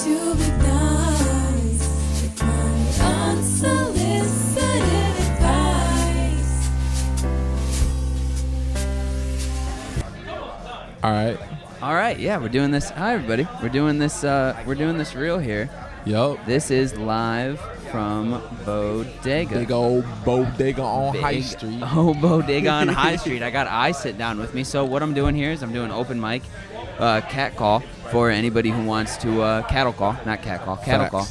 to be nice with my unsolicited advice. All right, yeah, we're doing this. Hi, everybody. We're doing this reel here. Yup. This is live from Bodega. Big old Bodega on High Street. Oh, Bodega on High Street. I got sit down with me. So what I'm doing here is I'm doing open mic, cat call for anybody who wants to cattle call, not cat call, cattle call.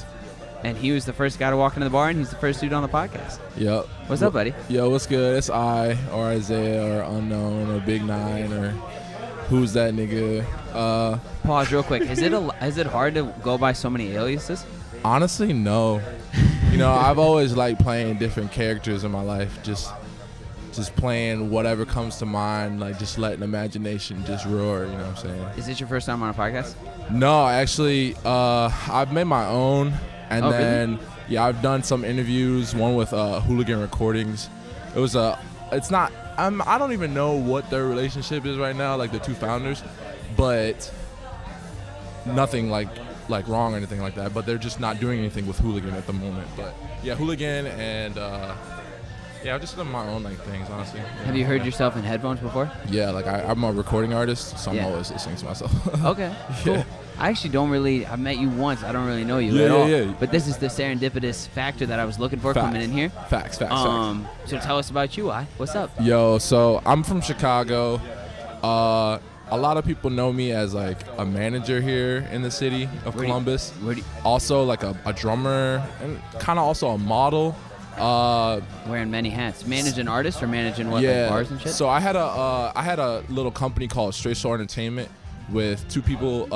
And he was the first guy to walk into the bar, and he's the first dude on the podcast. Yep. What's up, buddy? Yo, what's good? It's I, or Isaiah, or Unknown, or Big Nine, or who's that nigga? Pause real quick. Is it hard to go by so many aliases? Honestly, no. You know, I've always liked playing different characters in my life. Just playing whatever comes to mind, like just letting imagination just roar, you know what I'm saying? Is this your first time on a podcast? No, actually, I've made my own, and then really? Yeah, I've done some interviews. One with Hooligan Recordings. It was it's not. I don't even know what their relationship is right now, like the two founders, but nothing like wrong or anything like that. But they're just not doing anything with Hooligan at the moment. But yeah, Hooligan and yeah, I've just done my own like things, honestly. Have you heard yourself in headphones before? Yeah, like I'm a recording artist, so I'm always listening to myself. Okay, cool. Yeah. I actually don't really, I've met you once. I don't really know you at all. Yeah. But this is the serendipitous factor that I was looking for coming in here. Facts. So tell us about you, I. What's up? Yo, so I'm from Chicago. A lot of people know me as like a manager here in the city of Columbus. Also like a drummer and kind of also a model. Wearing many hats. Managing artists or managing what, yeah. like bars and shit? So I had a little company called Straight Soul Entertainment with two people.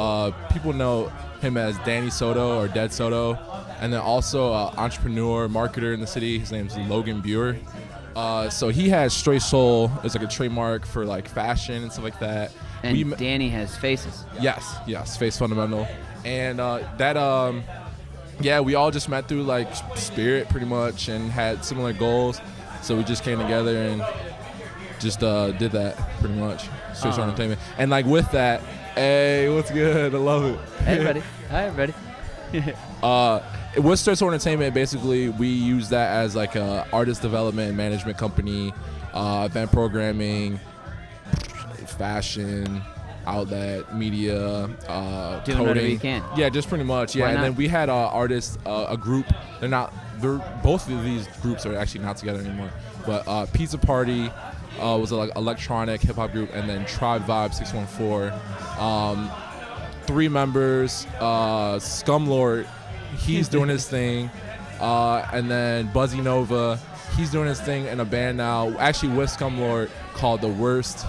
People know him as Danny Soto or Dead Soto, and then also entrepreneur, marketer in the city. His name's Logan Buer. So he has Straight Soul. It's like a trademark for like fashion and stuff like that. And Danny has faces. Yes, Face Fundamental. And yeah, we all just met through like spirit pretty much and had similar goals. So we just came together and just did that pretty much. Straight Soul Entertainment. And like with that, hey, what's good? I love it. Hey, buddy. Hi, everybody. With Straight Soul Entertainment, basically we use that as like a artist development and management company, event programming, fashion, outlet, media, doing coding. whatever you can. Yeah, just pretty much. Yeah, and then we had artists, a group. Both of these groups are actually not together anymore. But Pizza Party was like electronic hip hop group, and then Tribe Vibe 614. 3 members. Scumlord, he's doing his thing, and then Buzzy Nova, he's doing his thing in a band now. Actually, with Scumlord called The Worst.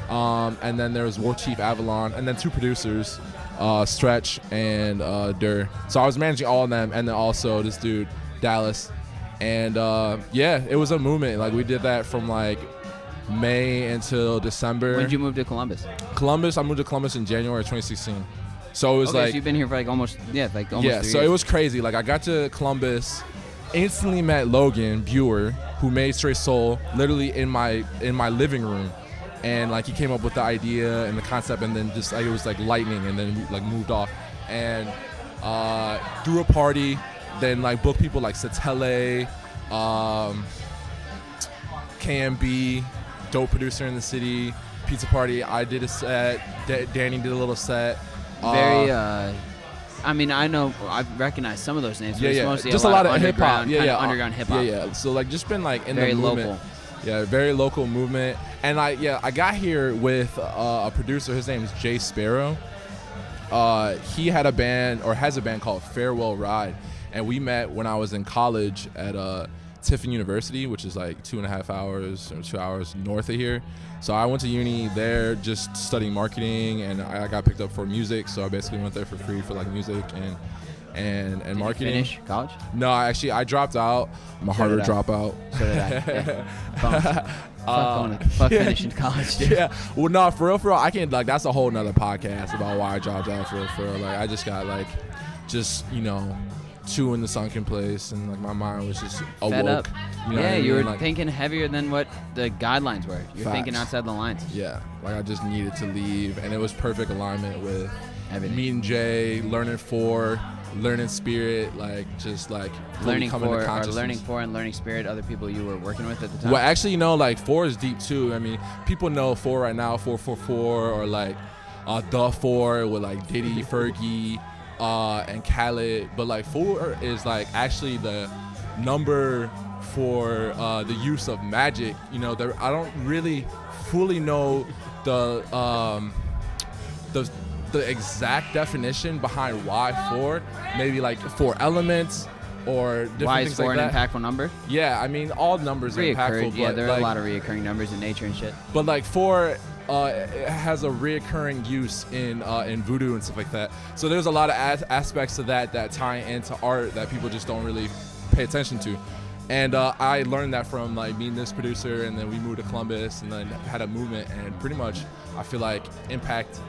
And then there's War Chief Avalon, and then 2 producers, Stretch and Durr. So I was managing all of them, and then also this dude Dallas, and yeah, it was a movement. Like we did that from like May until December. When did you move to Columbus? I moved to Columbus in January 2016. So it was so you've been here for like almost 3 years. So it was crazy. Like I got to Columbus, instantly met Logan Buer, who made Straight Soul literally in my living room. And like he came up with the idea and the concept, and then just like it was like lightning, and then like moved off and threw a party, then like booked people like Satele, KMB, dope producer in the city, Pizza Party. I did a set. Danny did a little set. Very. I mean, I recognize some of those names. But it's mostly just a lot of hip hop. Underground hip hop. Yeah. So like just been like in very the movement. Local. Yeah, very local movement. And I got here with a producer. His name is Jay Sparrow. He had a band, or has a band called Farewell Ride, and we met when I was in college at Tiffin University, which is like 2.5 hours or 2 hours north of here. So I went to uni there just studying marketing, and I got picked up for music. So I basically went there for free for like music and Did marketing. you finish college? No, I dropped out. I'm a Harvard dropout. So did I. Yeah. Fuck finishing college, dude. Yeah. Well, no, for real, I can't, like, that's a whole nother podcast about why I dropped out for real. Like, I just got, like, two in the sunken place, and, like, my mind was just awoke. Fed up. You know you were like, thinking heavier than what the guidelines were. You're facts. thinking outside the lines. Yeah. Like, I just needed to leave, and it was perfect alignment with everything. meeting Jay, learning learning spirit, like just like fully Learning coming for to or consciousness. learning for and learning spirit, other people you were working with at the time. Well, actually, like 4 is deep too. I mean, people know 4 right now, 444, or like the 4 with like Diddy, Fergie, and Khaled. But like 4 is like actually the number for the use of magic. I don't really fully know the exact definition behind why 4. Maybe like 4 elements or different Why is things 4 like an that. impactful number? Yeah, I mean all numbers are impactful. Yeah, but there are like, a lot of reoccurring numbers in nature and shit. But like 4 it has a reoccurring use in voodoo and stuff like that. So there's a lot of aspects of that tie into art that people just don't really pay attention to. And I learned that from like meeting this producer, and then we moved to Columbus, and then had a movement, and pretty much I feel like impact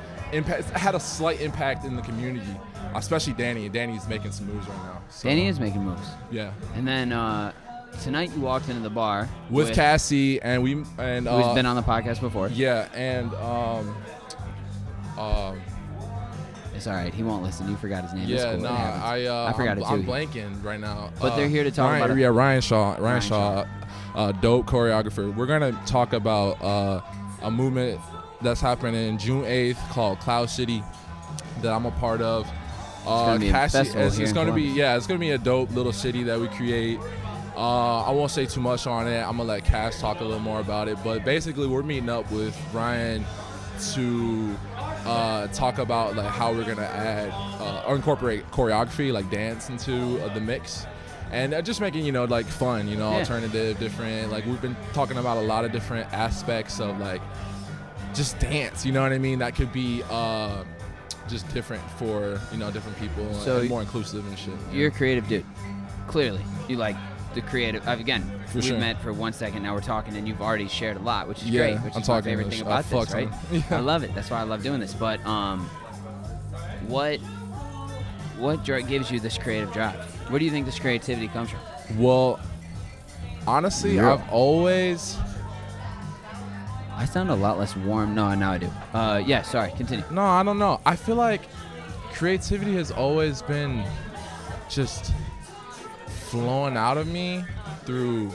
had a slight impact in the community, especially Danny. And Danny's making some moves right now. So, Danny is making moves. Yeah. And then tonight you walked into the bar with Cassie, and who's who's been on the podcast before. Yeah, and it's all right. He won't listen. You forgot his name. Yeah, It's cool. I forgot it too. I'm blanking right now. But they're here to talk Ryan, about it. Yeah, Ryan Shaw, dope choreographer. We're gonna talk about a movement that's happening June 8th called Cloud City that I'm a part of. It's gonna be a festival it's here in gonna be Columbus. it's gonna be a dope little city that we create. I won't say too much on it. I'm gonna let Cass talk a little more about it. But basically, we're meeting up with Ryan to talk about like how we're gonna add or incorporate choreography, like dance, into the mix, and just making like fun, alternative, different. Like we've been talking about a lot of different aspects of like just dance. You know what I mean? That could be just different for different people, So and more inclusive and shit. You're a creative dude. Clearly, you like the creative. Again, For we sure. met for 1 second. Now we're talking, and you've already shared a lot, which is Yeah, great. Which I'm is my talking favorite to thing a about fuck this, right? ton. Yeah. I love it. That's why I love doing this. But what gives you this creative drive? Where do you think this creativity comes from? Well, honestly, Yeah. I've always. I sound a lot less warm. No, now I do. Yeah, sorry. Continue. No, I don't know. I feel like creativity has always been just flowing out of me through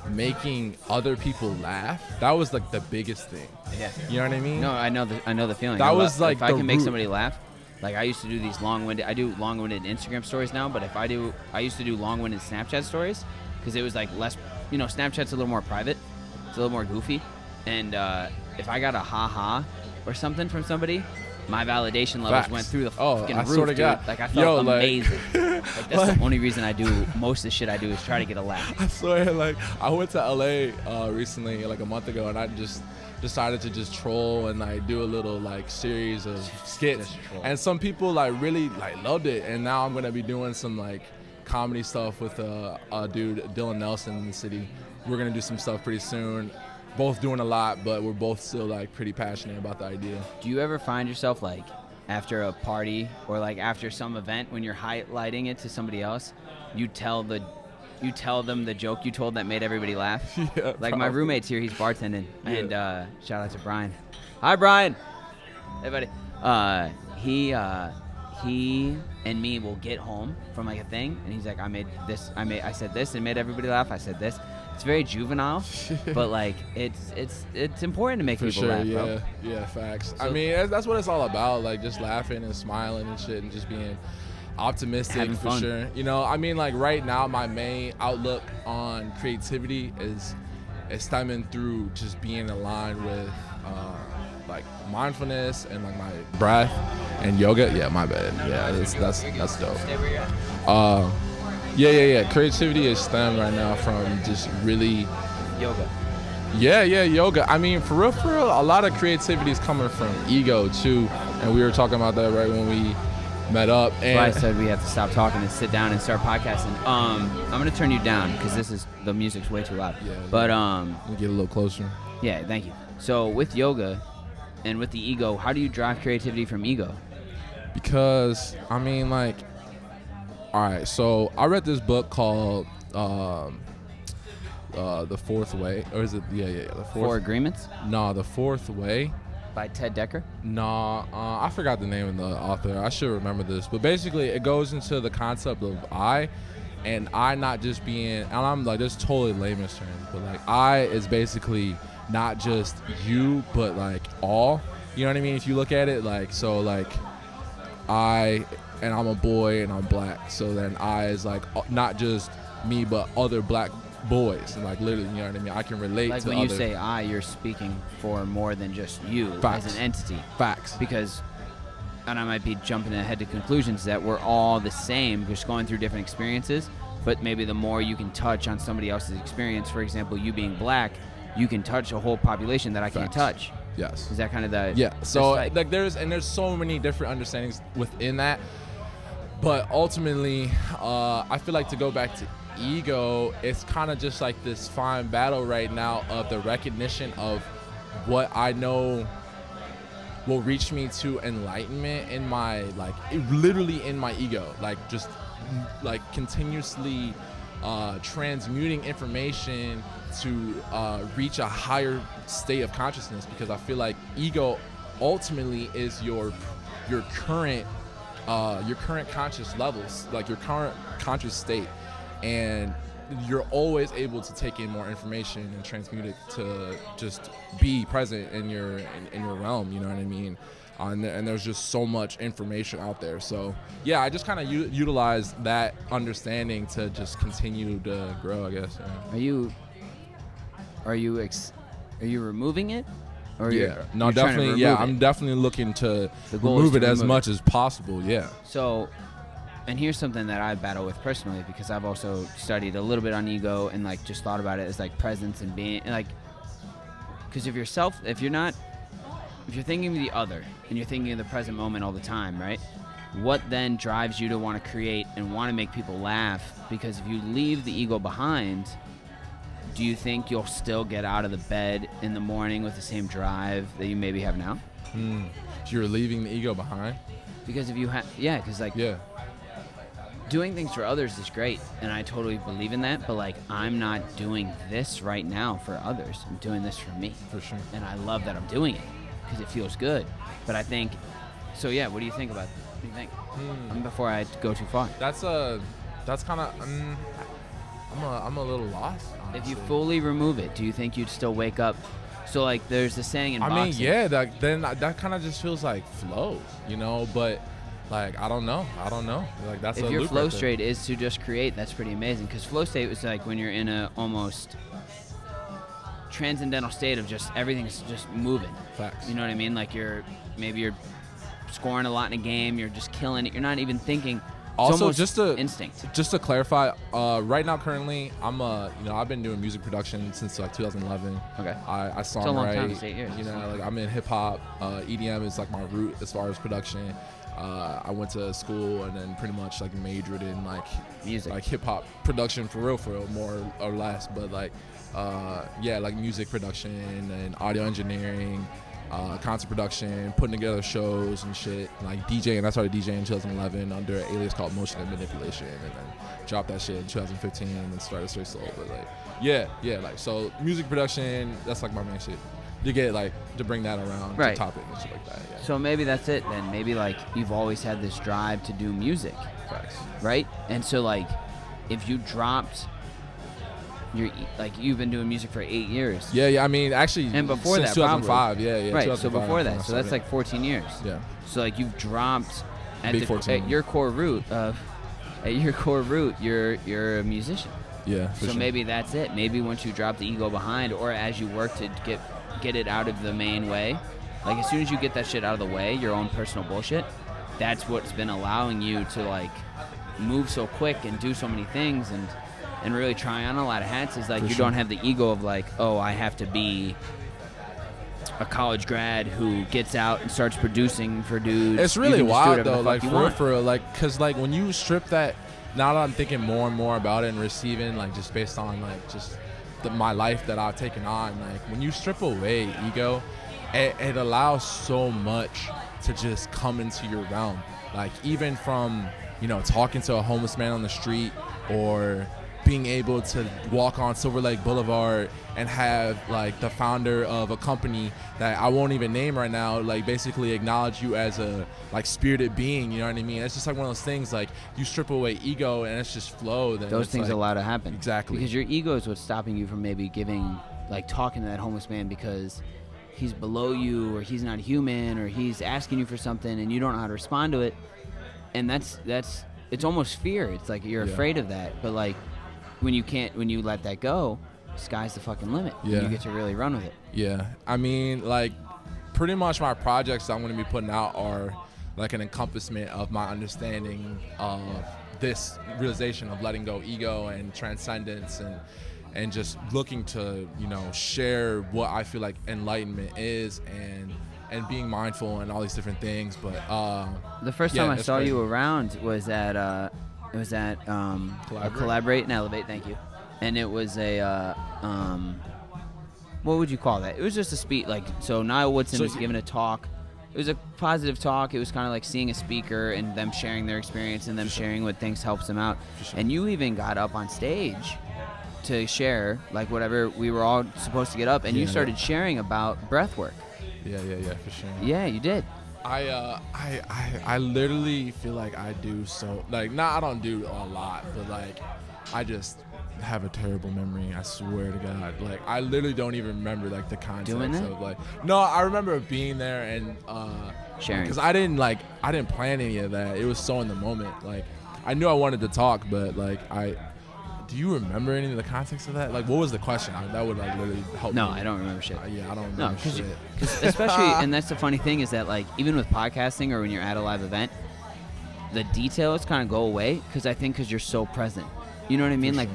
making other people laugh. That was like the biggest thing. Yeah. You know what I mean? No, I know the feeling. That was like if I the can make root. somebody laugh. Like I used to do these I do long-winded Instagram stories now, but I used to do long-winded Snapchat stories because it was like less, Snapchat's a little more private. It's a little more goofy. And if I got a ha-ha or something from somebody, my validation levels Facts. went through the Oh, fucking I roof, swear to dude. God. Like I felt Yo, like- amazing. Like that's the only reason I do most of the shit I do is try to get a laugh. I swear, like I went to LA recently, like a month ago, and I just decided to just troll and like do a little like series of skits, Just troll. and some people like really like loved it. And now I'm gonna be doing some like comedy stuff with a dude, Dylan Nelson, in the city. We're gonna do some stuff pretty soon. Both doing a lot, but we're both still like pretty passionate about the idea. Do you ever find yourself like after a party or like after some event when you're highlighting it to somebody else, you tell them the joke you told that made everybody laugh? Yeah, Like my probably. roommate's here, he's bartending, Yeah. and shout out to Brian. Hi Brian. Hey buddy. He and me will get home from like a thing, and he's like, I said this and made everybody laugh. I said this. It's very juvenile, but like it's important to make For people sure, laugh, yeah, bro. yeah, facts. So- I mean, that's what it's all about, like just laughing and smiling and shit, and just being optimistic. Having for fun. sure. I mean, like right now, my main outlook on creativity is stemming through just being aligned with like mindfulness and like my breath and yoga. Yeah, my bad. Yeah, that's dope. Stay where you're at. Yeah. Creativity is stemmed right now from just really. Yoga. Yeah, yoga. I mean, for real, a lot of creativity is coming from ego too, and we were talking about that right when we met up. That's why I And said we have to stop talking and sit down and start podcasting. I'm gonna turn you down because the music's way too loud. Yeah, But we'll get a little closer. yeah, thank you. So with yoga and with the ego, how do you drive creativity from ego? Because I mean, like, all right. So I read this book called The Fourth Way, or is it? Yeah. The Four Fourth. agreements? No, The Fourth Way. by Ted Decker? Nah, I forgot the name of the author. I should remember this. But basically, it goes into the concept of I, and I not just being, and I'm like, this is totally layman's term, but like I is basically not just you, but like all. You know what I mean? If you look at it, like, so like I, and I'm a boy and I'm black. So then I is like not just me, but other black boys, and like literally, you know what I mean? I can relate Like to when other. you say I, you're speaking for more than just you Facts. as an entity. Facts. Because, and I might be jumping ahead to conclusions, that we're all the same, just going through different experiences, but maybe the more you can touch on somebody else's experience, for example, you being black, you can touch a whole population that I can't Facts. touch. Yes. Is that kind of the... Yeah. So like there's so many different understandings within that, but ultimately, I feel like to go back to ego, it's kind of just like this fine battle right now of the recognition of what I know will reach me to enlightenment in my, like, literally in my ego, like just like continuously transmuting information to reach a higher state of consciousness, because I feel like ego ultimately is your current conscious levels, like your current conscious state, and you're always able to take in more information and transmute it to just be present in your realm. You know what I mean? And there's just so much information out there. So yeah, I just kind of utilize that understanding to just continue to grow, I guess. Yeah. Are you removing it? Or Yeah, no, you're trying to definitely. remove Yeah, it? I'm definitely looking to The goal is remove to it as remove much it. as possible. Yeah. So, and here's something that I battle with personally, because I've also studied a little bit on ego and like just thought about it as like presence and being, and like, because if you're thinking of the other and you're thinking of the present moment all the time, right? What then drives you to want to create and want to make people laugh? Because if you leave the ego behind, do you think you'll still get out of the bed in the morning with the same drive that you maybe have now? You're leaving the ego behind. Because if you have, yeah, because like, Yeah. doing things for others is great, and I totally believe in that, but like, I'm not doing this right now for others. I'm doing this for me. For sure. And I love that I'm doing it because it feels good. But I think, so yeah, what do you think about that? What do you think? Before I go too far. That's kind of, I'm a little lost, honestly. If you fully remove it, do you think you'd still wake up? So like, there's the saying in boxing. I mean, yeah, that kind of just feels like flow, you know, but like, I don't know. Like, that's If a your loop flow right there. state is to just create, that's pretty amazing. Because flow state was like when you're in a almost transcendental state of just everything's just moving. Facts. You know what I mean? Like you're scoring a lot in a game. You're just killing it. You're not even thinking. It's Also, almost just to instinct. Just to clarify, right now, currently, I've been doing music production since like 2011. Okay. I a long time, songwrite. it's 8 years. You know, like I'm in hip hop. EDM is like my root as far as production. I went to school and then pretty much like majored in like Music. like hip hop production for real, more or less. But like, yeah, like music production and audio engineering. Concert production, putting together shows and shit, like DJing. I started DJing in 2011 under an alias called Motion and Manipulation, and then dropped that shit in 2015 and then started straight soul. But like, yeah, like, so music production, that's like my main shit. To get like, to bring that around Right. to topic and shit like that. Yeah. So maybe that's it then. Maybe like you've always had this drive to do music, Facts. right? And so like, if you dropped you've been doing music for 8 years. Yeah. I mean, actually, And before since that, 2005. probably. Yeah. Right. So 2005 before when I that, so started. that's like 14 years. Yeah. So like you've dropped Big 14. at your core root, you're a musician. Yeah. For So sure. maybe that's it. Maybe once you drop the ego behind, or as you work to get it out of the main way, like as soon as you get that shit out of the way, your own personal bullshit, that's what's been allowing you to like move so quick and do so many things and really try on a lot of hats. Is like For you sure. don't have the ego of like, oh, I have to be a college grad who gets out and starts producing for dudes. It's You really can just do wild whatever the though, fuck like you for real, want. like, cause like when you strip that, now that I'm thinking more and more about it and receiving, like just based on like just my life that I've taken on, like when you strip away ego, it allows so much to just come into your realm. Like even from, talking to a homeless man on the street, or being able to walk on Silver Lake Boulevard and have like the founder of a company that I won't even name right now, like basically acknowledge you as a like spirited being, you know what I mean? It's just like one of those things, like you strip away ego and it's just flow. Then those things like, allowed to happen. Exactly. Because your ego is what's stopping you from maybe talking to that homeless man because he's below you, or he's not human, or he's asking you for something and you don't know how to respond to it. And that's it's almost fear. It's like you're afraid of that. But like when you let that go, sky's the fucking limit. Yeah. And you get to really run with it. Yeah. I mean, like pretty much my projects I'm going to be putting out are like an encompassment of my understanding of this realization of letting go ego and transcendence, and just looking to, you know, share what I feel like enlightenment is, and being mindful and all these different things. But the first time I saw you around was at Collaborate and Elevate. Thank you. And it was a what would you call that? It was just a speech. Like, so Niall Woodson was giving a talk. It was a positive talk. It was kind of like seeing a speaker and them sharing their experience and them sharing what things helps them out. And you even got up on stage to share like whatever we were all supposed to get up, and you started sharing about breathwork. Yeah, for sure. Yeah, you did. I literally feel like I do so, like, I don't do a lot, but like I just have a terrible memory. I swear to God. Like I literally don't even remember like the context of like. No, I remember being there and sharing, because I didn't plan any of that. It was so in the moment. Like I knew I wanted to talk, but like do you remember any of the context of that? Like, what was the question? That would like literally help. No, me. I don't remember shit. Yeah, I don't remember shit. Because especially, and that's the funny thing is that like even with podcasting or when you're at a live event, the details kind of go away because you're so present. You know what I mean? Like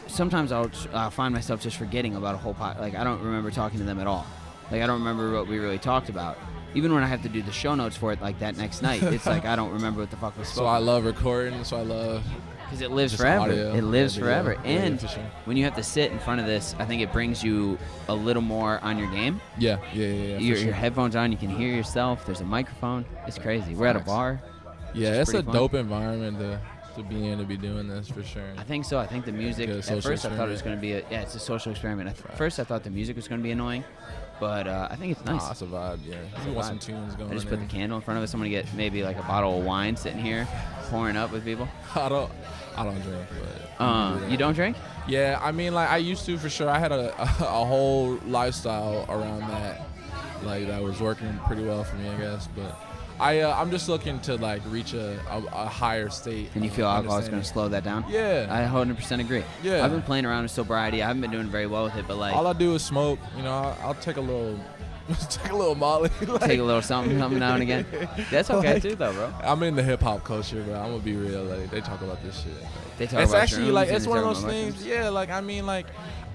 sometimes I'll find myself just forgetting about a whole like I don't remember talking to them at all. Like I don't remember what we really talked about. Even when I have to do the show notes for it like that next night, it's like I don't remember what the fuck was spoken. So I love recording. So I love because it lives just forever. Audio, it lives video, forever. And for sure. when you have to sit in front of this, I think it brings you a little more on your game. Yeah. Your headphones on, you can hear yourself. There's a microphone. It's crazy. We're at a bar. Yeah, it's a dope environment to be in, to be doing this for sure. I think so. I think the music, at first I thought it was going to be it's a social experiment. At first I thought the music was going to be annoying, but I think it's nice. Nah, it's a vibe, yeah. You want some tunes going on. I just put the candle in front of us. I'm going to get maybe like a bottle of wine sitting here, pouring up with people. I don't drink, but you don't drink? Yeah, I mean, like I used to for sure. I had a whole lifestyle around that, like that was working pretty well for me, I guess. But I'm just looking to like reach a higher state. And you feel alcohol is going to slow that down? Yeah, I 100% agree. Yeah, I've been playing around with sobriety. I haven't been doing very well with it, but like all I do is smoke. You know, I'll take a little. Take a little Molly. Like, take a little something now and again. That's okay like, too, though, bro. I'm in the hip hop culture, but I'm gonna be real. Like they talk about this shit. Like, they talk it's about actually like it's one of those emotions. things. Yeah, like I mean, like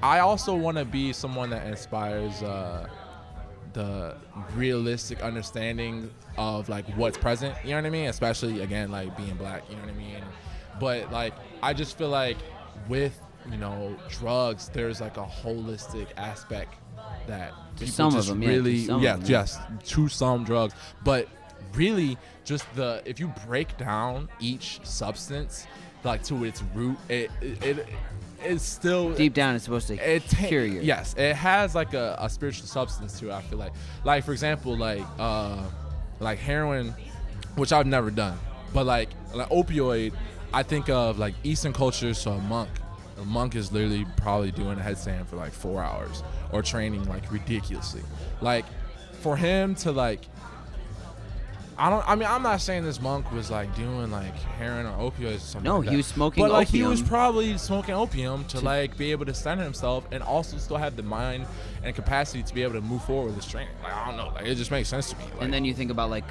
I also want to be someone that inspires the realistic understanding of like what's present. You know what I mean? Especially again, like being black. You know what I mean? But like I just feel like with drugs, there's like a holistic aspect that to some of them, really, to some drugs, but really just if you break down each substance like to its root, it's still deep down it's supposed to cure you. Yes, it has like a spiritual substance to it. I feel like for example, like heroin, which I've never done, but like opioid, I think of like Eastern culture. So a monk is literally probably doing a headstand for like 4 hours or training like ridiculously. Like for him to like, I'm not saying this monk was like doing like heroin or opioids or something. No, like he was smoking but like opium. he was probably smoking opium to like be able to center himself and also still have the mind and capacity to be able to move forward with his training. Like I don't know, like it just makes sense to me. Like, and then you think about like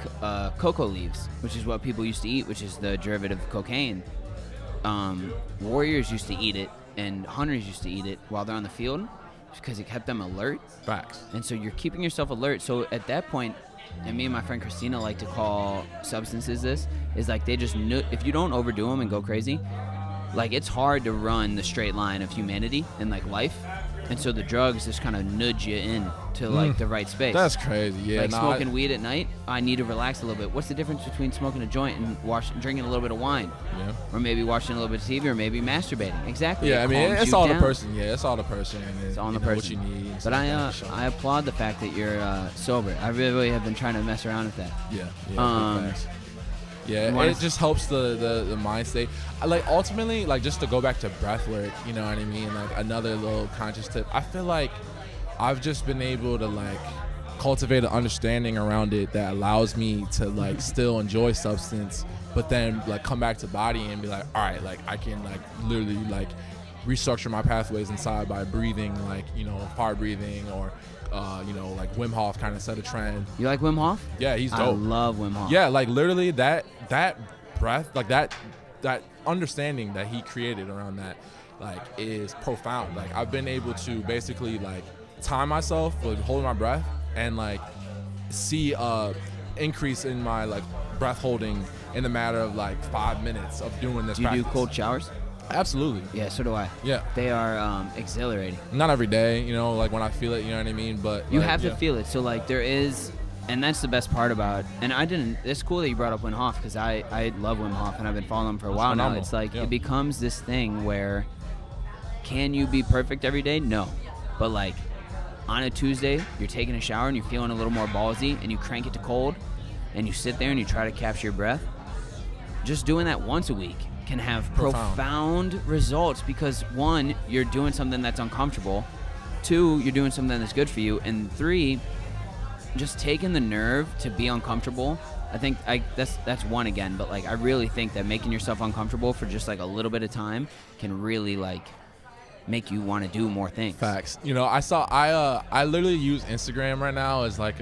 cocoa leaves, which is what people used to eat, which is the derivative of cocaine. Warriors used to eat it and hunters used to eat it while they're on the field because it kept them alert. Facts. And so you're keeping yourself alert. So at that point, and me and my friend Christina like to call substances this, is like they just if you don't overdo them and go crazy, like it's hard to run the straight line of humanity and like life And so the drugs just kind of nudge you in to like the right space. That's crazy. Yeah, like smoking weed at night, I need to relax a little bit. What's the difference between smoking a joint and drinking a little bit of wine? Yeah. Or maybe watching a little bit of TV, or maybe masturbating. Exactly. Yeah, It I mean, calms it's you all down. the person. Yeah, it's all the person. And It's on the you know person. what you need. But I applaud the fact that you're sober. I really have been trying to mess around with that. Yeah. Big facts. You Yeah, wanna- it just helps the mind state. Like ultimately, like just to go back to breath work, you know what I mean? Like another little conscious tip. I feel like I've just been able to like cultivate an understanding around it that allows me to like still enjoy substance, but then like come back to body and be like, all right, like I can like literally like restructure my pathways inside by breathing, like, you know, hard breathing or you know, like Wim Hof kind of set a trend. You like Wim Hof? Yeah, he's I dope. love Wim Hof. Yeah, like literally that breath, like that understanding that he created around that, like is profound. Like I've been able to basically like time myself with holding my breath and like see increase in my like breath holding in a matter of like 5 minutes of doing this. Do you do practice. cold showers? Absolutely. Yeah, so do I. Yeah. They are exhilarating. Not every day, you know, like when I feel it, you know what I mean? But You like, have to yeah. feel it. So like there is, and that's the best part about. And I didn't. It's cool that you brought up Wim Hof because I love Wim Hof and I've been following him for a while now. phenomenal. It's like Yeah. it becomes this thing where, can you be perfect every day? No, but like on a Tuesday you're taking a shower and you're feeling a little more ballsy and you crank it to cold, and you sit there and you try to capture your breath. Just doing that once a week can have profound results because one, you're doing something that's uncomfortable. Two, you're doing something that's good for you. And three, just taking the nerve to be uncomfortable. I think that's one again, but like I really think that making yourself uncomfortable for just like a little bit of time can really like make you want to do more things. Facts. You know, I literally use Instagram right now as like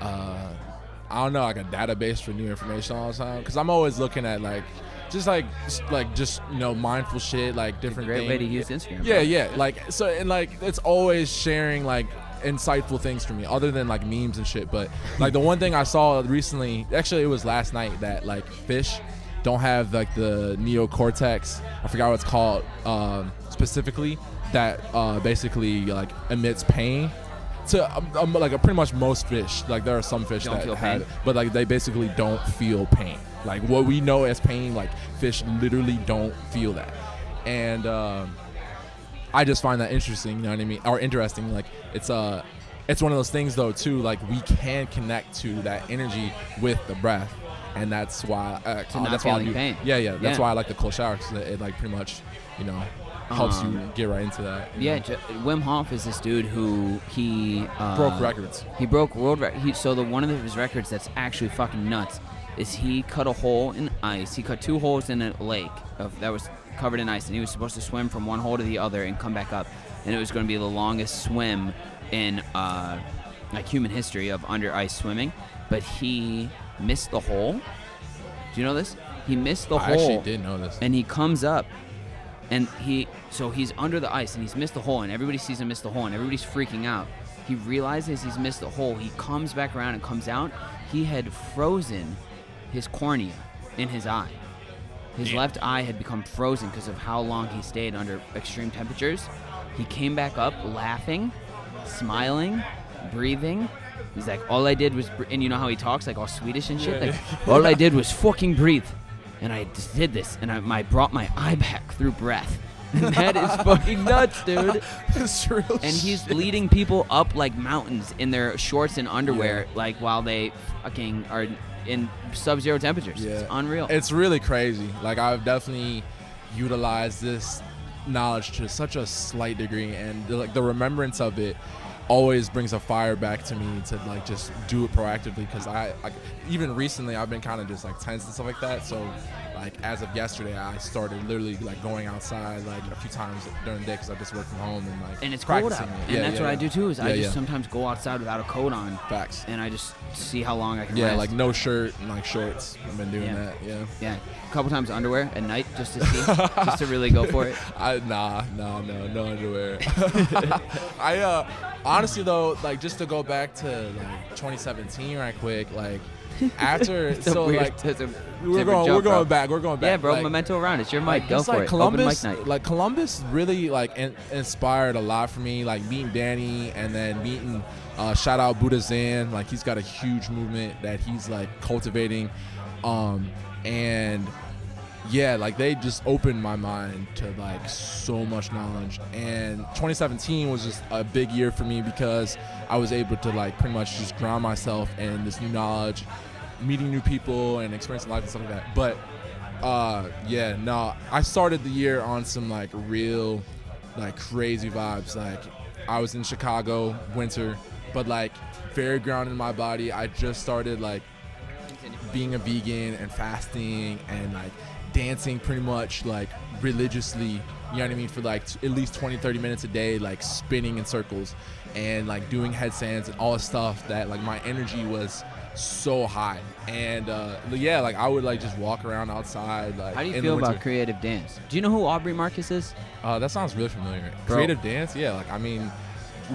I don't know, like a database for new information all the time. Because I'm always looking at like, just you know, mindful shit, like different Great things. way to use Instagram. Yeah, bro. yeah. Like so, and like it's always sharing like insightful things for me, other than like memes and shit. But like the one thing I saw recently, actually it was last night, that like fish don't have like the neocortex. I forgot what it's called specifically. That basically like emits pain. To like pretty much most fish, like there are some fish Don't that feel have pain? it, but like they basically don't feel pain. Like what we know as pain, like fish literally don't feel that. And I just find that interesting, you know what I mean, or interesting. Like it's one of those things though too. Like we can connect to that energy with the breath, and that's why not that's why I feeling do- pain. Yeah. That's Yeah. why I like the cold shower, because it like pretty much, you know, helps you get right into that. you Yeah, know? Wim Hof is this dude who he Broke records. He broke world records. So one of his records that's actually fucking nuts is he cut a hole in ice. He cut 2 holes in a lake that was covered in ice, and he was supposed to swim from one hole to the other and come back up, and it was going to be the longest swim in like human history of under ice swimming. But he missed the hole. Do you know this? He missed the hole. I actually did know this. And he comes up, and he's under the ice, and he's missed the hole, and everybody sees him miss the hole, and everybody's freaking out. He realizes he's missed the hole. He comes back around and comes out. He had frozen his cornea in his eye. His left eye had become frozen because of how long he stayed under extreme temperatures. He came back up laughing, smiling, breathing. He's like, all I did was, and you know how he talks, like all Swedish and shit? Yeah. Like, all I did was fucking breathe. And I just did this, and I brought my eye back through breath. And that is fucking nuts, dude. It's real. And he's leading people up like mountains in their shorts and underwear, like while they fucking are in sub-zero temperatures. Yeah. It's unreal. It's really crazy. Like I've definitely utilized this knowledge to such a slight degree, and the remembrance of it always brings a fire back to me to like just do it proactively, because I even recently I've been kind of just like tense and stuff like that. So like as of yesterday, I started literally like going outside like a few times during the day, because I just work from home and like and it's cold out. practicing it. And that's what I do too, is I Yeah, just yeah. sometimes go outside without a coat on, Facts. and I just see how long I can Yeah, last. like no shirt and like shorts. I've been doing Yeah. that. Yeah. Yeah, a couple times underwear at night just to see, just to really go for it. No underwear. honestly though, like just to go back to like 2017 right quick, like after we're going back. Yeah, bro, like, memento around. It's your mic. like, Go just for like it. Columbus, Open mic night. like Columbus really like inspired a lot for me. Like meeting Danny and then meeting shout out Buddha Zan. Like he's got a huge movement that he's like cultivating, and yeah, like they just opened my mind to like so much knowledge. And 2017 was just a big year for me because I was able to like pretty much just ground myself in this new knowledge, meeting new people and experiencing life and stuff like that. But yeah, no, I started the year on some like real like crazy vibes. Like I was in Chicago winter, but like very grounded in my body. I just started like being a vegan and fasting and like dancing pretty much like religiously, you know what I mean, for like at least 20-30 minutes a day, like spinning in circles and like doing headstands and all this stuff that like my energy was so high. And yeah, like I would like just walk around outside. Like, how do you feel about creative dance? Do you know who Aubrey Marcus is? That sounds really familiar. Bro. Creative dance, yeah, like I mean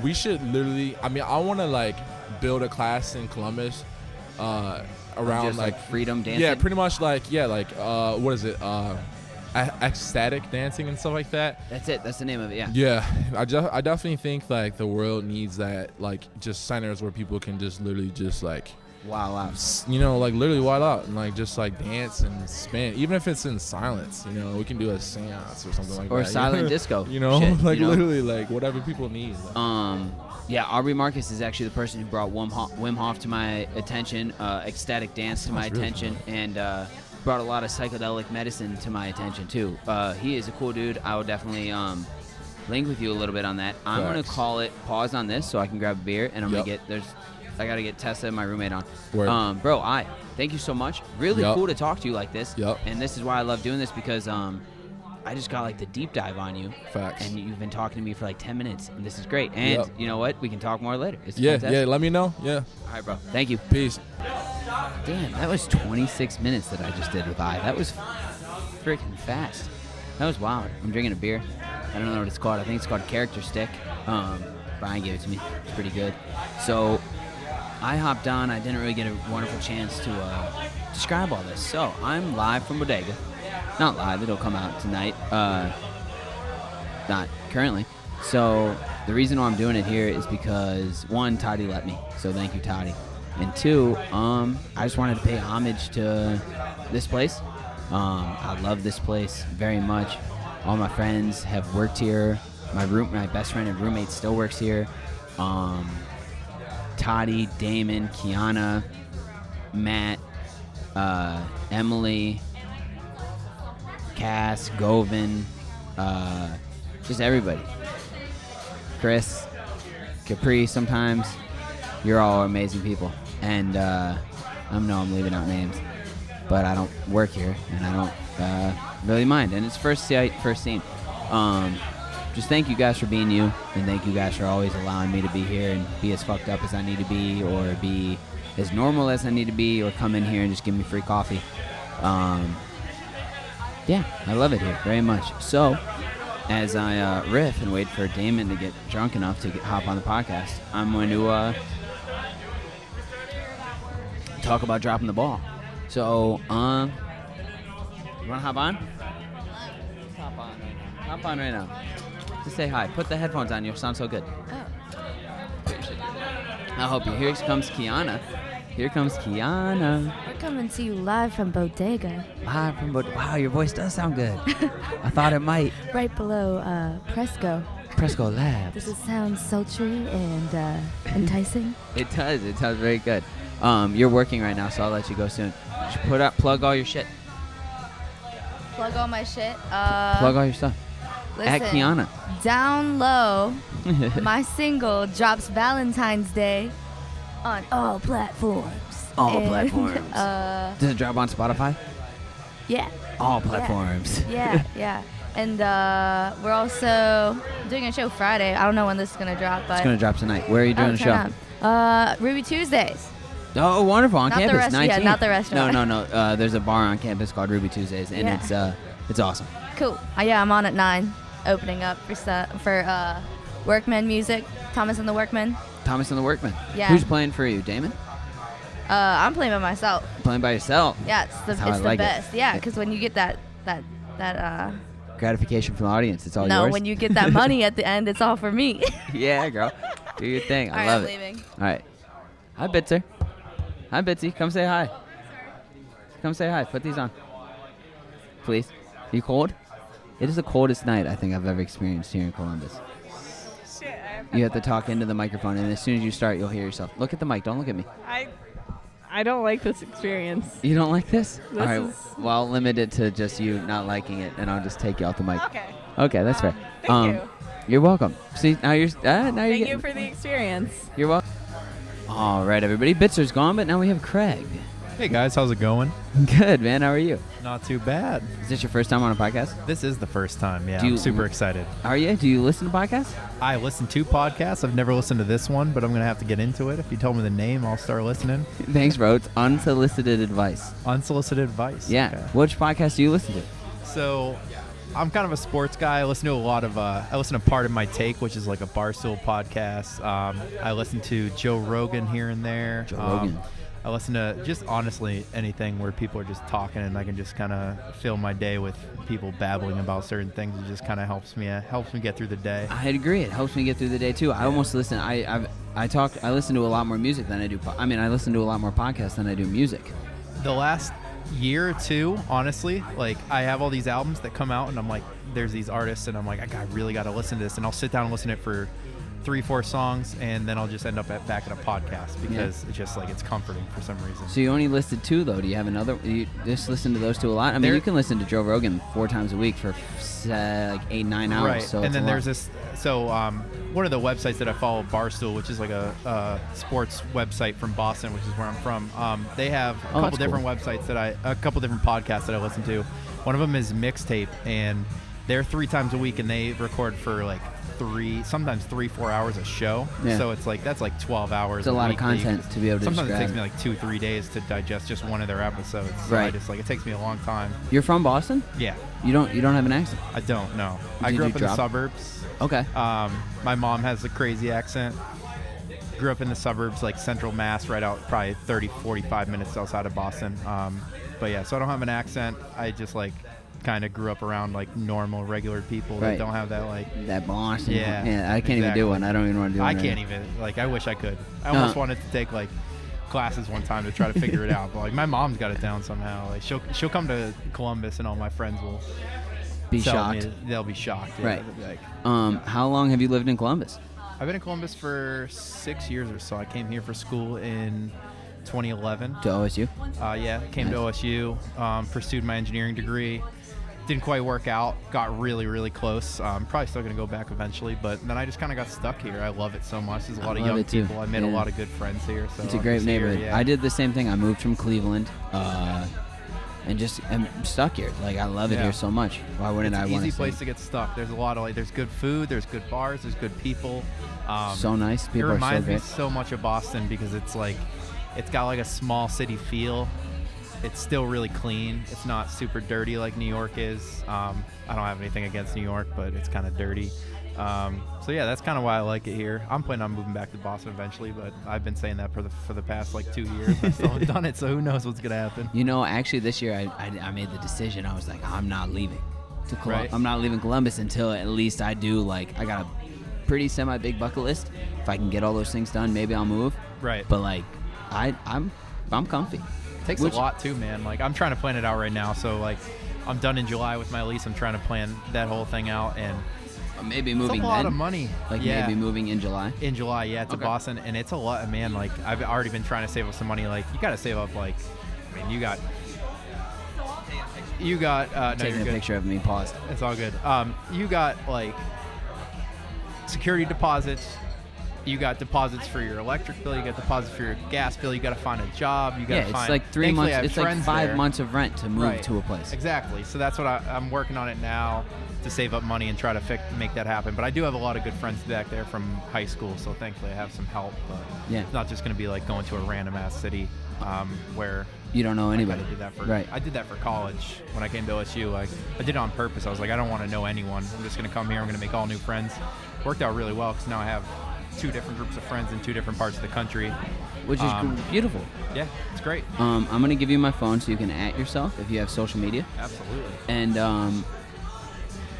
we should literally, I mean I want to like build a class in Columbus around just like freedom dancing. Yeah, pretty much like what is it? Ecstatic dancing and stuff like that. That's it. That's the name of it. Yeah. Yeah, I definitely think like the world needs that, like just centers where people can just literally just like wow out. You know, like literally wild out and like just like dance and spin, even if it's in silence. You know, we can do a seance or something like that. Or silent disco. You know, shit, like you know? literally like whatever people need. Like. Yeah, Aubrey Marcus is actually the person who brought Wim Hof to my attention, ecstatic dance to my attention, and brought a lot of psychedelic medicine to my attention too. He is a cool dude. I will definitely link with you a little bit on that. I'm gonna call it pause on this so I can grab a beer, and I'm gonna get I gotta get Tessa and my roommate on. Word. Bro, thank you so much. Really cool to talk to you like this. And this is why I love doing this because I just got like the deep dive on you. Facts. And you've been talking to me for like 10 minutes, and this is great. And you know what? We can talk more later. It's yeah, fantastic. let me know. Yeah. All right, bro. Thank you. Peace. Damn, that was 26 minutes that I just did with That was freaking fast. That was wild. I'm drinking a beer. I don't know what it's called. I think it's called Character Stick. Brian gave it to me. It's pretty good. So I hopped on. I didn't really get a wonderful chance to describe all this. So I'm live from Bodega. Not live, it'll come out tonight. Not currently. So the reason why I'm doing it here is because one, Toddy let me. So thank you, Toddy. And two, I just wanted to pay homage to this place. I love this place very much. All my friends have worked here. My best friend and roommate still works here. Toddy, Damon, Kiana, Matt, Emily, Cass, Govin, just everybody. Chris, Capri sometimes. You're all amazing people. And I know I'm leaving out names, but I don't work here, and I don't really mind. And it's first scene. Just thank you guys for being you, and thank you guys for always allowing me to be here and be as fucked up as I need to be, or be as normal as I need to be, or come in here and just give me free coffee. Yeah, I love it here very much. So, as I riff and wait for Damon to get drunk enough to hop on the podcast, I'm going to talk about dropping the ball. So, you want to hop on? Let's hop on right now. Hop on right now. Just say hi. Put the headphones on. You'll sound so good. Oh. I hope you. Here comes Kiana. Here comes Kiana. We're coming to you live from Bodega. Live from Bodega. Wow, your voice does sound good. I thought it might. Right below Presco. Presco Labs. Does it sound sultry and enticing? It does. It sounds very good. You're working right now, so I'll let you go soon. Plug all your shit. Plug all my shit. Plug all your stuff. Listen, At Kiana. Down low. My single drops Valentine's Day on all platforms. All platforms. Does it drop on Spotify? Yeah. All platforms. Yeah. And we're also doing a show Friday. I don't know when this is going to drop, but It's going to drop tonight. Where are you doing the show? Ruby Tuesdays. Oh, wonderful. On Not the campus. rest- 19. yeah, not the restaurant. No. There's a bar on campus called Ruby Tuesdays, and it's awesome. Cool. Yeah, I'm on at 9, opening up for Workman Music, Thomas and the Workmen. Thomas and the Workmen. Yeah. Who's playing for you, Damon? I'm playing by myself. Playing by yourself. Yeah, it's That's how I the like it. best. Yeah, because when you get that Gratification from the audience. It's all no, yours. when you get that money at the end, it's all for me. Yeah, girl. Do your thing. I All love right, it. I'm leaving. All right. Hi, Bitzer. Hi, Bitsy. Come say hi. Come say hi. Put these on. Please. You cold? It is the coldest night I think I've ever experienced here in Columbus. Shit, You have to talk into the microphone, and as soon as you start, you'll hear yourself. Look at the mic. Don't look at me. I don't like this experience. You don't like this? This All right. is- Well, I'll limit it to just you not liking it, and I'll just take you off the mic. Okay. Okay, that's fair. Thank you. You're welcome. See, now you're Thank getting, you for the experience. You're welcome. All right, everybody. Bitzer's gone, but now we have Craig. Hey guys, how's it going? Good, man. How are you? Not too bad. Is this your first time on a podcast? This is the first time, yeah. Do you- I'm super excited. Are you? Do you listen to podcasts? I listen to podcasts. I've never listened to this one, but I'm going to have to get into it. If you tell me the name, I'll start listening. Thanks, bro. It's Unsolicited Advice. Unsolicited Advice. Yeah. Okay. Which podcast do you listen to? So I'm kind of a sports guy. I listen to a lot of, I listen to Part of My Take, which is like a Barstool podcast. I listen to Joe Rogan here and there. Joe Rogan. I listen to just honestly anything where people are just talking and I can just kind of fill my day with people babbling about certain things. It just kind of helps me get through the day. I'd agree. It helps me get through the day too. I almost listen. I listen to a lot more music than I do. I listen to a lot more podcasts than I do music. The last year or two, honestly, like I have all these albums that come out and I'm like, there's these artists and I'm like, I really got to listen to this, and I'll sit down and listen to it for 3-4 songs, and then I'll just end up back at a podcast because it's just like it's comforting for some reason. So you only listed 2 though. Do you have another? You just listen to those 2 a lot? I mean, you can listen to Joe Rogan 4 times a week for like 8-9 hours. Right, So and then there's this. this. So one of the websites that I follow, Barstool, which is like a sports website from Boston, which is where I'm from. They have a couple different websites a couple different podcasts that I listen to. One of them is Mixtape, and they're 3 times a week, and they record for like sometimes 3-4 hours a show. Yeah. So it's like that's like 12 hours. It's a lot of content to be able to Sometimes it describe. takes me like 2-3 days to digest just one of their episodes. So Right. I just it takes me a long time. You're from Boston? Yeah. You don't have an accent? I don't know. I Did grew you up in the drop? suburbs. Okay. My mom has a crazy accent. Grew up in the suburbs, like Central Mass, right out probably 30-45 minutes outside of Boston. But yeah, so I don't have an accent. I just kind of grew up around like normal, regular people Right. that don't have that that Boston. Yeah, I can't even do one. I don't even want to do one. I right can't now. even. I wish I could. I almost wanted to take classes one time to try to figure it out. But my mom's got it down somehow. She'll come to Columbus and all my friends will Be tell shocked. me, they'll be shocked. Yeah, Right. they'll be like, How long have you lived in Columbus? I've been in Columbus for 6 years or so. I came here for school in 2011. To OSU? Came to OSU, pursued my engineering degree. Didn't quite work out. Got really, really close. Probably still going to go back eventually, but then I just kind of got stuck here. I love it so much. There's a lot of love young it too. people. I made a Yeah. lot of good friends here. So It's a I'm great just here, neighborhood. yeah. I did the same thing. I moved from Cleveland, and just am stuck here. I love it Yeah. here so much. Why wouldn't It's I an want easy to place to get stuck. There's a lot of there's good food, there's good bars, there's good people. So nice. It People are so reminds me great. so much of Boston because it's got a small city feel. It's still really clean. It's not super dirty like New York is. I don't have anything against New York, but it's kind of dirty. So yeah, that's kind of why I like it here. I'm planning on moving back to Boston eventually, but I've been saying that for the past 2 years. I still haven't done it, so who knows what's gonna happen. Actually, this year I made the decision. I was like, I'm not leaving. Right. I'm not leaving Columbus until at least I do I got a pretty semi-big bucket list. If I can get all those things done, maybe I'll move. Right. But I'm comfy. It takes a lot too, man. I'm trying to plan it out right now. So I'm done in July with my lease. I'm trying to plan that whole thing out, and maybe moving. It's a lot then? of money. Maybe moving in July. In July, yeah, to Boston, and it's a lot, man. I've already been trying to save up some money. You got to save up. You got. No, Taking you're a good. picture of me. Paused. It's all good. You got security deposits. You got deposits for your electric bill. You got deposits for your gas bill. You got to find a job. You got to find. It's 3 months. It's 5 there. months of rent to move to a place. Exactly. So that's what I'm working on it now to save up money and try to make that happen. But I do have a lot of good friends back there from high school, so thankfully I have some help. But it's not just going to be going to a random ass city where You don't know anybody. I did that for college when I came to OSU. I did it on purpose. I was like, I don't want to know anyone. I'm just going to come here. I'm going to make all new friends. Worked out really well because now I have 2 different groups of friends in 2 different parts of the country. Which is beautiful. Yeah, it's great. I'm going to give you my phone so you can @ yourself if you have social media. Absolutely. And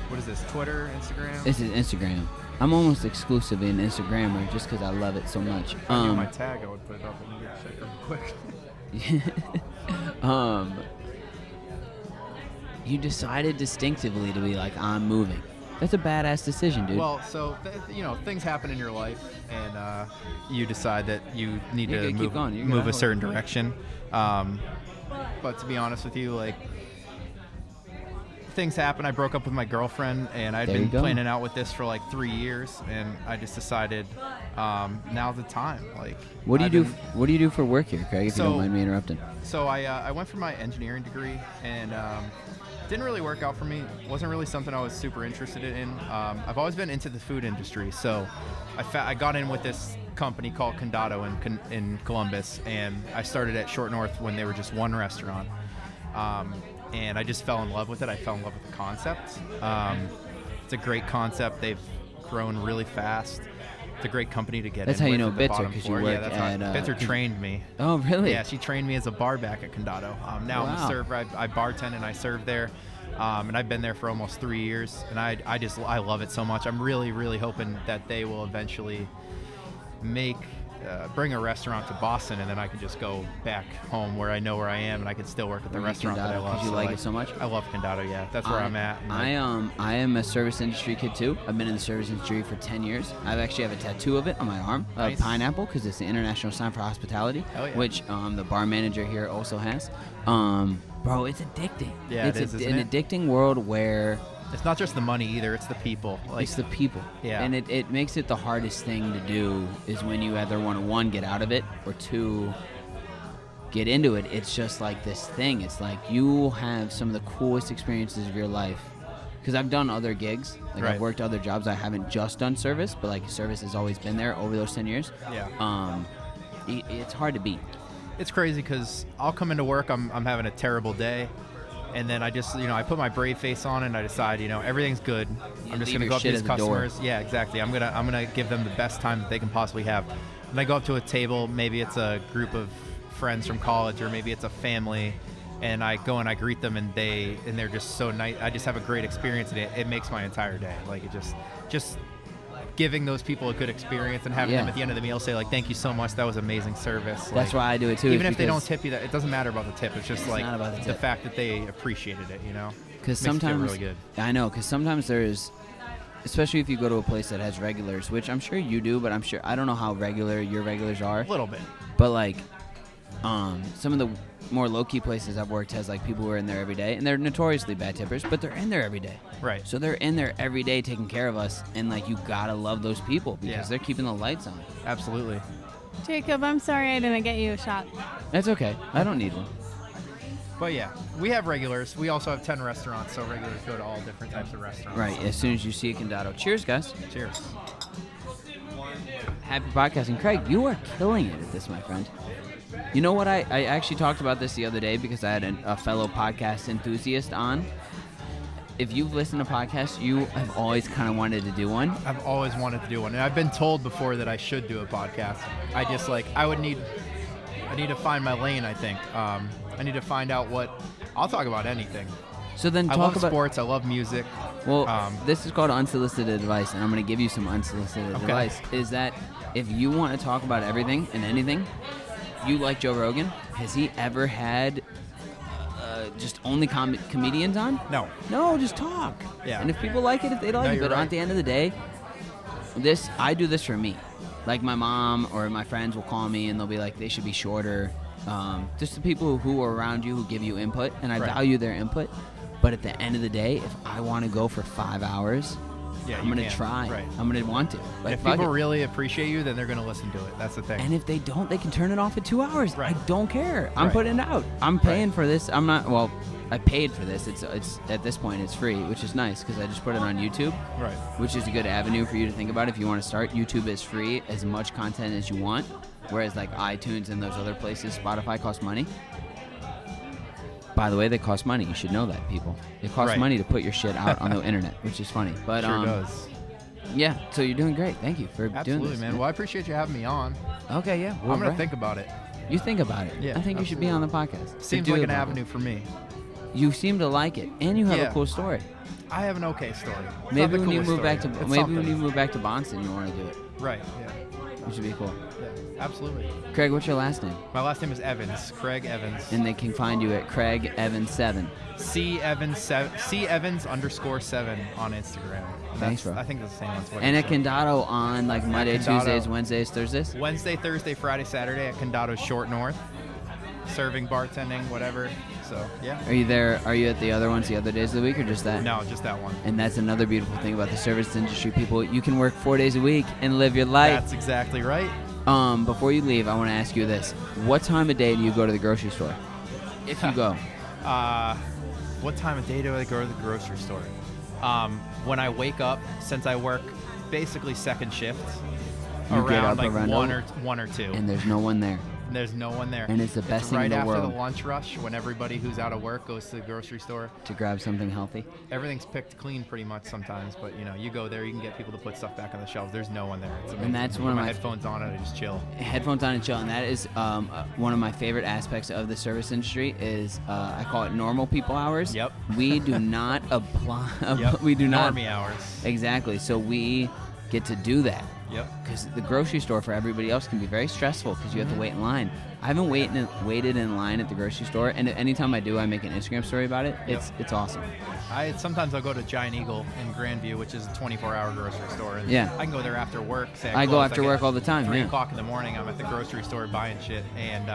what is this, Twitter, Instagram? This is Instagram. I'm almost exclusively an Instagrammer just because I love it so much. If I knew my tag, I would put it up and check real quick. You decided distinctively to be like, I'm moving. That's a badass decision, dude. Well, so things happen in your life, and you decide that you need to move a certain direction. But to be honest with you, like, things happen. I broke up with my girlfriend, and I'd been planning out with this for like 3 years, and I just decided now's the time. Like, what do you do for work here, Craig? If you don't mind me interrupting. So I went for my engineering degree, and didn't really work out for me. Wasn't really something I was super interested in. I've always been into the food industry, so I got in with this company called Condado in Columbus, and I started at Short North when they were just 1 restaurant. And I just fell in love with it. I fell in love with the concept. It's a great concept. They've grown really fast. It's a great company to get That's in how you with know at the Bitzer, bottom 'cause floor. you work Yeah, that's how at, Bitzer trained me. Oh, really? Yeah, she trained me as a bar back at Condado. Now I'm a server. I bartend and I serve there. And I've been there for almost 3 years, and I love it so much. I'm really, really hoping that they will eventually bring a restaurant to Boston, and then I can just go back home where I know where I am, and I can still work at the restaurant that I love. Because you like it so much? I love Condado, yeah. That's where I'm at. I am a service industry kid too. I've been in the service industry for 10 years. I actually have a tattoo of it on my arm, a pineapple, because it's the international sign for hospitality, which the bar manager here also has. Bro, it's addicting. Yeah, it's an addicting world where it's not just the money either, it's the people. It's the people. Yeah. And it makes it the hardest thing to do is when you either want to, 1, get out of it, or 2, get into it. It's just like this thing. It's like you have some of the coolest experiences of your life. Because I've done other gigs. Like, I've worked other jobs. I haven't just done service, but like service has always been there over those 10 years. Yeah. It's hard to beat. It's crazy because I'll come into work, I'm having a terrible day. And then I just, I put my brave face on and I decide, everything's good. I'm just going to go up to these customers. Yeah, exactly. I'm gonna give them the best time that they can possibly have. When I go up to a table, maybe it's a group of friends from college, or maybe it's a family, and I go and I greet them, and they're just so nice. I just have a great experience, and it makes my entire day. Like, it just giving those people a good experience and having them at the end of the meal say, like, thank you so much, that was amazing service. That's why I do it too. Even if they don't tip you, that it doesn't matter about the tip. It's just like not about the fact that they appreciated it, Because sometimes, really good. I know, because sometimes there's, especially if you go to a place that has regulars, which I'm sure you do, but I don't know how regular your regulars are. A little bit. But like, some of the more low-key places I've worked has like people who are in there every day, and they're notoriously bad tippers, but they're in there every day. Right. So they're in there every day taking care of us, and like, you gotta love those people because they're keeping the lights on. Absolutely. Jacob, I'm sorry I didn't get you a shot. That's okay. I don't need one. But yeah, we have regulars. We also have 10 restaurants, so regulars go to all different types of restaurants. Right. As soon as you see a Condado. Cheers, guys. Cheers. Happy podcasting. Craig, you are killing it at this, my friend. You know what? I actually talked about this the other day because I had a fellow podcast enthusiast on. If you've listened to podcasts, you have always kind of wanted to do one. I've always wanted to do one, and I've been told before that I should do a podcast. I just I need to find my lane, I think. I need to find out I'll talk about anything. So then I love sports, I love music. Well, this is called unsolicited advice, and I'm going to give you some unsolicited advice. Is that if you want to talk about everything and anything, you like Joe Rogan? Has he ever had just only comedians on? No, just talk. Yeah. And if people like it, if they like it. But at the end of the day, I do this for me. Like, my mom or my friends will call me and they'll be like, they should be shorter. Just the people who are around you who give you input, and I value their input. But at the end of the day, if I want to go for 5 hours, I'm going to try. Right. I'm going to want to. Like, if people really appreciate you, then they're going to listen to it. That's the thing. And if they don't, they can turn it off in 2 hours. Right. I don't care. I'm putting it out. I'm paying for this. I'm not, well, I paid for this. It's at this point, it's free, which is nice because I just put it on YouTube. Right. Which is a good avenue for you to think about if you want to start. YouTube is free, as much content as you want. Whereas like iTunes and those other places, Spotify costs money. By the way, they cost money. You should know that, people. It costs money to put your shit out on the internet, which is funny. But Sure does. Yeah, so you're doing great. Thank you for doing Absolutely, this. man. Well, I appreciate you having me on. Okay, yeah. I'm going to think about it. You think about it. Yeah, I think you should be on the podcast. Seems like an avenue for me. You seem to like it, and you have a cool story. I have an okay story. It's Maybe not the when you coolest move back to Boston, you want to do it. Right. Yeah. Which would be cool. Yeah. Absolutely. Craig, what's your last name? My last name is Evans. Craig Evans. And they can find you at Craig Evans 7. C Evans _7 on Instagram. Thanks, bro. I think that's the same one. And at Condado on like Monday, Tuesdays, Wednesdays, Thursdays? Wednesday, Thursday, Friday, Saturday at Condado Short North. Serving, bartending, whatever. So, yeah. Are you there? Are you at the other ones the other days of the week or just that? No, just that one. And that's another beautiful thing about the service industry, people. You can work 4 days a week and live your life. That's exactly right. Before you leave, I want to ask you this. What time of day do you go to the grocery store? If you go. What time of day do I go to the grocery store? When I wake up, since I work basically second shift, around like one or two. And there's no one there. There's no one there. And it's the best thing in the world. Right after the lunch rush, when everybody who's out of work goes to the grocery store. To grab something healthy. Everything's picked clean pretty much sometimes, but you go there, you can get people to put stuff back on the shelves. There's no one there. It's amazing. And that's one of my headphones on and I just chill. Headphones on and chill, and that is one of my favorite aspects of the service industry is I call it normal people hours. Yep. We do not apply. Yep. We do not. Normie hours. Exactly. So we get to do that. Yep. Because the grocery store for everybody else can be very stressful because you have to wait in line. I haven't waited in line at the grocery store, and anytime I do, I make an Instagram story about it. It's awesome. Sometimes I'll go to Giant Eagle in Grandview, which is a 24-hour grocery store. And yeah. I can go there after work. I go after work all the time. 3 o'clock in the morning, I'm at the grocery store buying shit, and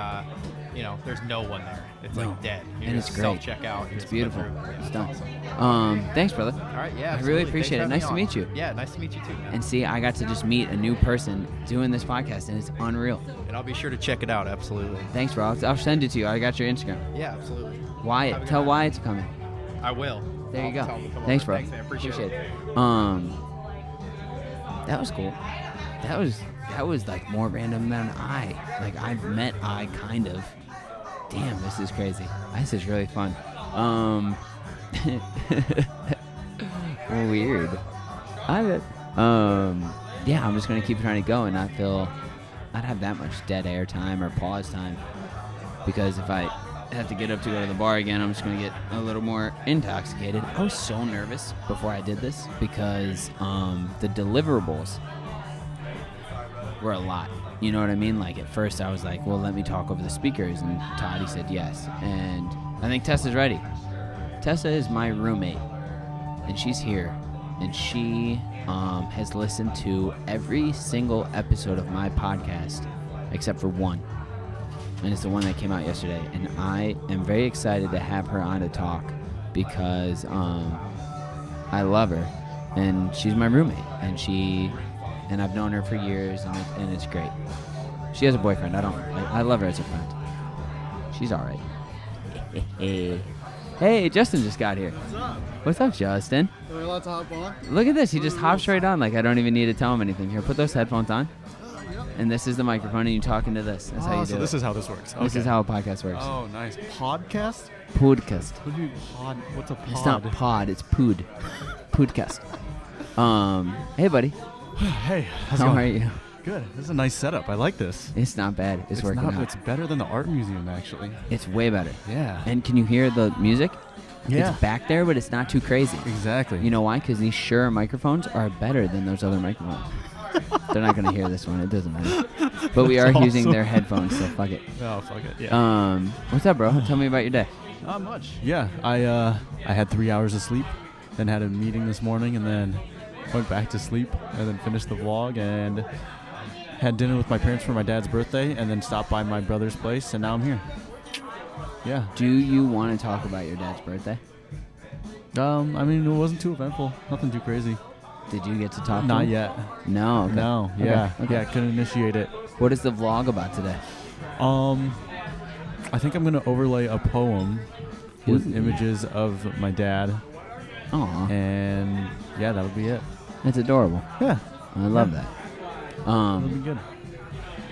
there's no one there. It's like dead. And it's great. Self-checkout. It's beautiful. Yeah, it's done. Awesome. Thanks, brother. All right, yeah. I really appreciate it. Nice to meet you. Yeah, nice to meet you too, man. And see, I got to just meet a new person doing this podcast, and it's unreal. And I'll be sure to check it out. Absolutely. Thanks, bro. I'll send it to you. I got your Instagram. Yeah, absolutely. Wyatt, tell Wyatt to come in. I will. There you go. Thanks, bro. Thanks, man. Appreciate it. That was cool. That was like more random than I've met kind of. Damn, this is crazy. This is really fun. Weird. Yeah, I'm just gonna keep trying to go and not feel I'd have that much dead air time or pause time, because if I have to get up to go to the bar again, I'm just going to get a little more intoxicated. I was so nervous before I did this because the deliverables were a lot. You know what I mean? Like at first I was like, well, let me talk over the speakers, and Toddy said yes. And I think Tessa's ready. Tessa is my roommate, and she's here, and she has listened to every single episode of my podcast except for one, and it's the one that came out yesterday. And I am very excited to have her on to talk because I love her, and she's my roommate, and I've known her for years, and it's great. She has a boyfriend. I love her as a friend. She's all right. Hey, Justin just got here. What's up? What's up, Justin? Are we allowed to hop on? Look at this. He just hops right on. Like I don't even need to tell him anything. Here, put those headphones on. Yep. And this is the microphone, and you talk into this. That's how you do so it. this is how this works. Okay. This is how a podcast works. Oh, nice. Podcast? Podcast. What do you pod? What's a pod? It's not pod. It's pood. Podcast. Hey, buddy. Hey, how's How it are going? you? Good. This is a nice setup. I like this. It's not bad. It's working out. It's better than the art museum, actually. It's way better. Yeah. And can you hear the music? Yeah. It's back there, but it's not too crazy. Exactly. You know why? Because these Shure microphones are better than those other microphones. They're not going to hear this one. It doesn't matter. But we are using their headphones, so fuck it. Oh, fuck it. Yeah. What's up, bro? Tell me about your day. Not much. Yeah. I had 3 hours of sleep, then had a meeting this morning, and then went back to sleep, and then finished the vlog, and had dinner with my parents for my dad's birthday, and then stopped by my brother's place, and now I'm here. Yeah. Do you want to talk about your dad's birthday? I mean, it wasn't too eventful. Nothing too crazy. Did you get to talk to Not him? yet. No? Okay. No. Okay. Yeah. Okay. Yeah, couldn't initiate it. What is the vlog about today? I think I'm going to overlay a poem with images of my dad. Aw. And, yeah, that would be it. It's adorable. Yeah. I love that. That'll be good.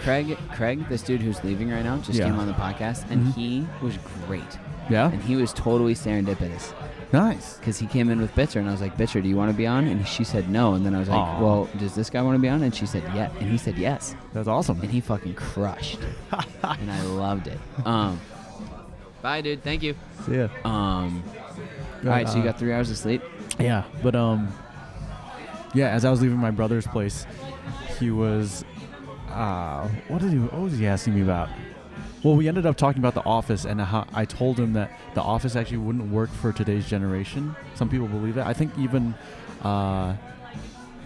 Craig, this dude who's leaving right now, just came on the podcast, and he was great. Yeah? And he was totally serendipitous. Nice. Because he came in with Bitcher, and I was like, Bitcher, do you want to be on? And she said no. And then I was like, Aww. well, does this guy want to be on? And she said, yeah. And he said yes. That's awesome. And he fucking crushed. And I loved it. Bye, dude. Thank you. See ya. All right, so you got 3 hours of sleep? Yeah, but yeah, as I was leaving my brother's place, he was what was he asking me about? Well, we ended up talking about The Office, and how I told him that The Office actually wouldn't work for today's generation. Some people believe that. I think even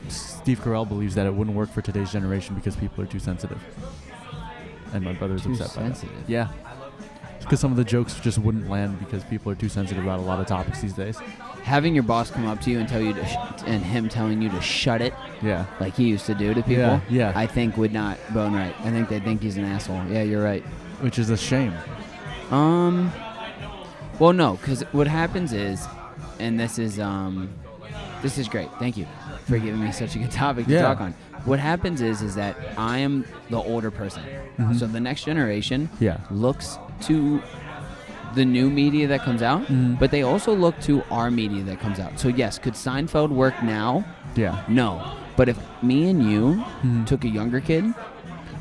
Steve Carell believes that it wouldn't work for today's generation because people are too sensitive. And my brother's Too upset sensitive? by that. Yeah. Because some of the jokes just wouldn't land because people are too sensitive about a lot of topics these days. Having your boss come up to you and tell you to and him telling you to shut it, Yeah. like he used to do to people, Yeah. I think would not bone right. I think they'd think he's an asshole. Yeah, you're right. Which is a shame. Well, no, because what happens is, and this is great. Thank you for giving me such a good topic to talk on. What happens is that I am the older person, so the next generation looks to the new media that comes out, but they also look to our media that comes out. So yes, could Seinfeld work now? Yeah. No, but if me and you took a younger kid,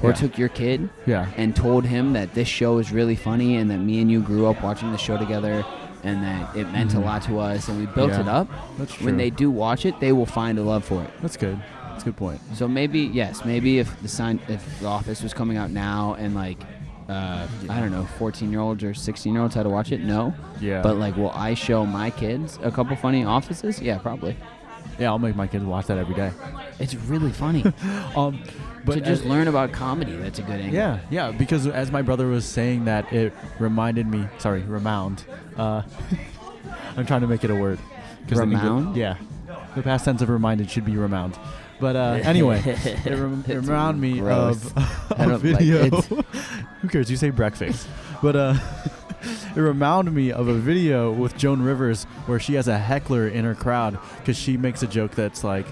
or took your kid and told him that this show is really funny and that me and you grew up watching the show together and that it meant a lot to us and we built it up, That's true. when they do watch it, they will find a love for it. That's good. That's a good point. So maybe if The Office was coming out now and like I don't know, 14-year-olds or 16-year-olds had to watch it, no. Yeah. But like, will I show my kids a couple funny Offices? Yeah, probably. Yeah, I'll make my kids watch that every day. It's really funny. But to just learn about comedy, that's a good angle. Yeah, because as my brother was saying that, it reminded me. Sorry, remound. I'm trying to make it a word. Remound? Yeah, the past tense of reminded should be remound. But anyway, it reminded me of a video. Who cares? You say breakfast. But it reminded me of a video with Joan Rivers where she has a heckler in her crowd because she makes a joke that's like,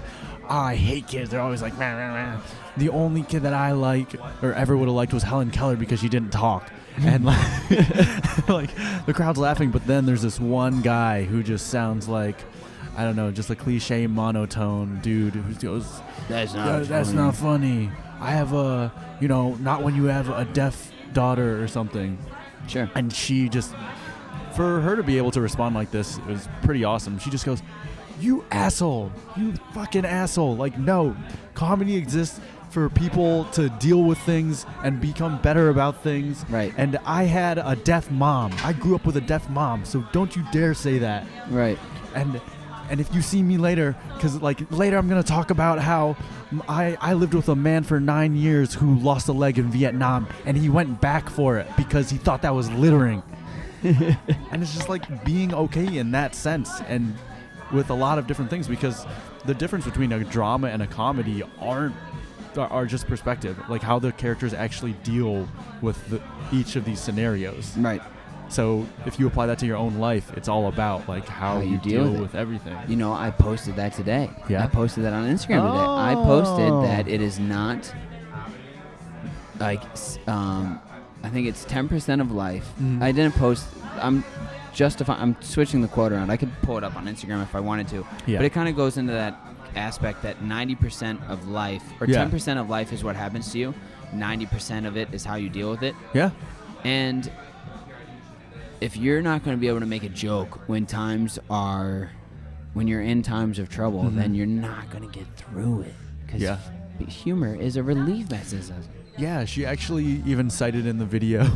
I hate kids. They're always like, meh, meh, meh. The only kid that I like or ever would have liked was Helen Keller because she didn't talk. And like, the crowd's laughing, but then there's this one guy who just sounds like, I don't know, just a cliche monotone dude who goes, that's not funny. I have not when you have a deaf daughter or something. Sure. And she just, for her to be able to respond like this, it was pretty awesome. She just goes, you asshole, you fucking asshole. Like, no, comedy exists for people to deal with things and become better about things. Right. And I had a deaf mom. I grew up with a deaf mom, so don't you dare say that. Right. And if you see me later, because like later I'm going to talk about how I lived with a man for 9 years who lost a leg in Vietnam, and he went back for it because he thought that was littering. And it's just like being okay in that sense, and with a lot of different things, because the difference between a drama and a comedy are just perspective, like how the characters actually deal with each of these scenarios. Right. So if you apply that to your own life, it's all about like how you deal with everything. You know, I posted that today. Yeah. I posted that on Instagram today. I posted that it is not like I think it's 10% of life. I didn't post. I'm switching the quote around. I could pull it up on Instagram if I wanted to. Yeah. But it kind of goes into that aspect that 90% of life, or 10% of life is what happens to you. 90% of it is how you deal with it. Yeah. And if you're not going to be able to make a joke when you're in times of trouble, then you're not going to get through it. Because humor is a relief mechanism. Yeah, she actually even cited in the video.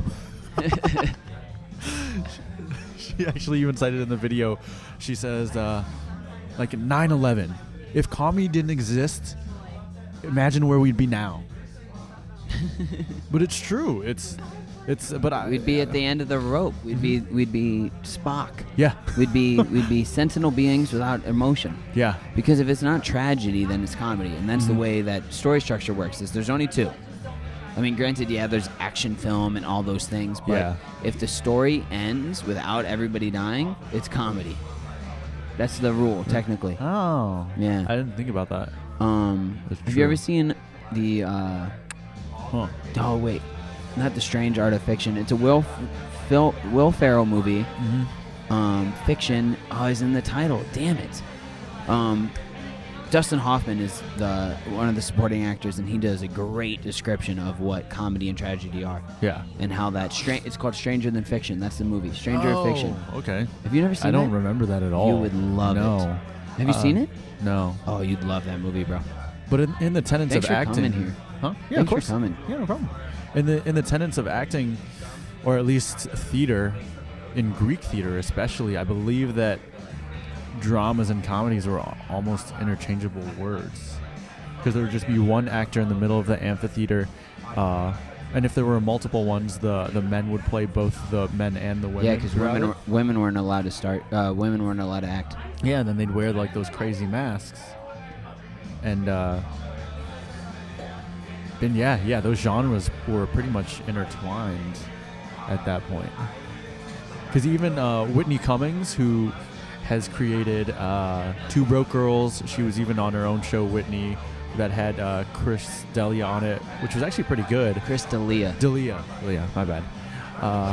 She says, like 9/11. If comedy didn't exist, imagine where we'd be now. But it's true. We'd be at the end of the rope. We'd be Spock. Yeah. We'd be sentinel beings without emotion. Yeah. Because if it's not tragedy, then it's comedy, and that's the way that story structure works. Is there's only two. I mean, granted, there's action film and all those things, but if the story ends without everybody dying, it's comedy. That's the rule, technically. Oh. Yeah. I didn't think about that. Have you ever seen the Huh. Oh wait, not The Strange Art of Fiction. It's a Will Ferrell movie. Mm-hmm. Fiction. Oh, is in the title. Damn it. Dustin Hoffman is one of the supporting actors, and he does a great description of what comedy and tragedy are. Yeah. And how it's called Stranger Than Fiction. That's the movie. Stranger of Fiction. Okay. Have you never seen it? I don't remember that at all. You would love it. Have you seen it? No. Oh, you'd love that movie, bro. But in the tenets Thanks of for acting, coming here. huh? Yeah, Thanks of course. for coming. Yeah, no problem. In the tenets of acting, or at least theater, in Greek theater especially, I believe that dramas and comedies are almost interchangeable words, because there would just be one actor in the middle of the amphitheater, and if there were multiple ones, the men would play both the men and the women. Yeah, because women weren't allowed to start. Women weren't allowed to act. Yeah, and then they'd wear like those crazy masks, and then those genres were pretty much intertwined at that point. Because even Whitney Cummings, who has created Two Broke Girls, she was even on her own show, Whitney, that had Chris D'Elia on it, which was actually pretty good. Chris D'Elia. D'Elia, my bad.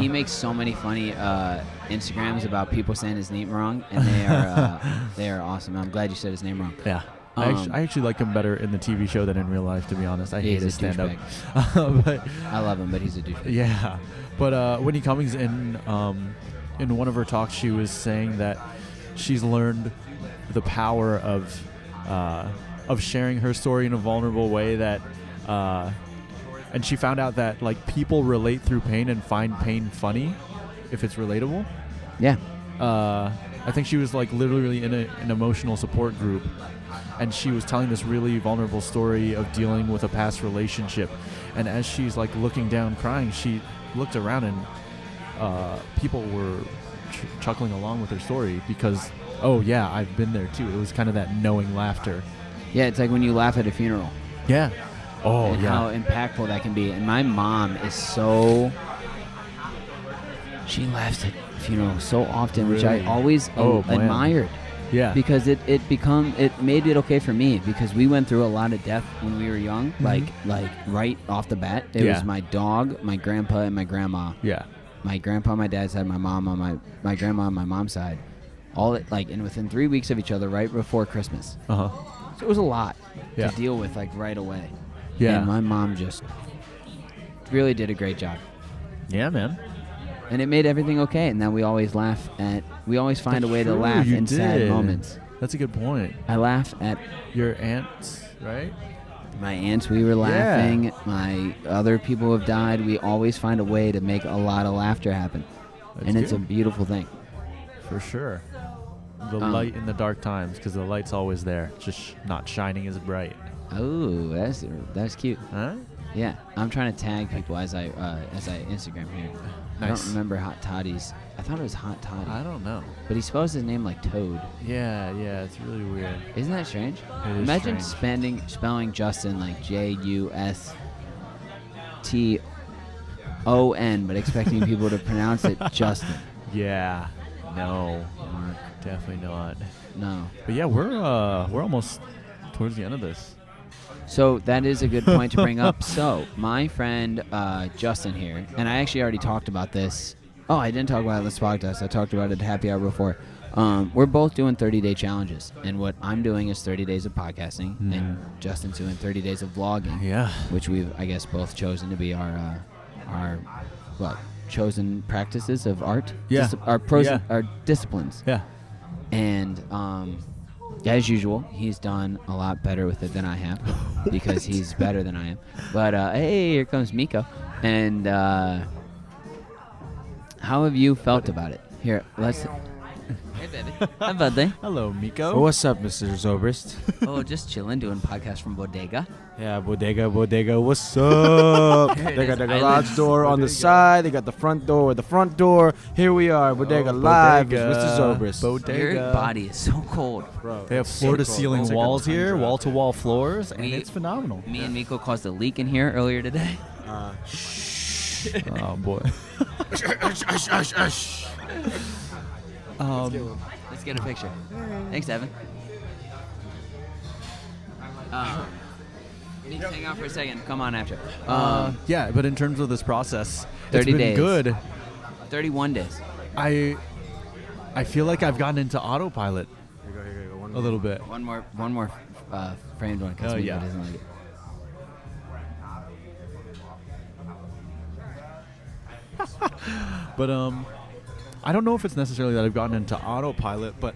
He makes so many funny Instagrams about people saying his name wrong, and they are awesome. I'm glad you said his name wrong. Yeah. I actually like him better in the TV show than in real life, to be honest. I hate his stand-up. But I love him, but he's a douchebag. Yeah. But Whitney Cummings, in one of her talks, she was saying that she's learned the power of sharing her story in a vulnerable way, that and she found out that like people relate through pain and find pain funny if it's relatable. Yeah. I think she was like literally in an emotional support group, and she was telling this really vulnerable story of dealing with a past relationship, and as she's like looking down crying, she looked around and people were chuckling along with her story because, oh yeah, I've been there too. It was kind of that knowing laughter. Yeah, it's like when you laugh at a funeral. Yeah. Oh, and how impactful that can be. And my mom is she laughs at funerals so often, which I always admired. Yeah. Because it made it okay for me, because we went through a lot of death when we were young, like right off the bat. It was my dog, my grandpa, and my grandma. Yeah. My grandpa on my dad's side, my mom on my grandma on my mom's side. And within 3 weeks of each other, right before Christmas. Uh-huh. So it was a lot to deal with, like, right away. Yeah. And my mom just really did a great job. Yeah, man. And it made everything okay. And then we always find a way to laugh in sad moments. That's a good point. I laugh at your aunts, right? My aunts, we were laughing. Yeah. My other people who have died, we always find a way to make a lot of laughter happen. It's a beautiful thing. For sure. The light in the dark times, because the light's always there, just not shining as bright. Oh, that's cute. Huh? Yeah, I'm trying to tag people as I Instagram here. Nice. I don't remember Hot Toddy's. I thought it was Hot Toddy. I don't know. But he spells his name like Toad. Yeah, it's really weird. Isn't that strange? It is Imagine strange. spelling Justin like Juston, but expecting people to pronounce it Justin. Yeah. No. Mark. Definitely not. No. But yeah, we're almost towards the end of this. So that is a good point to bring up. So my friend Justin here, and I actually already talked about this. Oh, I didn't talk about it on this podcast. I talked about it at happy hour before. We're both doing 30-day challenges, and what I'm doing is 30 days of podcasting, and Justin's doing 30 days of vlogging. Yeah. Which we've, I guess, both chosen to be our chosen practices of art. Yeah. Our disciplines. Yeah. And as usual, he's done a lot better with it than I have, because he's better than I am. But hey, here comes Miko. And how have you felt about it? Here, let's. Hey, baby. Hi, buddy. Hello, Miko. Oh, what's up, Mr. Zobrist? Oh, just chilling, doing podcast from Bodega. Yeah, Bodega, what's up? They got the garage door on the side. They got the front door with the front door. Here we are, Bodega live with Mr. Zobrist. Bodega. Your body is so cold. Bro, they have floor-to-ceiling walls here, wall-to-wall floors, and it's phenomenal. Me and Miko caused a leak in here earlier today. Oh, boy. Let's get a picture. Thanks, Evan. Just hang out for a second. Come on after. Yeah, but in terms of this process, 30 it's been days. good. 31 days. I feel like I've gotten into autopilot Here you go. a little bit. One more framed one because Oh, maybe yeah. doesn't like it. But I don't know if it's necessarily that I've gotten into autopilot, but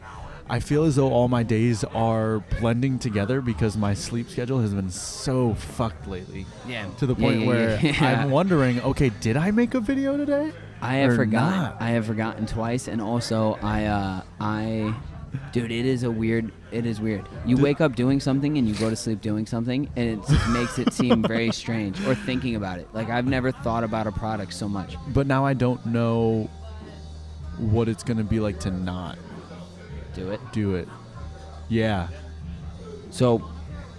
I feel as though all my days are blending together because my sleep schedule has been so fucked lately. Yeah. To the point where I'm wondering, okay, did I make a video today? I have or forgotten. not? I have forgotten twice, and also dude, it is weird. You wake up doing something and you go to sleep doing something, and it makes it seem very strange. Or thinking about it. Like I've never thought about a product so much. But now I don't know what it's going to be like to not Do it. Yeah. So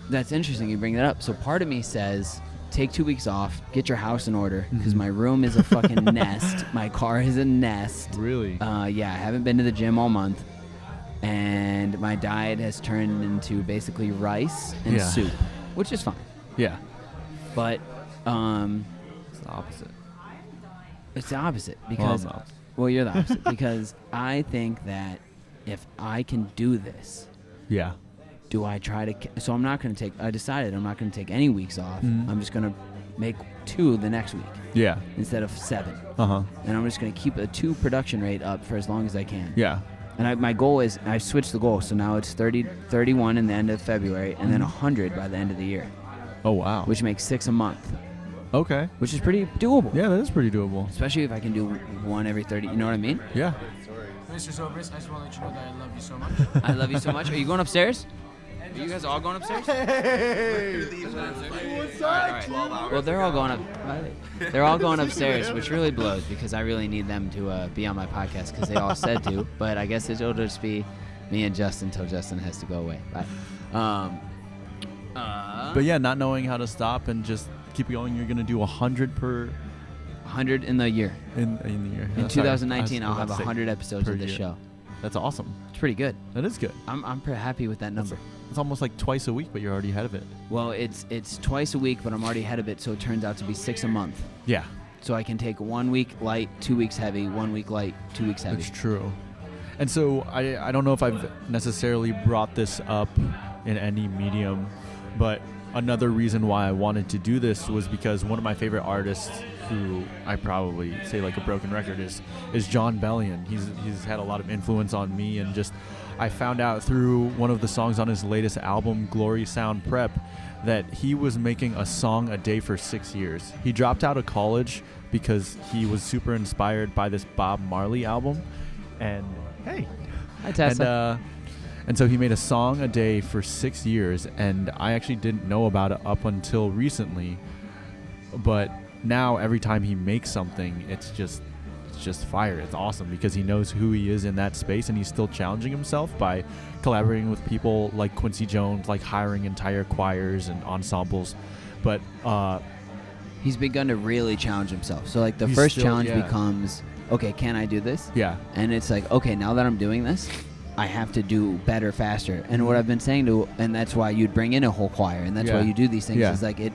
that's interesting you bring that up. So part of me says, take 2 weeks off, get your house in order, because my room is a fucking nest. My car is a nest. Really? Yeah, I haven't been to the gym all month. And my diet has turned into basically rice and Yeah. soup, which is fine. Yeah. But It's the opposite. it's the opposite because, Well, I'm not. well, you're the opposite because I think that if I can do this, Yeah. do I try to? So I'm not going to take. I decided I'm not going to take any weeks off. Mhm. I'm just going to make 2 the next week Yeah. instead of 7, Uh-huh. and I'm just going to keep a 2 production rate up for as long as I can. Yeah. And my goal is I switched the goal, so now it's 31 in the end of February, and then 100 by the end of the year, Oh, wow. which makes 6 a month, Okay. which is pretty doable. Yeah, that is pretty doable. Especially if I can do 1 every 30. You know what I mean? Yeah. Mr. Zobris, I just want to let you know that I love you so much. I love you so much. Are you going upstairs? Are you guys all going upstairs? All right. Well, they're all going up. They're all going upstairs, which really blows because I really need them to be on my podcast because they all said to. But I guess it'll just be me and Justin until Justin has to go away. Bye. But yeah, not knowing how to stop and just keep going, you're going to do 100 per 100 in the year. in the year. In Sorry, 2019, I I'll was have about to say 100 episodes per of this year. show. That's awesome. It's pretty good. That is good. I'm pretty happy with that number. It's almost like twice a week, but you're already ahead of it. Well, it's twice a week, but I'm already ahead of it, so it turns out to be 6 a month. Yeah. So I can take 1 week light, 2 weeks heavy, 1 week light, 2 weeks heavy. It's true. And so I don't know if I've necessarily brought this up in any medium, but another reason why I wanted to do this was because one of my favorite artists, who I probably say like a broken record, is John Bellion. He's had a lot of influence on me, and just I found out through one of the songs on his latest album, Glory Sound Prep, that he was making a song a day for 6 years. He dropped out of college because he was super inspired by this Bob Marley album, and hey, Hi, Tessa. and so he made a song a day for 6 years, and I actually didn't know about it up until recently. But now every time he makes something, it's just fire. It's awesome because he knows who he is in that space, and he's still challenging himself by collaborating with people like Quincy Jones, like hiring entire choirs and ensembles. But He's begun to really challenge himself. So like the He's first still- challenge yeah. becomes, okay, can I do this? yeah, And it's like, okay, now that I'm doing this, I have to do better, faster. And what I've been saying and that's why you'd bring in a whole choir, and that's why Yeah. you do these things. Yeah. Is like it,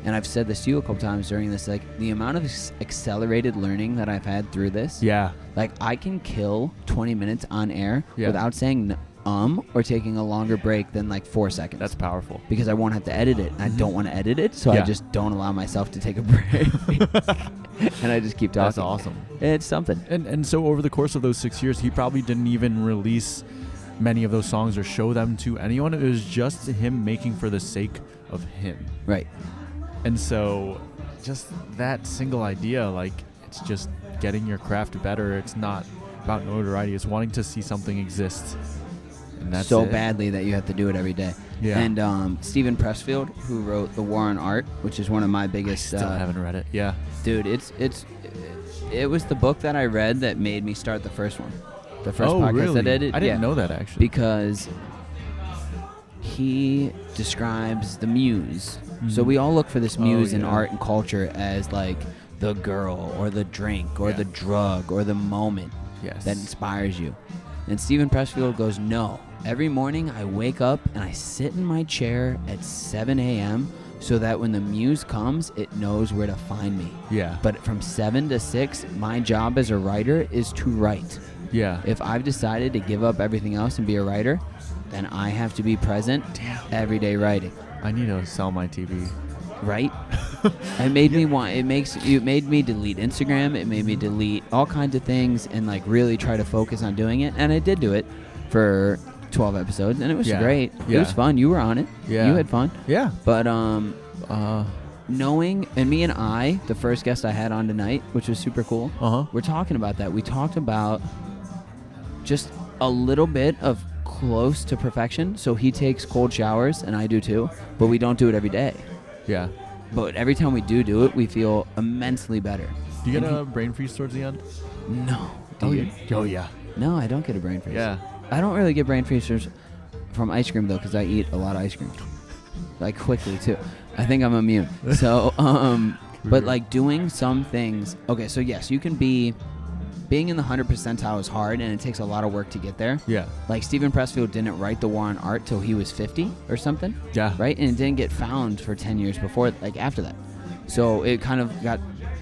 and I've said this to you a couple times during this, like the amount of accelerated learning that I've had through this. yeah, Like I can kill 20 minutes on air Yeah. without saying or taking a longer break than like 4 seconds. that's powerful. because I won't have to edit it. And I don't want to edit it, so I Yeah. just don't allow myself to take a break. And I just keep talking. That's awesome. It's something. And so over the course of those 6 years, he probably didn't even release many of those songs or show them to anyone. It was just him making for the sake of him. Right. And so just that single idea, like, it's just getting your craft better. It's not about notoriety. It's wanting to see something exist. And that's so it. badly that you have to do it every day. Yeah. And Stephen Pressfield, who wrote The War on Art, which is one of my I biggest. still haven't read it. Yeah. Dude, it was the book that I read that made me start the first one. The first podcast really? that I did. I didn't yeah. know that, actually. Because he describes the muse. So we all look for this muse in yeah. art and culture as like the girl or the drink or Yeah. the drug or the moment Yes. that inspires you. And Stephen Pressfield goes, no. Every morning I wake up and I sit in my chair at 7 a.m. so that when the muse comes, it knows where to find me. Yeah. But from 7 to 6, my job as a writer is to write. Yeah. If I've decided to give up everything else and be a writer, then I have to be present every day writing. I need to sell my TV. Right? It made me delete Instagram. It made me delete all kinds of things and like really try to focus on doing it. And I did do it for 12 episodes, and it was great. Yeah. It was fun. You were on it. Yeah. You had fun. Yeah. But knowing, and me and I, the first guest I had on tonight, which was super cool, we're talking about that. We talked about just a little bit of close to perfection. So he takes cold showers, and I do too, but we don't do it every day. Yeah. But every time we do it, we feel immensely better. Do you get a brain freeze towards the end? No. Do you? Oh, yeah. No, I don't get a brain freeze. Yeah. I don't really get brain freezes from ice cream, though, because I eat a lot of ice cream. Like, quickly, too. I think I'm immune. So, but, like, doing some things. Okay, so, yes, you can be. Being in the 100th percentile is hard, and it takes a lot of work to get there. Yeah. Like, Stephen Pressfield didn't write The War on Art till he was 50 or something. Yeah. Right? And it didn't get found for 10 years before, like, after that. So, it kind of got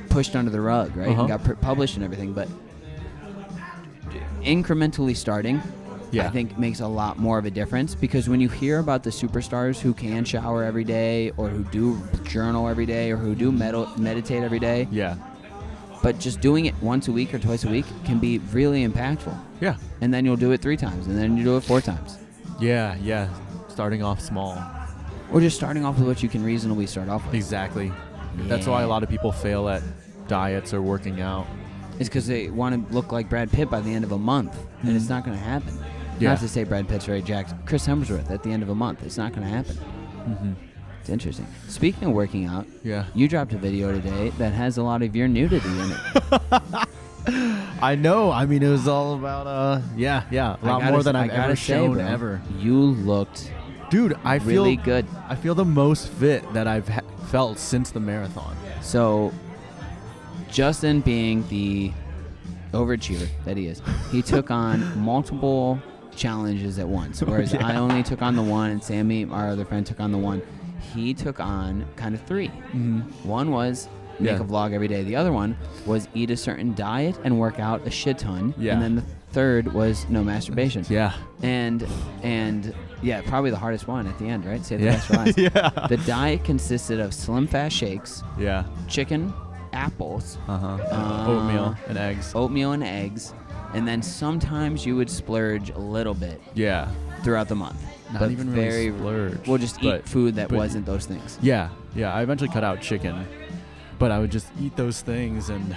pushed under the rug, right? And got published and everything. But incrementally starting, I think makes a lot more of a difference, because when you hear about the superstars who can shower every day or who do journal every day or who do meditate every day, but just doing it once a week or twice a week can be really impactful. Yeah. And then you'll do it 3 times, and then you do it 4 times. Yeah, yeah. Starting off small. Or just starting off with what you can reasonably start off with. Exactly. Yeah. That's why a lot of people fail at diets or working out. It's because they want to look like Brad Pitt by the end of a month, and it's not going to happen. Yeah. Not to say Brad Pitt's very jacked. Chris Hemsworth at the end of a month. It's not going to happen. Mm-hmm. It's interesting. Speaking of working out, yeah, you dropped a video today that has a lot of your nudity in it. I know. I mean, it was all about, a lot more than I've ever shown ever. You looked, dude, I feel really good. I feel the most fit that I've felt since the marathon. So, Justin, being the overachiever that he is, he took on multiple challenges at once, whereas I only took on the one, and Sammy, our other friend, took on the one. He took on kind of 3. Mm-hmm. One was make a vlog every day. The other one was eat a certain diet and work out a shit ton. Yeah. And then the third was no masturbation. Yeah. And yeah, probably the hardest one at the end, right? Save the best for last. Yeah. The diet consisted of Slim Fast shakes. Yeah. Chicken, apples. Oatmeal and eggs. Oatmeal and eggs. And then sometimes you would splurge a little bit. Yeah. Throughout the month. Not even really splurge. We'll just eat food that wasn't those things. Yeah. Yeah. I eventually cut out chicken, but I would just eat those things, and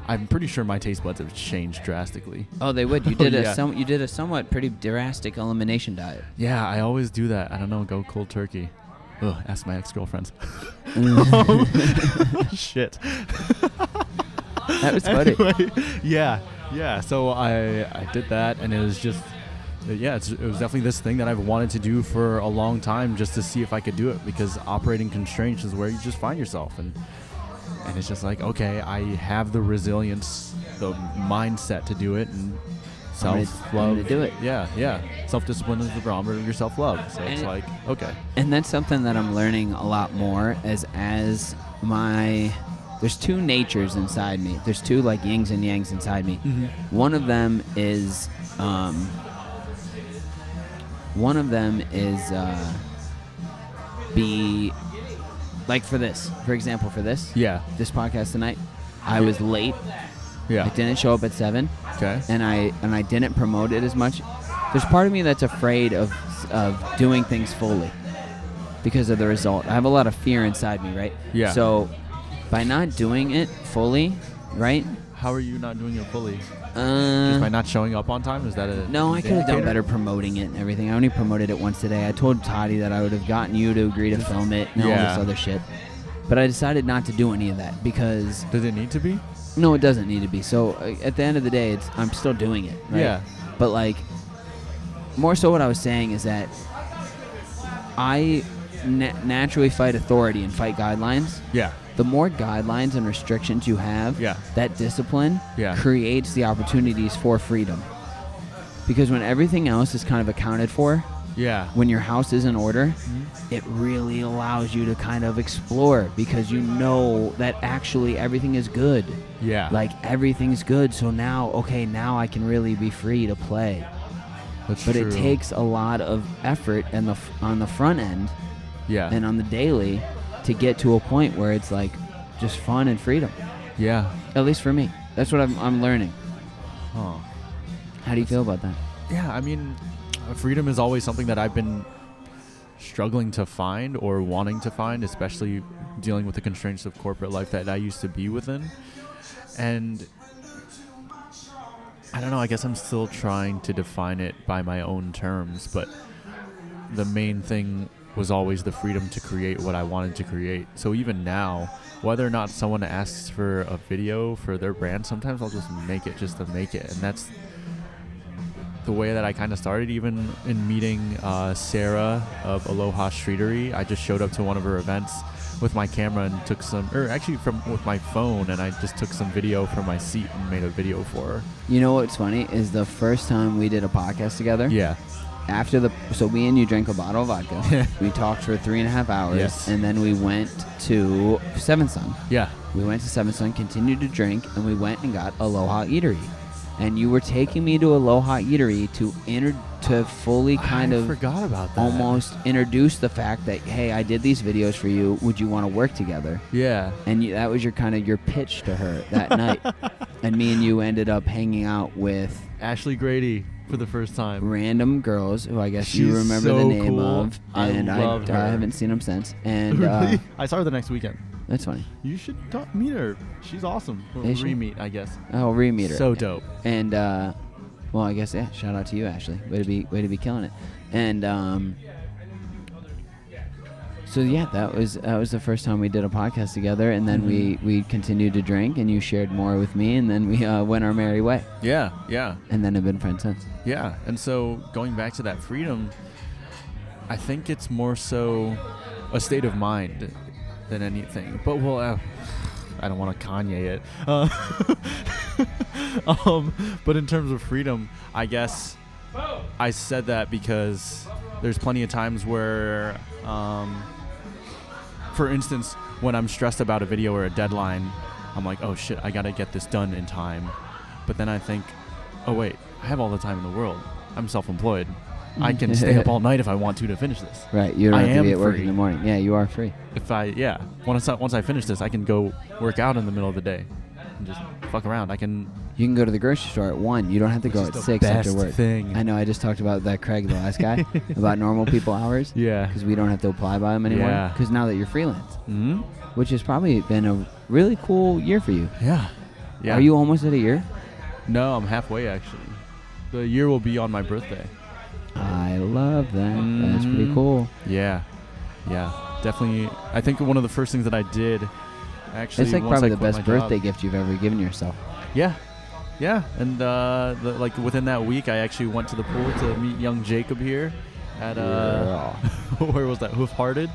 I'm pretty sure my taste buds have changed drastically. Oh, they would. You did you did a somewhat pretty drastic elimination diet. Yeah, I always do that. I don't know, go cold turkey. Ugh, ask my ex-girlfriends. Shit. That was funny. Anyway, yeah. So I did that, and it was just, it was definitely this thing that I've wanted to do for a long time, just to see if I could do it, because operating constraints is where you just find yourself, and it's just like, okay, I have the resilience, the mindset to do it, and self-love. To do it. Yeah. Self-discipline is the barometer of your self-love. So it's like, okay. And that's something that I'm learning a lot more there's 2 natures inside me. There's 2 like yings and yangs inside me. Mm-hmm. One of them is be like for example, this podcast tonight, I was late. Yeah. I didn't show up at 7. Okay. And I didn't promote it as much. There's part of me that's afraid of doing things fully because of the result. I have a lot of fear inside me, right? Yeah. So by not doing it fully, right? How are you not doing it fully? Just by not showing up on time? Is that a No, I could have done better promoting it and everything. I only promoted it once today. I told Toddy that I would have gotten you to agree to film it and all this other shit. But I decided not to do any of that because... Does it need to be? No, it doesn't need to be. So at the end of the day, I'm still doing it, right? Yeah. But like, more so what I was saying is that I naturally fight authority and fight guidelines. Yeah. The more guidelines and restrictions you have, that discipline creates the opportunities for freedom. Because when everything else is kind of accounted for, Yeah. When your house is in order, it really allows you to kind of explore because you know that actually everything is good. Yeah. Like everything's good. So now I can really be free to play. That's But true. it takes a lot of effort on the front end Yeah. and on the daily to get to a point where it's like just fun and freedom. Yeah. At least for me. That's what I'm learning. Huh. How do you feel about that? Yeah, I mean, freedom is always something that I've been struggling to find or wanting to find, especially dealing with the constraints of corporate life that I used to be within. And I don't know, I guess I'm still trying to define it by my own terms, but the main thing was always the freedom to create what I wanted to create. So even now, whether or not someone asks for a video for their brand, sometimes I'll just make it just to make it. And that's the way that I kind of started. Even in meeting Sarah of Aloha Streetery, I just showed up to one of her events with my camera and took with my phone, and I just took some video from my seat and made a video for her. You know what's funny is the first time we did a podcast together. Yeah. So me and you drank a bottle of vodka. We talked for 3.5 hours. Yes. And then we went to Seven Sun. Yeah. We went to Seven Sun, continued to drink, and we went and got Aloha Eatery. And you were taking me to Aloha Eatery to fully kind I of forgot about that. almost introduce the fact that, hey, I did these videos for you. Would you want to work together? Yeah. And that was your pitch to her that night. And me and you ended up hanging out with Ashley Grady for the first time. random girls who I guess you She's remember so the name cool. of. I And loved her. I haven't seen them since. And Really? I saw her the next weekend. that's funny. You should meet her. She's awesome. Is she? Re-meet, I guess. I'll re-meet her. So dope. And well, I guess shout out to you, Ashley. Way to be killing it. And so yeah, that was the first time we did a podcast together, and then we continued to drink, and you shared more with me, and then we went our merry way. Yeah, yeah, And then have been friends since. yeah. And so going back to that freedom, I think it's more so a state of mind than anything. But I don't want to Kanye it. But in terms of freedom, I guess I said that because there's plenty of times where, for instance, when I'm stressed about a video or a deadline, I'm like, oh shit, I gotta get this done in time. But then I think, oh wait, I have all the time in the world. I'm self-employed. I can stay up all night if I want to finish this. Right, you don't I have to am be at work free. in the morning. Yeah, you are free. Once I finish this, I can go work out in the middle of the day and just fuck around. You can go to the grocery store at 1. You don't have to go Which at is 6 the after best work. thing. I know. I just talked about that Craig, the last guy, about normal people hours. Yeah. Because we don't have to apply by them anymore. Yeah. Because now that you're freelance, Mm-hmm. which has probably been a really cool year for you. Yeah. Yeah. Are you almost at a year? No, I'm halfway actually. The year will be on my birthday. I love that. That's pretty Mhm. cool. Yeah. Yeah. Definitely. I think one of the first things that I did actually. It's like once probably I the quit best my job- birthday gift you've ever given yourself. Yeah. Yeah. And like within that week, I actually went to the pool to meet young Jacob here at where was that? Hoof Hearted.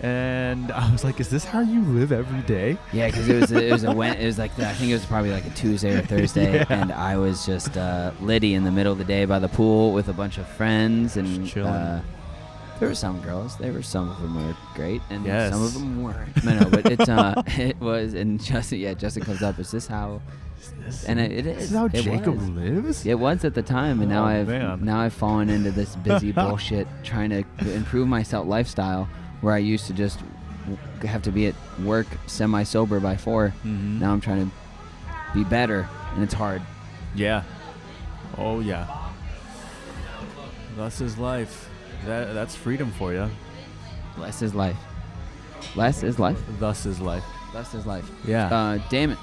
And I was like, "Is this how you live every day?" Yeah, because it was like I think it was probably like a Tuesday or Thursday, Yeah. and I was just Liddy in the middle of the day by the pool with a bunch of friends, and Just chilling. there were some girls. Some of them were great, and Yes. some of them weren't. No, but it was. And Justin comes up. Is this how? And it is. This is how It Jacob was. lives. It was at the time, and now Oh, man. I've fallen into this busy bullshit trying to improve my lifestyle, where I used to just have to be at work semi-sober by 4. Mhm. Now I'm trying to be better, and it's hard. Yeah. Oh yeah. Thus is life. That's freedom for you. Less is life. Less is life. Thus is life. Less is life. Yeah. Damn it.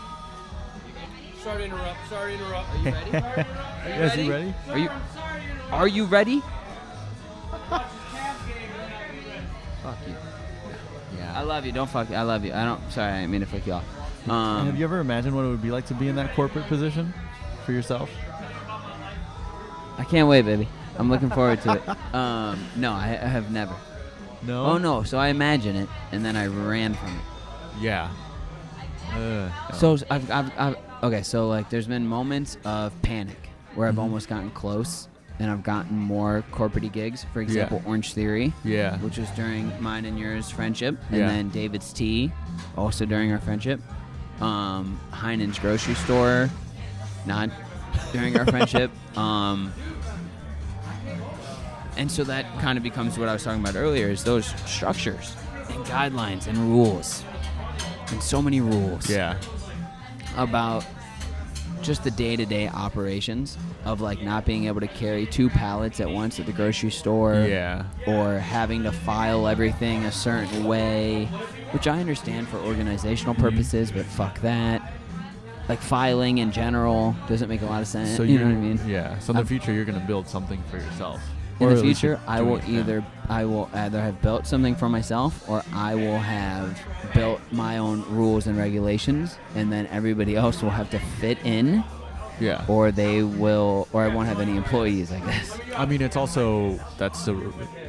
Sorry to interrupt. Are you ready? Yes, you ready? Are you ready? Fuck you. Yeah. I love you. Don't fuck. I love you. Sorry, I didn't mean to fuck you off. Have you ever imagined what it would be like to be in that corporate position for yourself? I can't wait, baby. I'm looking forward to it. No, I have never. No. Oh no. So I imagine it, and then I ran from it. Yeah. So I've okay. So like, there's been moments of panic where I've almost gotten close, and I've gotten more corporate gigs. For example, Orange Theory, which was during mine and yours friendship, and then David's Tea, also during our friendship. Heinen's grocery store, not during our friendship. And so that kind of becomes what I was talking about earlier, is those structures and guidelines and rules, and so many rules about just the day-to-day operations of like not being able to carry 2 pallets at once at the grocery store, or having to file everything a certain way, which I understand for organizational purposes, but fuck that. Like filing in general doesn't make a lot of sense. So you know what I mean? Yeah. So in the future, you're going to build something for yourself. In the future, I will either have built something for myself, or I will have built my own rules and regulations, and then everybody else will have to fit in. Yeah. Or I won't have any employees, I guess. I mean, it's also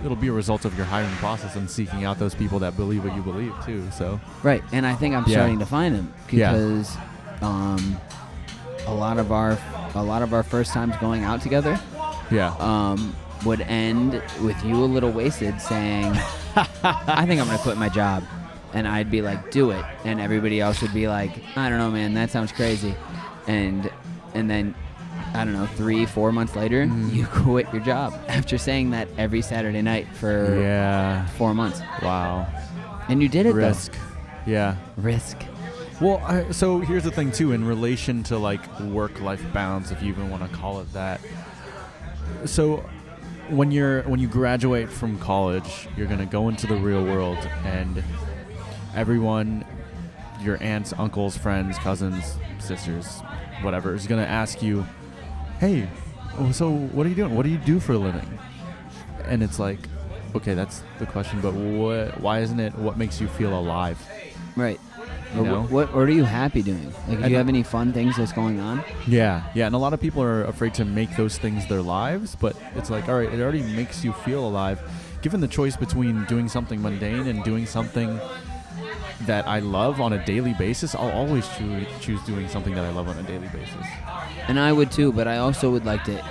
it'll be a result of your hiring process and seeking out those people that believe what you believe too. So. Right, and I think I'm starting to find them because a lot of our first times going out together. Would end with you a little wasted saying, I think I'm going to quit my job. And I'd be like, do it. And everybody else would be like, I don't know, man, that sounds crazy. And then, I don't know, 3-4 months later, you quit your job after saying that every Saturday night for 4 months. Wow. And you did it, Risk. though. Yeah. Risk. Well, so here's the thing, too, in relation to, like, work-life balance, if you even want to call it that. So when you graduate from college, you're going to go into the real world, and everyone, your aunts, uncles, friends, cousins, sisters, whatever, is going to ask you, hey, so what are you doing? What do you do for a living? And it's like, okay, that's the question, but why isn't it what makes you feel alive? Right. You know? What are you happy doing? Like, do you have any fun things that's going on? Yeah, and a lot of people are afraid to make those things their lives, but it's like, all right, it already makes you feel alive. Given the choice between doing something mundane and doing something that I love on a daily basis, I'll always choose doing something that I love on a daily basis. And I would too, but I also would like to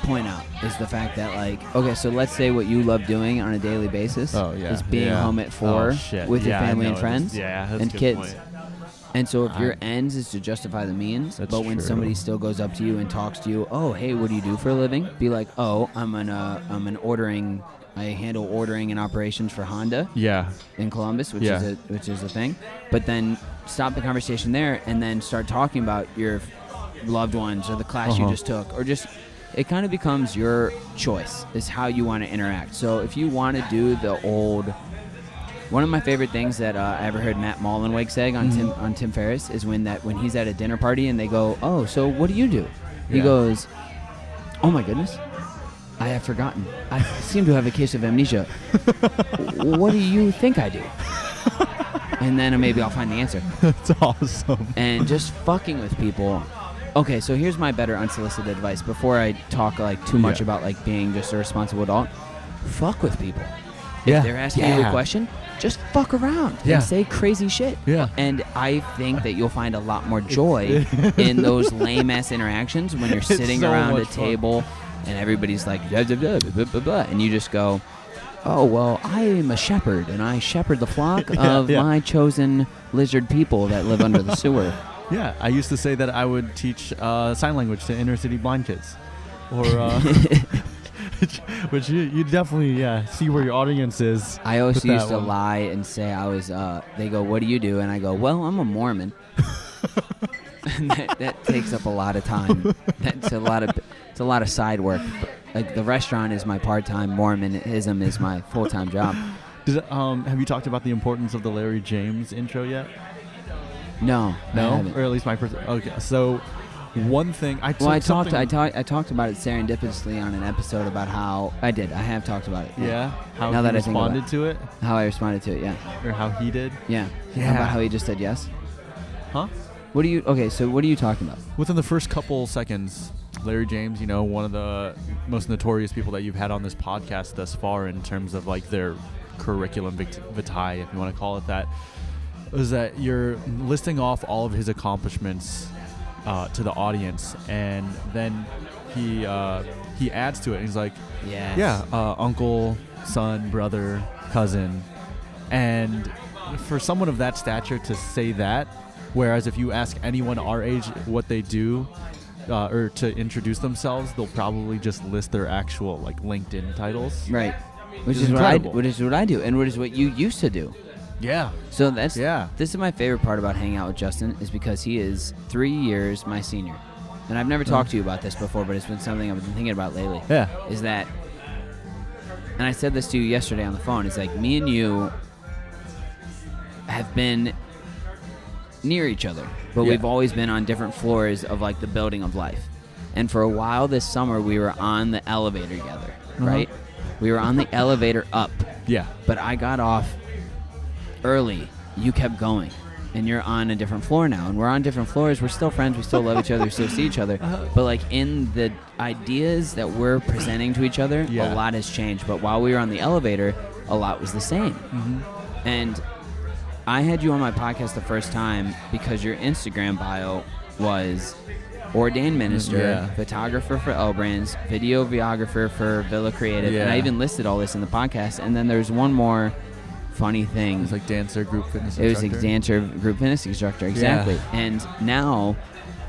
point out is the fact that, like, okay, so let's say what you love doing on a daily basis is being home at 4 with your family and friends and kids. Point. And so if your ends is to justify the means, but when somebody still goes up to you and talks to you, oh, hey, what do you do for a living? Be like, oh, I handle ordering and operations for Honda in Columbus, which is a thing. But then stop the conversation there and then start talking about your loved ones or the class you just took, or just it kind of becomes your choice is how you want to interact. So if you want to do the old, one of my favorite things that I ever heard Matt Mullenweg say on Tim Ferriss is when he's at a dinner party and they go, oh, so what do you do? He goes, oh my goodness, I have forgotten. I seem to have a case of amnesia. What do you think I do? And then maybe I'll find the answer. That's awesome. And just fucking with people. Okay, so here's my better unsolicited advice before I talk like too much about like being just a responsible adult. Fuck with people. If they're asking you a question, just fuck around and say crazy shit. Yeah. And I think that you'll find a lot more joy in those lame-ass interactions when you're sitting around a table and everybody's like, blah, blah, blah, blah, blah, blah, and you just go, oh, well, I am a shepherd, and I shepherd the flock of my chosen lizard people that live under the sewer. Yeah, I used to say that I would teach sign language to inner city blind kids. Or, which you definitely, see where your audience is. I always used to lie and say I was, they go, what do you do? And I go, well, I'm a Mormon. And that takes up a lot of time. It's a lot of side work. Like the restaurant is my part-time, Mormonism is my full-time job. Have you talked about the importance of the Larry James intro yet? No, or at least my okay. So one thing I talked about it serendipitously on an episode about how I have talked about it. Yeah, how now he responded to it. How I responded to it, or how he did. Yeah. How about how he just said yes? Huh? So what are you talking about? Within the first couple seconds, Larry James, one of the most notorious people that you've had on this podcast thus far in terms of like their curriculum vitae, if you want to call it that, is that you're listing off all of his accomplishments to the audience, and then he adds to it. And he's like, Yes. yeah, uncle, son, brother, cousin, and for someone of that stature to say that, whereas if you ask anyone our age what they do, or to introduce themselves, they'll probably just list their actual like LinkedIn titles. Right. Which It's is incredible. what I do, and what is what you used to do. Yeah. So Yeah. this is my favorite part about hanging out with Justin, is because he is 3 years my senior. And I've never talked to you about this before, but it's been something I've been thinking about lately. Yeah. Is that, and I said this to you yesterday on the phone, it's like me and you have been near each other, but Yeah. we've always been on different floors of like the building of life. And for a while this summer, we were on the elevator together, right? We were on the elevator up, Yeah. but I got off early. You kept going, and you're on a different floor now, and we're on different floors. We're still friends. We still love each other. We still see each other. But like in the ideas that we're presenting to each other, Yeah. a lot has changed. But while we were on the elevator, a lot was the same. And I had you on my podcast the first time because your Instagram bio was ordained minister, Yeah. photographer for L Brands, videographer for Villa Creative, and I Yeah. even listed all this in the podcast. And then there's one more funny thing. It was like dancer, group fitness It was instructor. dancer, group fitness instructor, exactly. And now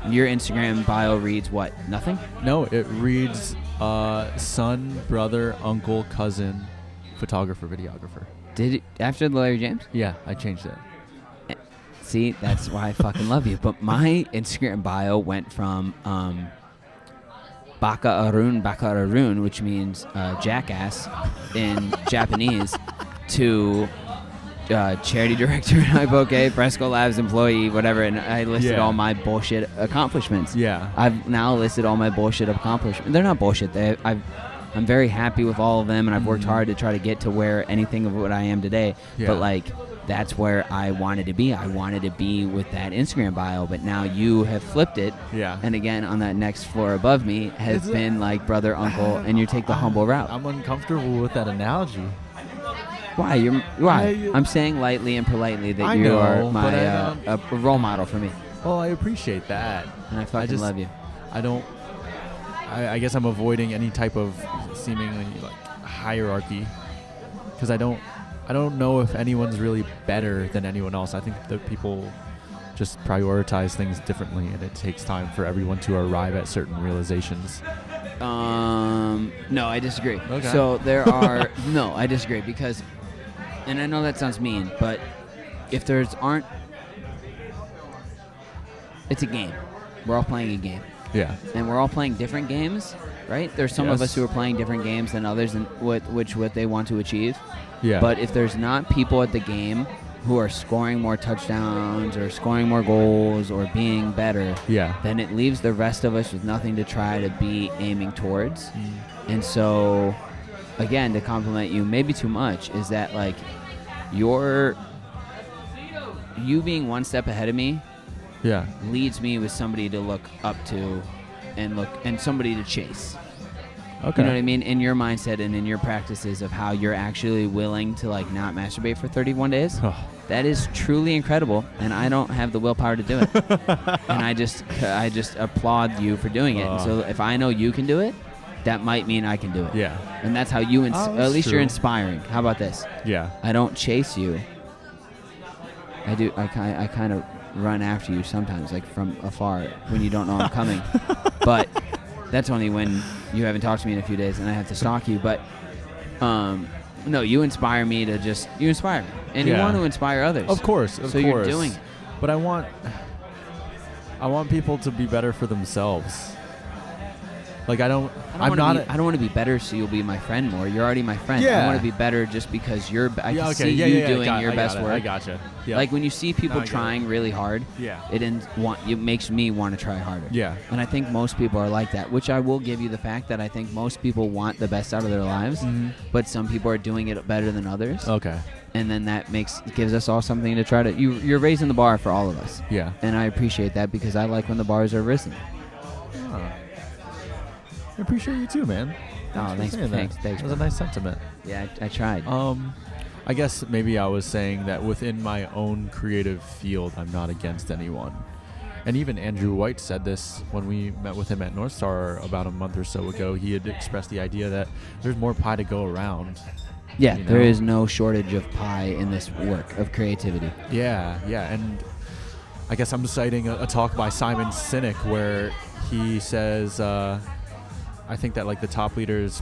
your Instagram bio reads what? Nothing? No, it reads son, brother, uncle, cousin, photographer, videographer. Did it, after the Larry James? Yeah, I changed it. See, that's why I fucking love you. But my Instagram bio went from Baka Arun, which means jackass in Japanese, to charity director at Iboke, Fresco Labs employee, whatever, and I listed Yeah. all my bullshit accomplishments. Yeah. I've now listed all my bullshit accomplishments. They're not bullshit. I'm very happy with all of them, and I've worked hard to try to get to where anything of what I am today. Yeah. But like, that's where I wanted to be. I wanted to be with that Instagram bio, but now you have flipped it. Yeah. And again, on that next floor above me has Is it- been like brother, uncle, and you take the humble route. I'm uncomfortable with that analogy. Why? Why? I- I'm saying lightly and politely that I you know, are but my I a role model for me, Well, I appreciate that. and I fucking just- love you. I don't. I guess I'm avoiding any type of seemingly like hierarchy because I don't know if anyone's really better than anyone else. I think that people just prioritize things differently, and it takes time for everyone to arrive at certain realizations. No, I disagree. Okay. So there are no, I disagree because, and I know that sounds mean, but if it's a game. We're all playing a game, Yeah. and we're all playing different games, right? There's some of Yes. us who are playing different games than others, and what they want to achieve. Yeah. But if there's not people at the game who are scoring more touchdowns or scoring more goals or being better, yeah. then it leaves the rest of us with nothing to try to be aiming towards. And so, again, to compliment you, maybe too much, is that like you being one step ahead of me Yeah. leads me with somebody to look up to and somebody to chase. Okay. You know what I mean? In your mindset and in your practices of how you're actually willing to like not masturbate for 31 days. Oh. That is truly incredible, and I don't have the willpower to do it. And I just applaud you for doing it. And so if I know you can do it, that might mean I can do it. Yeah. And that's how you, that's at least you're true. inspiring. How about this? Yeah. I don't chase you. I do. I kind of run after you sometimes, like from afar when you don't know I'm coming. But that's only when you haven't talked to me in a few days and I have to stalk you. But no, you inspire me to you inspire me, and you Yeah. want to inspire others. Of course. So you're doing it. But I want people to be better for themselves. Like I don't want to be better so you'll be my friend more. You're already my friend. I Yeah. want to be better just because I Yeah, can okay. see Yeah, you yeah, doing got it. your best work. I gotcha. Yeah. Like when you see people No, I get trying really hard, Yeah. it makes me want to try harder. Yeah. And I think most people are like that, which I will give you the fact that I think most people want the best out of their lives, but some people are doing it better than others. Okay. And then that gives us all something to try to. You're raising the bar for all of us. Yeah. And I appreciate that because I like when the bars are risen. I appreciate you too, man. Oh, thanks, for saying thanks. That was a nice sentiment. Yeah, I tried. I guess maybe I was saying that within my own creative field, I'm not against anyone. And even Andrew White said this when we met with him at North Star about a month or so ago. He had expressed the idea that there's more pie to go around. Yeah, you know? there is no shortage of pie in this work of creativity. Yeah, and I guess I'm citing a talk by Simon Sinek where he says, I think that like the top leaders,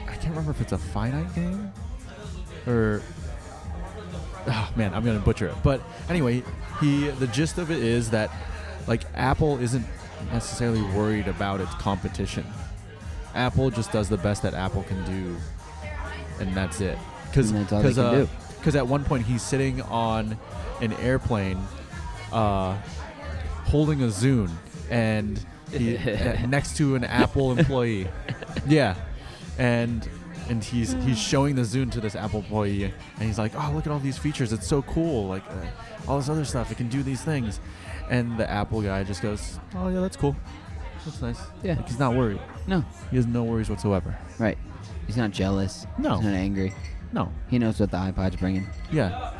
I can't remember if it's a finite game or, oh man, I'm gonna butcher it. But anyway, the gist of it is that like Apple isn't necessarily worried about its competition. Apple just does the best that Apple can do, and that's it. And that's all they can do. Because at one point he's sitting on an airplane, holding a Zune, and he next to an Apple employee. Yeah, and he's showing the Zune to this Apple employee, and he's like, "Oh, look at all these features! It's so cool! Like all this other stuff. It can do these things." And the Apple guy just goes, "Oh yeah, that's cool. That's nice." Yeah. Like, he's not worried. No. He has no worries whatsoever. Right. He's not jealous. No. He's not angry. No. He knows what the iPod's bringing. Yeah.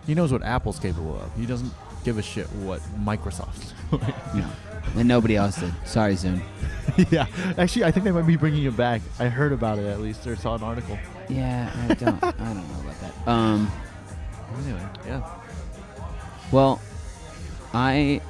He knows what Apple's capable of. He doesn't give a shit what Microsoft's doing. No. And nobody else did. Sorry, Zoom. Yeah. Actually, I think they might be bringing it back. I heard about it at least, or saw an article. Yeah, I don't know about that. Anyway, yeah. Well, I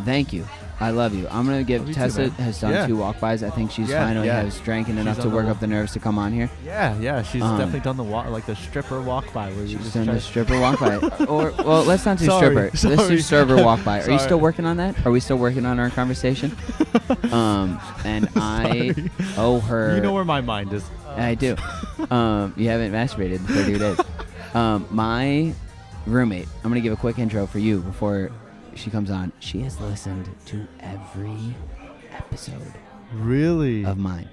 thank you. I love you. I'm going to give Love you Tessa too, man. has done Yeah. 2 walk-bys. I think she's Yeah, finally yeah. has drank enough She's to on work the up the nerves to come on here. Yeah. She's definitely done the stripper walk by. Where you She's just done try the to- stripper walk-by. Well, let's not do Sorry, stripper. Let's do server walk-by. Are you Sorry. still working on that? Are we still working on our conversation? And I owe her... You know where my mind is. I do. You haven't masturbated in 30 days. My roommate, I'm going to give a quick intro for you before she comes on. She has listened to every episode Really? of mine.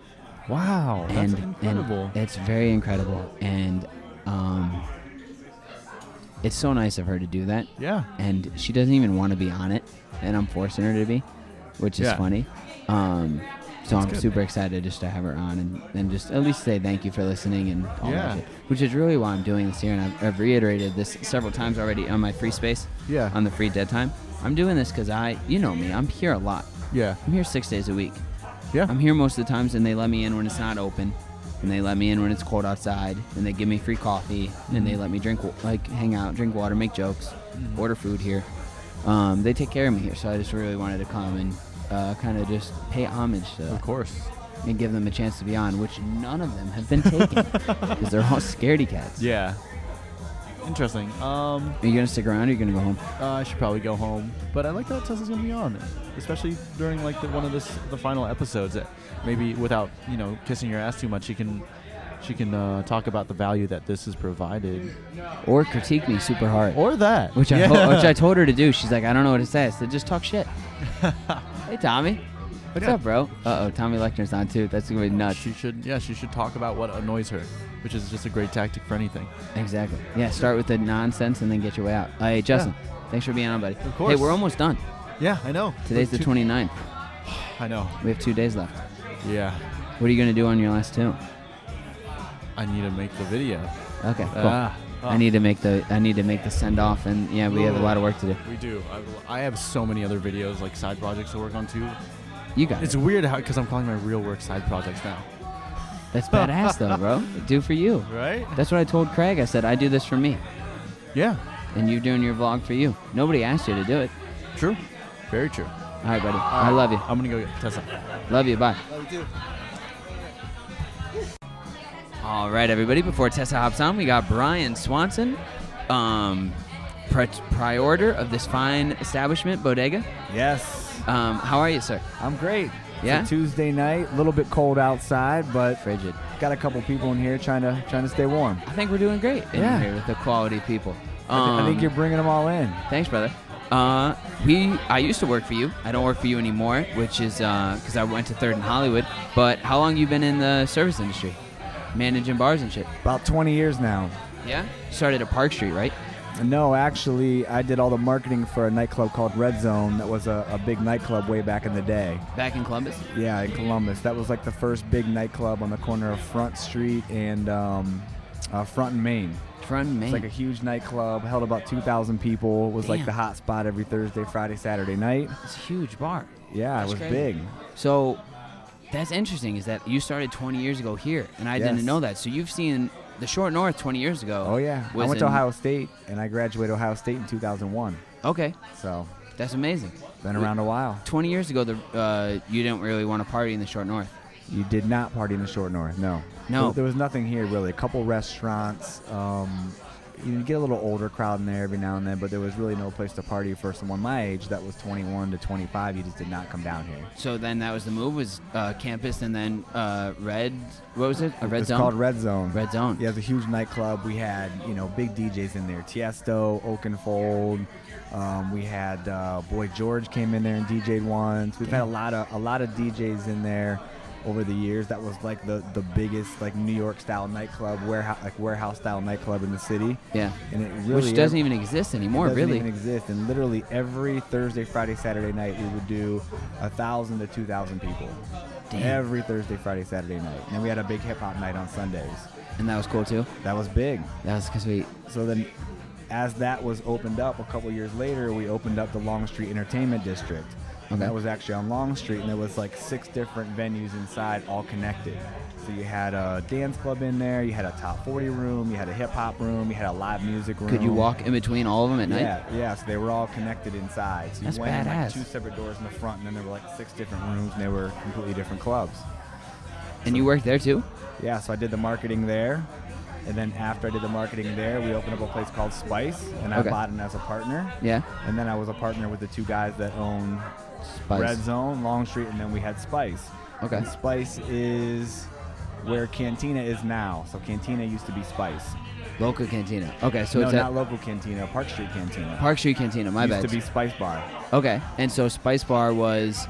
Wow. That's And incredible. it's very incredible. And it's so nice of her to do that. Yeah. And she doesn't even want to be on it. And I'm forcing her to be, which is Yeah. funny. So I'm good. super excited just to have her on and just at least say thank you for listening and all Yeah. that shit. Which is really why I'm doing this here. And I've reiterated this several times already on my free space, Yeah. on the free dead time. I'm doing this because you know me, I'm here a lot. Yeah. I'm here 6 days a week. Yeah. I'm here most of the times, and they let me in when it's not open, and they let me in when it's cold outside, and they give me free coffee, and they let me drink, hang out, drink water, make jokes, order food here. They take care of me here, so I just really wanted to come and kind of just pay homage to that. Of course. And give them a chance to be on, which none of them have been taken, because they're all scaredy cats. Yeah. Interesting. Are you going to stick around, or are you going to go home? I should probably go home, but I like that Tessa's gonna be on, especially during like one of the final episodes. That maybe without kissing your ass too much, she can talk about the value that this has provided, Or critique me super hard. or that, Which yeah. which I told her to do. She's like, I don't know what to say. I said, just talk shit. Hey, Tommy. What's Yeah. up, bro? Uh-oh, Tommy Lecter's on, too. That's going to be nuts. She should talk about what annoys her, which is just a great tactic for anything. Exactly. Yeah, start with the nonsense and then get your way out. Hey, Justin, thanks for being on, buddy. Of course. Hey, we're almost done. Yeah, I know. Today's the 29th. I know. We have 2 days left. Yeah, What are you going to do on your last 2? I need to make the video. Okay, cool. I need to make the send off, and yeah, we have a lot of work to do. We do. I have so many other videos, like side projects to work on too. You got It's it. weird how, because I'm calling my real work side projects now. That's badass, though, bro. Do for you. Right? That's what I told Craig. I said, I do this for me, Yeah. and you're doing your vlog for you. Nobody asked you to do it. True. Very true. All right, buddy. I love you. I'm gonna go get Tessa. Love you. Bye. Love you too. All right, everybody. Before Tessa hops on, we got Brian Swanson, priorder of this fine establishment, Bodega. Yes, How are you, sir? I'm great. Yeah? It's a Tuesday night, a little bit cold outside, but Frigid. got a couple people in here trying to stay warm. I think we're doing great in Yeah. here with the quality people. I think you're bringing them all in. Thanks, brother. I used to work for you. I don't work for you anymore, which is because I went to Third in Hollywood. But how long you been in the service industry, managing bars and shit? About 20 years now. Yeah. You started at Park Street, right? No, actually, I did all the marketing for a nightclub called Red Zone. That was a big nightclub way back in the day. Back in Columbus. Yeah, in Columbus. That was like the first big nightclub on the corner of Front Street and Front and Main. From Maine. It's like a huge nightclub, held about 2,000 people. It was like Damn. the hot spot every Thursday, Friday, Saturday night. It's a huge bar. Yeah, That's it was crazy. big. So that's interesting is that you started 20 years ago here, and I Yes. didn't know that. So you've seen the Short North 20 years ago. Oh, yeah. I was went to in- Ohio State, and I graduated Ohio State in 2001. Okay, So, that's amazing. been around a while. 20 years ago, you didn't really want to party in the Short North. You did not party in the Short North, no. No. There was nothing here, really. A couple restaurants. You get a little older crowd in there every now and then, but there was really no place to party for someone my age that was 21 to 25. You just did not come down here. So then that was the move, was campus and then Red, what was it? A Red It's Zone? called Red Zone. Red Zone. Yeah, it was a huge nightclub. We had, big DJs in there. Tiesto, Oakenfold. We had Boy George came in there and DJ'd once. We've had a lot of DJs in there over the years. That was like the biggest like New York style nightclub, warehouse style nightclub in the city. Yeah. And it really Which doesn't even exist anymore, it doesn't really. even exist. And literally every Thursday, Friday, Saturday night, we would do 1,000 to 2,000 people. Damn. Every Thursday, Friday, Saturday night. And then we had a big hip hop night on Sundays. And that was cool too. That was big. That was sweet. So then, as that was opened up a couple years later, we opened up the Long Street Entertainment District. Okay. That was actually on Long Street, and there was like 6 different venues inside, all connected. So you had a dance club in there, you had a top 40 room, you had a hip hop room, you had a live music room. Could you walk in between all of them at night? Yeah. So they were all connected inside. So you That's went in like badass. 2 separate doors in the front, and then there were like 6 different rooms, and they were completely different clubs. And you worked there too? Yeah, so I did the marketing there. And then after I did the marketing there, we opened up a place called Spice, and I Okay. bought in as a partner. Yeah. And then I was a partner with the 2 guys that own Spice. Red Zone, Long Street, and then we had Spice. Okay. And Spice is where Cantina is now. So Cantina used to be Spice. Local Cantina. Okay, so no, it's not at local Cantina, Park Street Cantina. Park Street Cantina, my bad. Used to be Spice Bar. Okay, and so Spice Bar was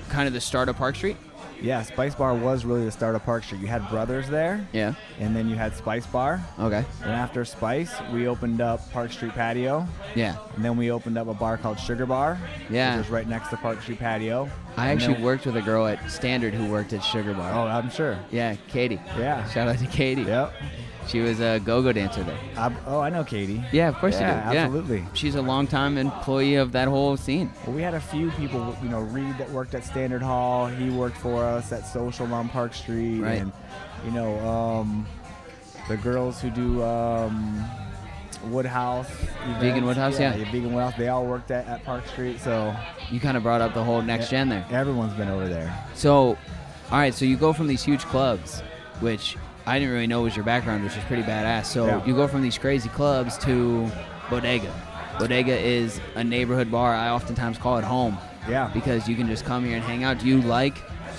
kind of the start of Park Street? Yeah, Spice Bar was really the start of Park Street. You had Brothers there, Yeah. and then you had Spice Bar. Okay. And after Spice, we opened up Park Street Patio. Yeah. And then we opened up a bar called Sugar Bar. Yeah. Which was right next to Park Street Patio. I And actually then- worked with a girl at Standard who worked at Sugar Bar. Oh, I'm sure. Yeah, Katie. Yeah. Shout out to Katie. Yep. She was a go-go dancer there. I know Katie. Yeah, of course Yeah, you do. absolutely. Yeah. She's a longtime employee of that whole scene. Well, we had a few people, Reed that worked at Standard Hall. He worked for us at Social on Park Street. Right. And, the girls who do Woodhouse. Events. Vegan Woodhouse, yeah. Vegan Woodhouse. They all worked at Park Street. So You kind of brought up the whole next gen there. everyone's been over there. So, all right, so you go from these huge clubs, which I didn't really know was your background, which is pretty badass. So Yeah. you go from these crazy clubs to Bodega. Bodega is a neighborhood bar. I oftentimes call it home Yeah. because you can just come here and hang out. Do you like,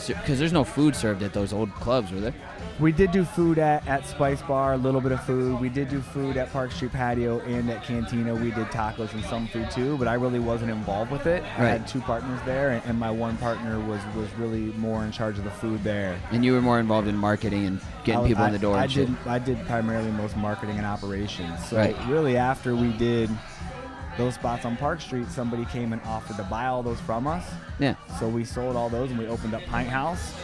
because there's no food served at those old clubs, were there? We did do food at Spice Bar, a little bit of food. We did do food at Park Street Patio and at Cantina. We did tacos and some food too, but I really wasn't involved with it. I Right. had 2 partners there, and my one partner was really more in charge of the food there. And you were more involved in marketing and getting people in the door I and shit. I did primarily most marketing and operations. So Right. really after we did those spots on Park Street, somebody came and offered to buy all those from us. Yeah. So we sold all those and we opened up Pine House.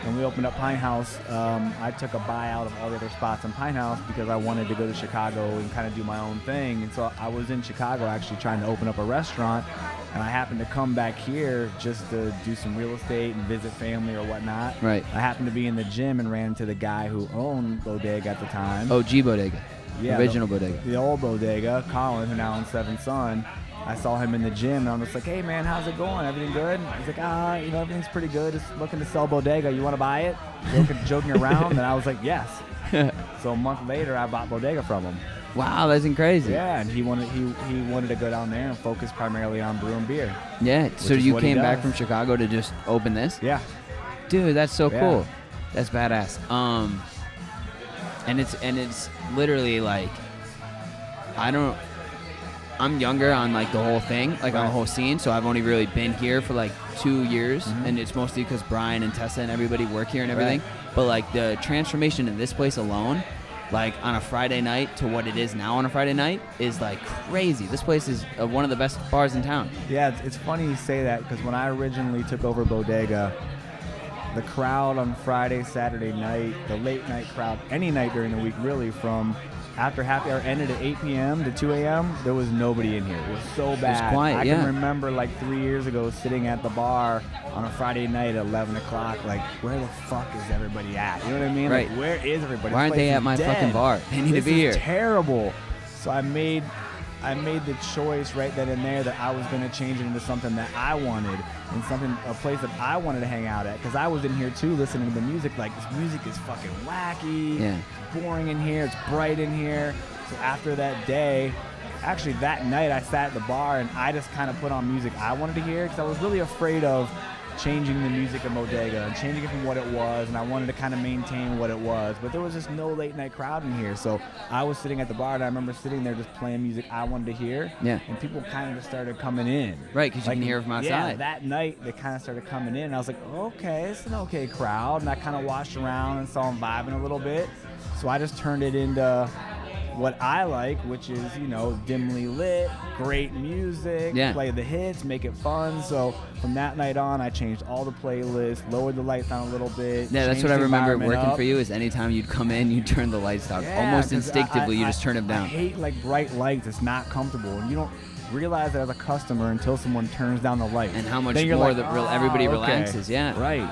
When we opened up Pine House, I took a buyout of all the other spots in Pine House because I wanted to go to Chicago and kind of do my own thing. And so I was in Chicago actually trying to open up a restaurant, and I happened to come back here just to do some real estate and visit family or whatnot. Right. I happened to be in the gym and ran into the guy who owned Bodega at the time. OG Bodega. Yeah, Original Bodega. The old Bodega, Colin, who now owns 7 Son. I saw him in the gym, and I'm just like, hey, man, how's it going? Everything good? He's like, everything's pretty good. Just looking to sell Bodega. You want to buy it? Joking around. And I was like, yes. So a month later, I bought Bodega from him. Wow, that's crazy. Yeah, and he wanted to go down there and focus primarily on brewing beer. Yeah. So is you what he came back does. from Chicago to just open this? Yeah. Dude, that's so Yeah. cool. That's badass. And it's literally like, I'm younger on like the whole thing, like on the Right. whole scene. So I've only really been here for like 2 years, Mm-hmm. and it's mostly because Brian and Tessa and everybody work here and everything. But like the transformation in this place alone, like on a Friday night to what it is now on a Friday night, is like crazy. This place is one of the best bars in town. Yeah, it's funny you say that because when I originally took over Bodega, the crowd on Friday, Saturday night, the late night crowd, any night during the week really, from after happy hour ended at 8 p.m. to 2 a.m., there was nobody in here. It was so bad. It was quiet, I yeah. can remember like 3 years ago sitting at the bar on a Friday night at 11 o'clock, like, where the fuck is everybody at? You know what I mean? Right. Like, where is everybody? Why aren't This place they at is my dead. fucking bar? They need to This be here. is terrible. So I made the choice right then and there that I was going to change it into something that I wanted, and a place that I wanted to hang out at. Because I was in here too, listening to the music. Like, this music is fucking wacky. Yeah. It's boring in here. It's bright in here. So after that day, actually that night, I sat at the bar and I just kind of put on music I wanted to hear, because I was really afraid of changing the music of Bodega and changing it from what it was, and I wanted to kind of maintain what it was, but there was just no late night crowd in here. So I was sitting at the bar, and I remember sitting there just playing music I wanted to hear. Yeah. And people kind of just started coming in. Right, because you can hear from Yeah, outside. that night they kind of started coming in, and I was like, okay, it's an okay crowd, and I kind of watched around and saw them vibing a little bit. So I just turned it into what I like, which is, dimly lit, great music, Yeah. play the hits, make it fun. So from that night on, I changed all the playlists, lowered the lights down a little bit. Yeah, that's changed what I the remember environment working up. for you, is anytime you'd come in, you'd turn the lights down. Yeah, Almost 'cause instinctively, you just turn them I down. hate like bright lights. It's not comfortable, and you don't realize that as a customer until someone turns down the lights. And how much Then you're more like, everybody okay. relaxes, yeah. Right.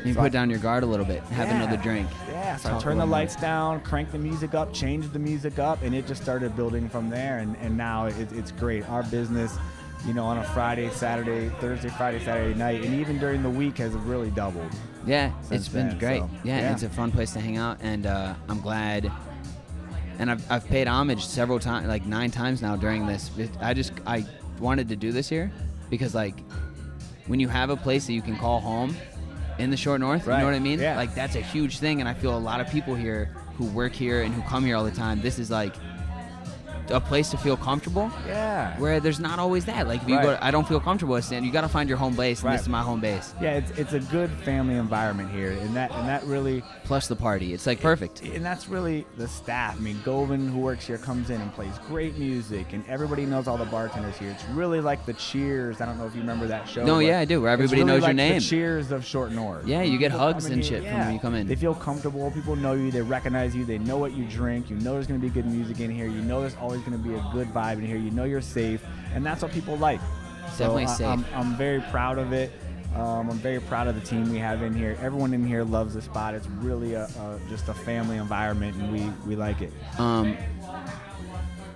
You So put down your guard a little bit, have Yeah. another drink. Yeah, so I Talk turned a the little lights down, cranked the music up, changed the music up, and it just started building from there. And now it's great. Our business, on a Friday, Saturday, Thursday, Friday, Saturday night, and even during the week has really doubled. Yeah, Since it's been then, great. so, Yeah, yeah. it's a fun place to hang out, and I'm glad. And I've paid homage several times, like 9 times now during this. I wanted to do this here because, like, when you have a place that you can call home in the Short North, you Right. know what I mean? Yeah. Like, that's a huge thing, and I feel a lot of people here who work here and who come here all the time, this is like a place to feel comfortable. Yeah. Where there's not always that. Like, if you Right. go, I don't feel comfortable with stand. You got to find your home base, and Right. this is my home base. Yeah, it's a good family environment here, and that really, Plus the party, it's like perfect. and that's really the staff. I mean, Govan, who works here, comes in and plays great music, and everybody knows all the bartenders here. It's really like the Cheers. I don't know if you remember that show. No, but yeah, I do, where it's everybody really knows your like name. The Cheers of Short North. Yeah, you get People hugs come in and here, shit from when you come in. They feel comfortable. People know you. They recognize you. They know what you drink. You know there's going to be good music in here. You know there's always going to be a good vibe in here. You know you're safe, and that's what people like. Definitely so safe. I'm very proud of it. I'm very proud of the team we have in here. Everyone in here loves the spot. It's really just a family environment, and we like it.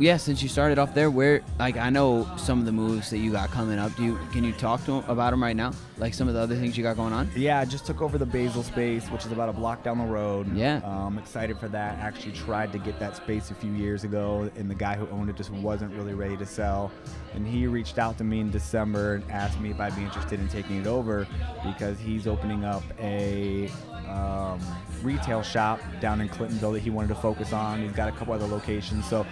Yeah, since you started off there, where, like, I know some of the moves that you got coming up. Can you talk to them about them right now? Like some of the other things you got going on? Yeah, I just took over the Basil space, which is about a block down the road. Yeah. I'm excited for that. Actually tried to get that space a few years ago, and the guy who owned it just wasn't really ready to sell. And he reached out to me in December and asked me if I'd be interested in taking it over, because he's opening up a retail shop down in Clintonville that he wanted to focus on. He's got a couple other locations. So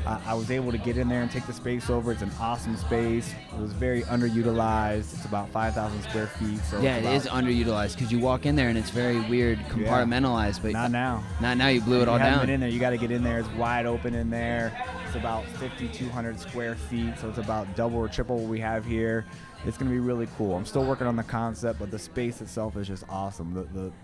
I was able to get in there and take the space over. It's an awesome space. It was very underutilized. It's about 5,000 square feet. So Yeah, it's it is underutilized because you walk in there and it's very weird, compartmentalized. But Not now. Not now. You blew it all you haven't down. been in there. You got to get in there. It's wide open in there. It's about 5,200 square feet, so it's about double or triple what we have here. It's going to be really cool. I'm still working on the concept, but the space itself is just awesome.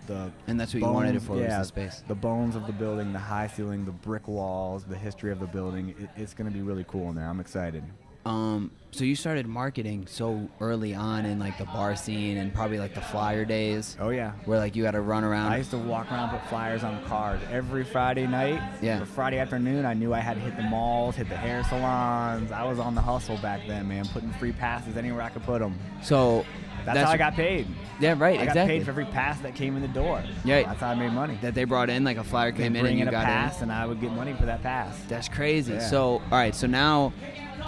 The And that's what you wanted it for, was yeah, the space. The bones of the building, the high ceiling, the brick walls, the history of the building. It's going to be really cool in there. I'm excited. So you started marketing so early on in, like, the bar scene and probably, like, the flyer days. Oh, yeah. Where, like, you got to run around. I used to walk around, put flyers on cars every Friday night. Yeah. Or Friday afternoon, I knew I had to hit the malls, hit the hair salons. I was on the hustle back then, man, putting free passes anywhere I could put them. So That's how I got paid. Yeah, right, I got exactly. paid for every pass that came in the door. Yeah. That's how I made money. That they brought in, like, a flyer They'd came in bring and you in a got pass, in. and I would get money for that pass. That's crazy. Yeah. So, all right, so now,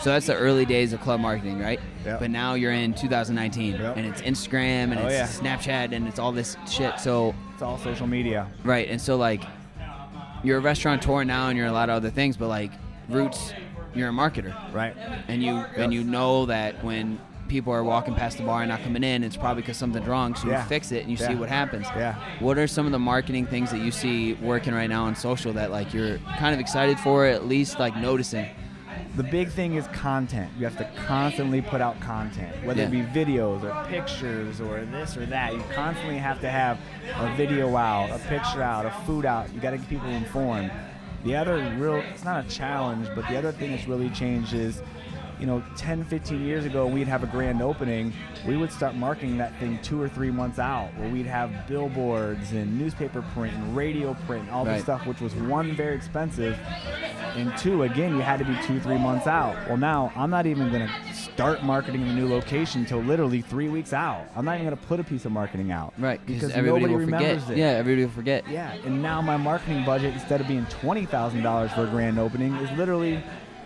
so that's the early days of club marketing, right? Yep. But now you're in 2019, Yep. and it's Instagram, and Oh, it's Snapchat, and it's all this shit. So, It's all social media. right, and so, like, you're a restaurateur now, and you're a lot of other things, but, like, roots, you're a marketer, Right. and you know that when people are walking past the bar and not coming in, it's probably because something's wrong. So Yeah. you fix it and you Yeah. see what happens. Yeah. What are some of the marketing things that you see working right now on social that, like, you're kind of excited for, at least, like, noticing? The big thing is content. You have to constantly put out content, whether it be videos or pictures or this or that. You constantly have to have a video out, a picture out, a food out. You got to get people informed. The other it's not a challenge, but the other thing that's really changed is, 10, 15 years ago, we'd have a grand opening. We would start marketing that thing 2 or 3 months out, where we'd have billboards and newspaper print and radio print and all this stuff, which was, one, very expensive, and two, again, you had to be 2, 3 months out. Well, now I'm not even going to start marketing the new location until literally 3 weeks out. I'm not even going to put a piece of marketing out. Right, because everybody nobody will remembers forget. it. Yeah, everybody will forget. Yeah, and now my marketing budget, instead of being $20,000 for a grand opening, is literally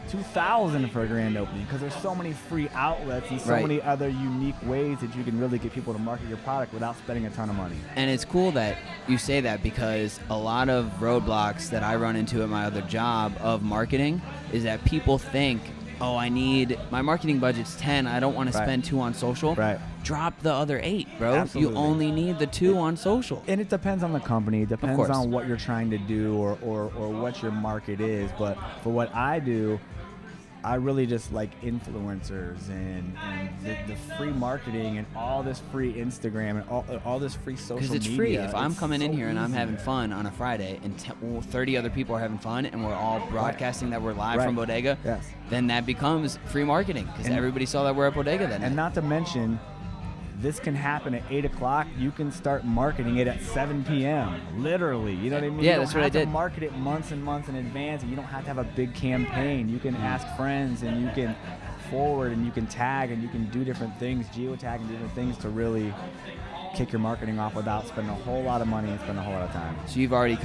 $2,000 for a grand opening, because there's so many free outlets and so many other unique ways that you can really get people to market your product without spending a ton of money. And it's cool that you say that, because a lot of roadblocks that I run into at my other job of marketing is that people think, oh, my marketing budget's 10, I don't want to spend 2 on social. Right. Drop the other 8, bro. Absolutely. You only need the 2 on social. And it depends on the company. It depends course. on what you're trying to do or what your market is. But for what I do, I really just like influencers and the free marketing and all this free Instagram and all this free social media. Because it's free. If I'm coming in so here and I'm easy. having fun on a Friday and 30 other people are having fun and we're all broadcasting that we're live from Bodega, then that becomes free marketing, because everybody saw that we're at Bodega then. And not to mention, this can happen at 8 o'clock. You can start marketing it at 7 p.m. Literally, you know what I mean? Yeah, you that's don't what I have to did. market it months and months in advance, and you don't have to have a big campaign. You can ask friends, and you can forward, and you can tag, and you can do different things, geotag and different things to really kick your marketing off without spending a whole lot of money and spending a whole lot of time. So you've already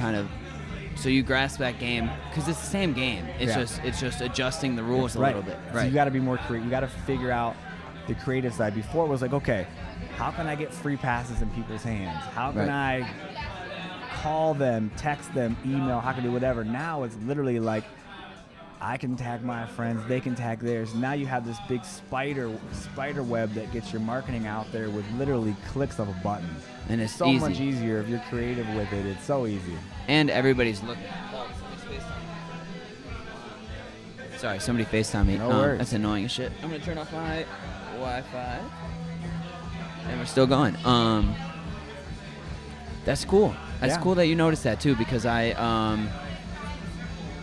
so you grasp that game, because it's the same game. It's just adjusting the rules a little bit. So you got to be more creative. You got to figure out the creative side. Before it was like, okay, how can I get free passes in people's hands? How can I call them, text them, email? How can I do whatever? Now it's literally like, I can tag my friends, they can tag theirs. Now you have this big spider web that gets your marketing out there with literally clicks of a button. And it's so easy. much easier if you're creative with it. It's so easy. And everybody's looking. Sorry, somebody FaceTime me. No worries. That's annoying as shit. I'm gonna turn off my Wi-Fi. And we're still going. That's cool. That's cool that you noticed that too, because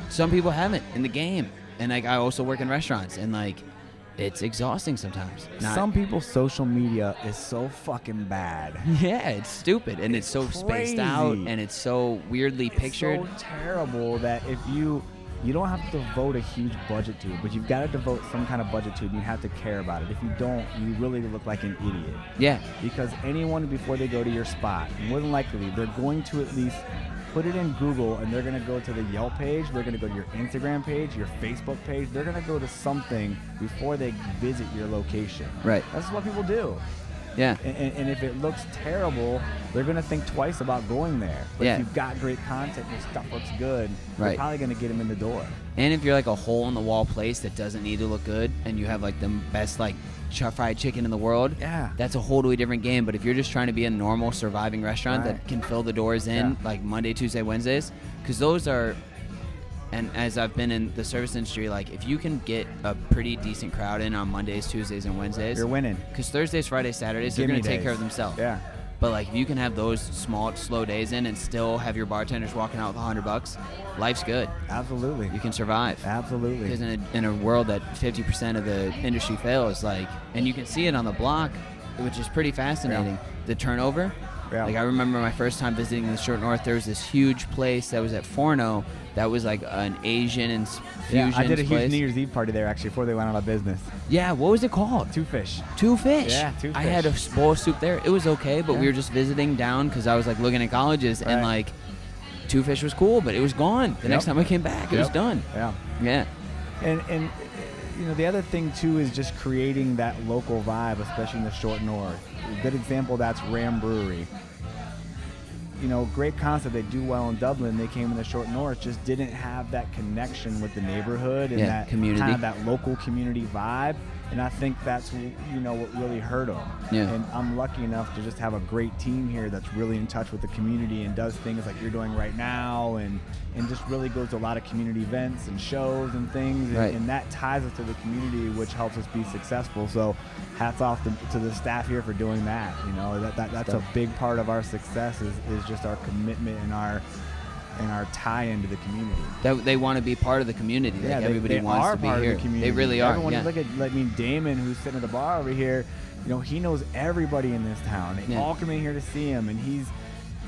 some people haven't in the game, and like I also work in restaurants, and like it's exhausting sometimes. Some people's social media is so fucking bad. Yeah, it's stupid, and it's so spaced out, and it's so weirdly pictured. It's so terrible that if you don't have to devote a huge budget to it, but you've got to devote some kind of budget to it, and you have to care about it. If you don't, you really look like an idiot. Yeah. Because anyone, before they go to your spot, more than likely, they're going to at least put it in Google, and they're going to go to the Yelp page, they're going to go to your Instagram page, your Facebook page, they're going to go to something before they visit your location. Right. That's what people do. Yeah. And if it looks terrible, they're going to think twice about going there. But if you've got great content, your stuff looks good, you're probably going to get them in the door. And if you're like a hole-in-the-wall place that doesn't need to look good, and you have like the best like fried chicken in the world, that's a wholly different game. But if you're just trying to be a normal surviving restaurant that can fill the doors in like Monday, Tuesday, Wednesdays, because those are, and as I've been in the service industry, like if you can get a pretty decent crowd in on Mondays, Tuesdays, and Wednesdays, you're winning. Because Thursdays, Fridays, Saturdays, they're going to take care of themselves. Yeah. But like if you can have those small, slow days in and still have your bartenders walking out with $100, life's good. Absolutely. You can survive. Absolutely. Because in a world that 50% of the industry fails, like, and you can see it on the block, which is pretty fascinating. The turnover. Yeah. Like I remember my first time visiting the Short North, there was this huge place that was at Forno that was like an Asian and fusion I did a huge place. New Year's Eve party there actually before they went out of business. Yeah, what was it called? Two Fish. Two Fish. Yeah, Two Fish. I had a bowl of soup there. It was okay, but we were just visiting down because I was like looking at colleges and like Two Fish was cool, but it was gone. The next time I came back, it was done. Yeah. Yeah. And you know, the other thing too is just creating that local vibe, especially in the Short North. A good example, that's Ram Brewery. You know, great concept. They do well in Dublin. They came in the Short North, just didn't have that connection with the neighborhood and that community, kind of that local community vibe. And I think that's, you know, what really hurt them. Yeah. And I'm lucky enough to just have a great team here that's really in touch with the community and does things like you're doing right now, and just really goes to a lot of community events and shows and things. And that ties us to the community, which helps us be successful. So hats off to the staff here for doing that. You know, that's a big part of our success is just our commitment and our and our tie-in to the community. That they want to be part of the community. Yeah, like everybody they wants are to be part here. of the community. They really are. Everyone, Yeah. look at Damon, who's sitting at the bar over here. You know, he knows everybody in this town. They all come in here to see him, and he's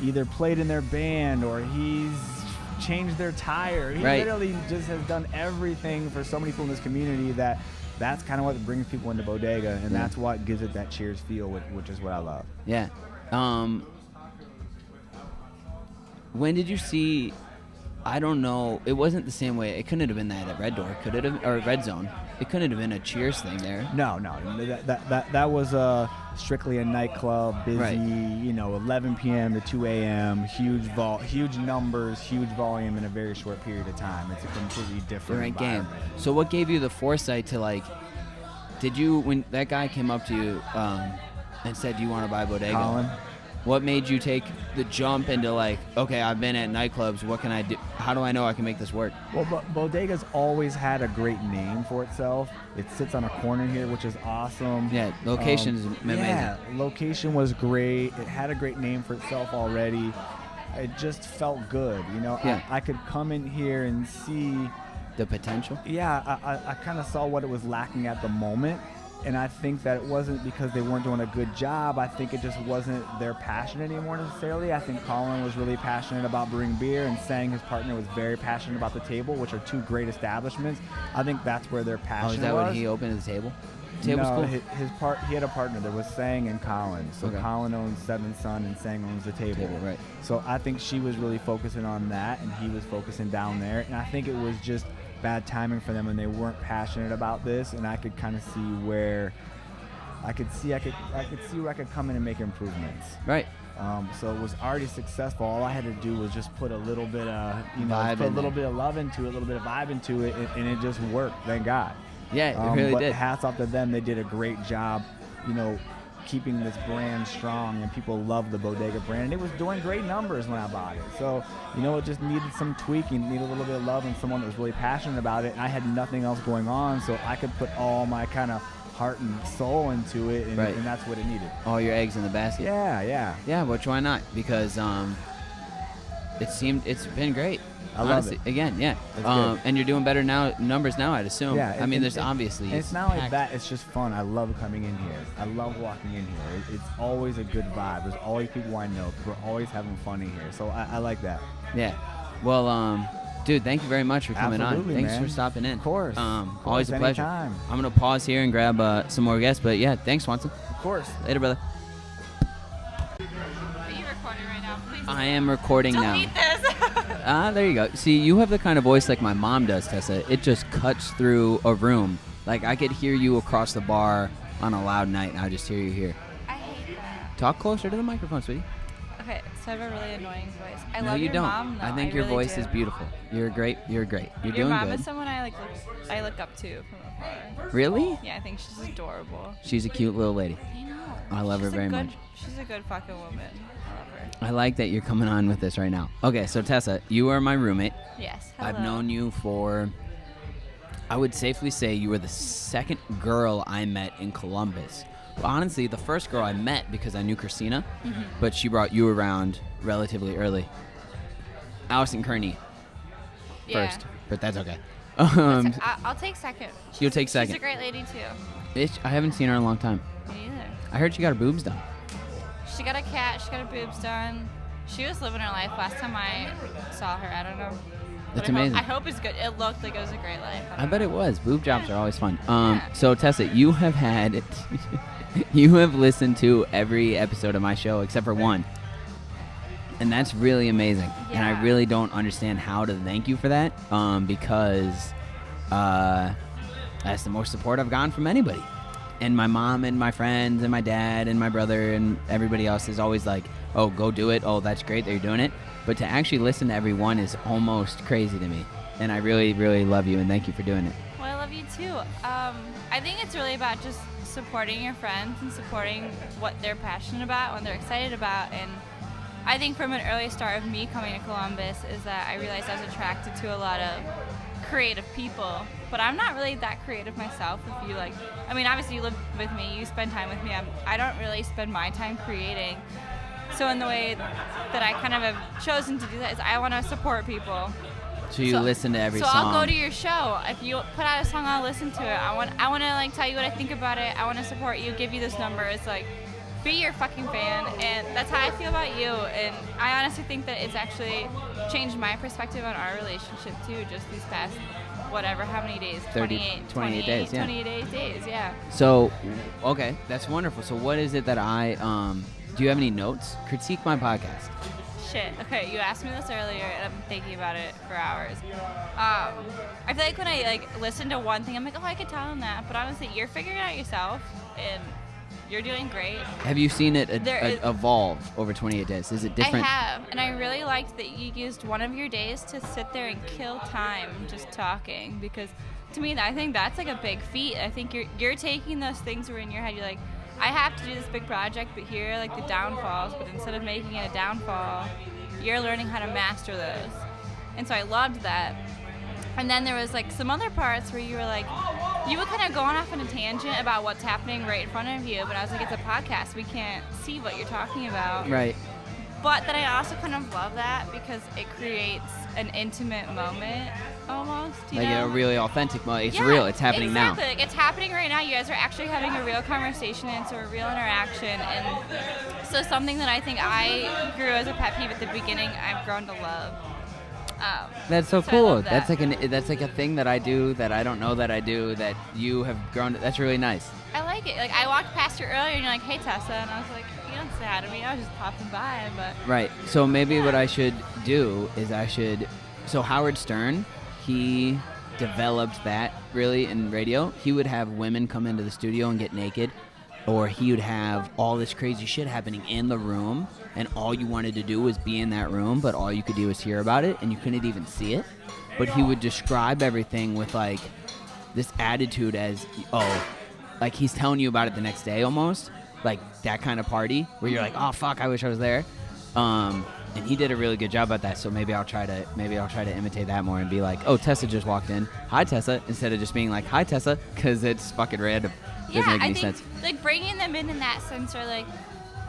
either played in their band or he's changed their tire. He literally just has done everything for so many people in this community that's kind of what brings people into Bodega, and that's what gives it that Cheers feel, which is what I love. Yeah. When did you see? I don't know. It wasn't the same way. It couldn't have been that at Red Door, could it have? Or Red Zone? It couldn't have been a Cheers thing there. No. That was strictly a nightclub, busy. You know, 11 p.m. to 2 a.m. Huge numbers, huge volume in a very short period of time. It's a completely different environment. Game. So what gave you the foresight to like? Did you, when that guy came up to you and said, "Do you want to buy Bodega?" Colin? What made you take the jump into like, okay, I've been at nightclubs. What can I do? How do I know I can make this work? Well, Bodega's always had a great name for itself. It sits on a corner here, which is awesome. Yeah, location's amazing. Yeah, location was great. It had a great name for itself already. It just felt good, you know. Yeah. I could come in here and see the potential. Yeah, I kind of saw what it was lacking at the moment. And I think that it wasn't because they weren't doing a good job. I think it just wasn't their passion anymore necessarily. I think Colin was really passionate about brewing beer, and Sang, his partner, was very passionate about the table, which are two great establishments. I think that's where their passion was. Is that when he opened his table? Table's no, cool. he had a partner. There was Sang and Colin. So Colin owns Seventh Son and Sang owns the table. Right. So I think she was really focusing on that, and he was focusing down there. And I think it was just bad timing for them, and they weren't passionate about this, and I could kind of see where I could where I could come in and make improvements. Right. So it was already successful. All I had to do was just put a little bit of bit of love into it, a little bit of vibe into it, and it just worked. Thank God. Yeah, it really but did. Hats off to them. They did a great job, you know, keeping this brand strong, and people love the Bodega brand. And it was doing great numbers when I bought it. So, you know, it just needed some tweaking, needed a little bit of love and someone that was really passionate about it. And I had nothing else going on, so I could put all my kind of heart and soul into it, and, and that's what it needed. All your eggs in the basket. Yeah, which why not? Because it's been great. I love it. Again, yeah. And you're doing better numbers now, I'd assume. Yeah. I mean, there's obviously. And it's not like that. It's just fun. I love coming in here. I love walking in here. It's always a good vibe. There's always people I know. We're always having fun in here. So I like that. Yeah. Well, dude, thank you very much for coming on. Thanks for stopping in. Of course. Always a pleasure. Anytime. I'm going to pause here and grab some more guests. But yeah, thanks, Swanson. Of course. Later, brother. Are you recording right now? Please. I am recording now. Delete this. There you go. See, you have the kind of voice like my mom does, Tessa. It just cuts through a room. Like, I could hear you across the bar on a loud night, and I just hear you here. I hate that. Talk closer to the microphone, sweetie. Okay, so I have a really annoying voice. I no, love you your don't. mom, though. I think your really voice do. is beautiful. You're great. You're great. You're your doing mom good. is someone I look up to from afar. Really? Yeah, I think she's adorable. She's a cute little lady. I know. I love her very much. She's a good fucking woman. I love her. I like that you're coming on with this right now. Okay, so Tessa, you are my roommate. Yes. Hello. I've known you for, I would safely say you were the second girl I met in Columbus. Well, honestly, the first girl I met because I knew Christina, but she brought you around relatively early. Allison Kearney first, but that's okay. I'll take second. You'll take second. She's a great lady, too. I haven't seen her in a long time. Me either. I heard she got her boobs done. She got a cat. She got her boobs done. She was living her life last time I saw her. I don't know. That's but amazing. I hope it's good. It looked like it was a great life. I bet it was. Boob jobs are always fun. So Tessa, you have had, you have listened to every episode of my show except for one. And that's really amazing. Yeah. And I really don't understand how to thank you for that because that's the most support I've gotten from anybody. And my mom and my friends and my dad and my brother and everybody else is always like, oh, go do it. Oh, that's great that you're doing it. But to actually listen to every one is almost crazy to me. And I really, really love you and thank you for doing it. Well, I love you too. I think it's really about just supporting your friends and supporting what they're passionate about, what they're excited about. And I think from an early start of me coming to Columbus is that I realized I was attracted to a lot of creative people, but I'm not really that creative myself. If you obviously you live with me, you spend time with me. I don't really spend my time creating. So in the way that I kind of have chosen to do that is I want to support people. So you listen to every so song. I'll go to your show. If you put out a song, I'll listen to it. I want to like tell you what I think about it. I want to support you, give you this number. It's like, be your fucking fan, and that's how I feel about you. And I honestly think that it's actually changed my perspective on our relationship too. Just these past, whatever, how many days? 28 days, yeah. 28 days, yeah. So, okay, that's wonderful. So what is it that do you have any notes? Critique my podcast. Shit. Okay, you asked me this earlier, and I'm thinking about it for hours. I feel like when I listen to one thing, I'm like, oh, I could tell him that. But honestly, you're figuring it out yourself, and you're doing great. Have you seen it evolve over 28 days? Is it different? I have, and I really liked that you used one of your days to sit there and kill time just talking, because to me, I think that's like a big feat. I think you're taking those things where in your head you're like, I have to do this big project, but here are like the downfalls, but instead of making it a downfall, you're learning how to master those. And so I loved that. And then there was like some other parts where you were like, you were kind of going off on a tangent about what's happening right in front of you, but I was like, it's a podcast, we can't see what you're talking about. Right. But then I also kind of love that because it creates an intimate moment almost, you know? A really authentic moment. It's Yeah, real. It's happening exactly. now. Like, it's happening right now. You guys are actually having a real conversation, and so a real interaction. And so something that I think I grew as a pet peeve at the beginning, I've grown to love. That's so I cool. love that. That's like a thing that I do that I don't know that I do that you have grown to. That's really nice. I like it. Like, I walked past you earlier, and you're like, hey, Tessa. And I was like, you don't say hi to me. I was just popping by. But Right. So maybe what I should do is so Howard Stern, he developed that really in radio. He would have women come into the studio and get naked, or he would have all this crazy shit happening in the room, and all you wanted to do was be in that room, but all you could do was hear about it, and you couldn't even see it. But he would describe everything with like this attitude as, like he's telling you about it the next day almost, like that kind of party where you're like, oh fuck, I wish I was there. And he did a really good job at that, so maybe I'll try to imitate that more and be like, oh, Tessa just walked in, hi Tessa, instead of just being like, hi Tessa, because it's fucking random. Doesn't make any sense. Like bringing them in that sense, or like,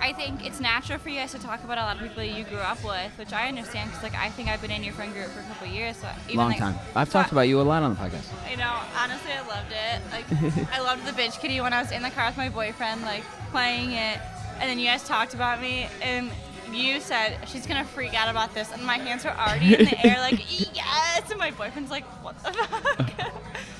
I think it's natural for you guys to talk about a lot of people you grew up with, which I understand, because like I think I've been in your friend group for a couple of years. So even, Long time. I've talked about you a lot on the podcast. I know. Honestly, I loved it. Like, I loved the bitch kitty when I was in the car with my boyfriend, like playing it, and then you guys talked about me, and you said she's gonna freak out about this, and my hands were already in the air, like yes, and my boyfriend's like, what the fuck?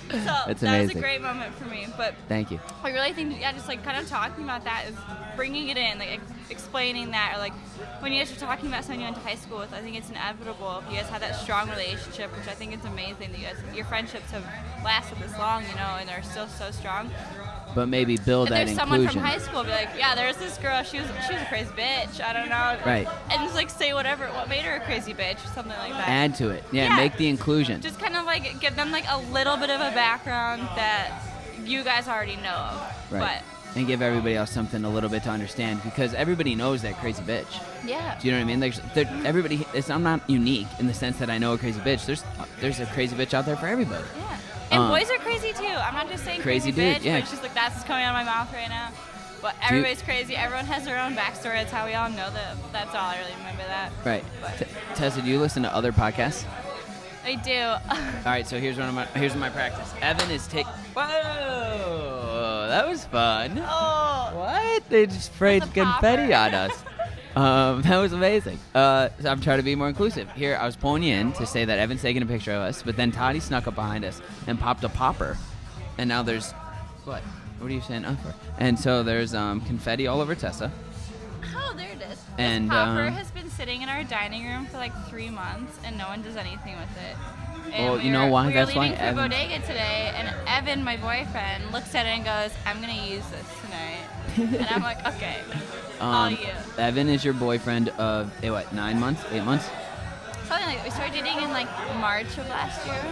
So That's that amazing. was a great moment for me. But Thank you. I really think, just like kind of talking about that is bringing it in, like explaining that, or like when you guys are talking about someone you went to high school with, I think it's inevitable if you guys have that strong relationship, which I think it's amazing that your friendships have lasted this long, and they're still so strong. But maybe build And that there's someone inclusion. from high school be like, yeah, there's this girl, she was a crazy bitch, I don't know. Right. And just like say what made her a crazy bitch, or something like that. Add to it. Yeah, make the inclusion. Just kind of like give them like a little bit of a background that you guys already know of. Right. And give everybody else something a little bit to understand, because everybody knows that crazy bitch. Yeah. Do you know what I mean? Everybody. I'm not unique in the sense that I know a crazy bitch. There's a crazy bitch out there for everybody. Yeah. And boys are crazy too. I'm not just saying crazy dude, bitch, yeah. but it's just like that's what's coming out of my mouth right now. But everybody's crazy. Everyone has their own backstory. That's how we all know that. That's all I really remember that. Right. But Tessa, do you listen to other podcasts? I do. All right. So here's my practice. Evan is Whoa, that was fun. Oh. What? They just sprayed confetti on us. That was amazing. So I'm trying to be more inclusive. Here, I was pulling you in to say that Evan's taking a picture of us, but then Toddy snuck up behind us and popped a popper. And now there's... What? What are you saying up for? And so there's confetti all over Tessa. Oh, there it is. And, this popper has been sitting in our dining room for like 3 months, and no one does anything with it. And well, you know why? That's why We were leaving for Evan... Bodega today, and Evan, my boyfriend, looks at it and goes, I'm going to use this tonight. And I'm like, okay, all you. Evan is your boyfriend of, 9 months? 8 months? Something like that. We started dating in like March of last year.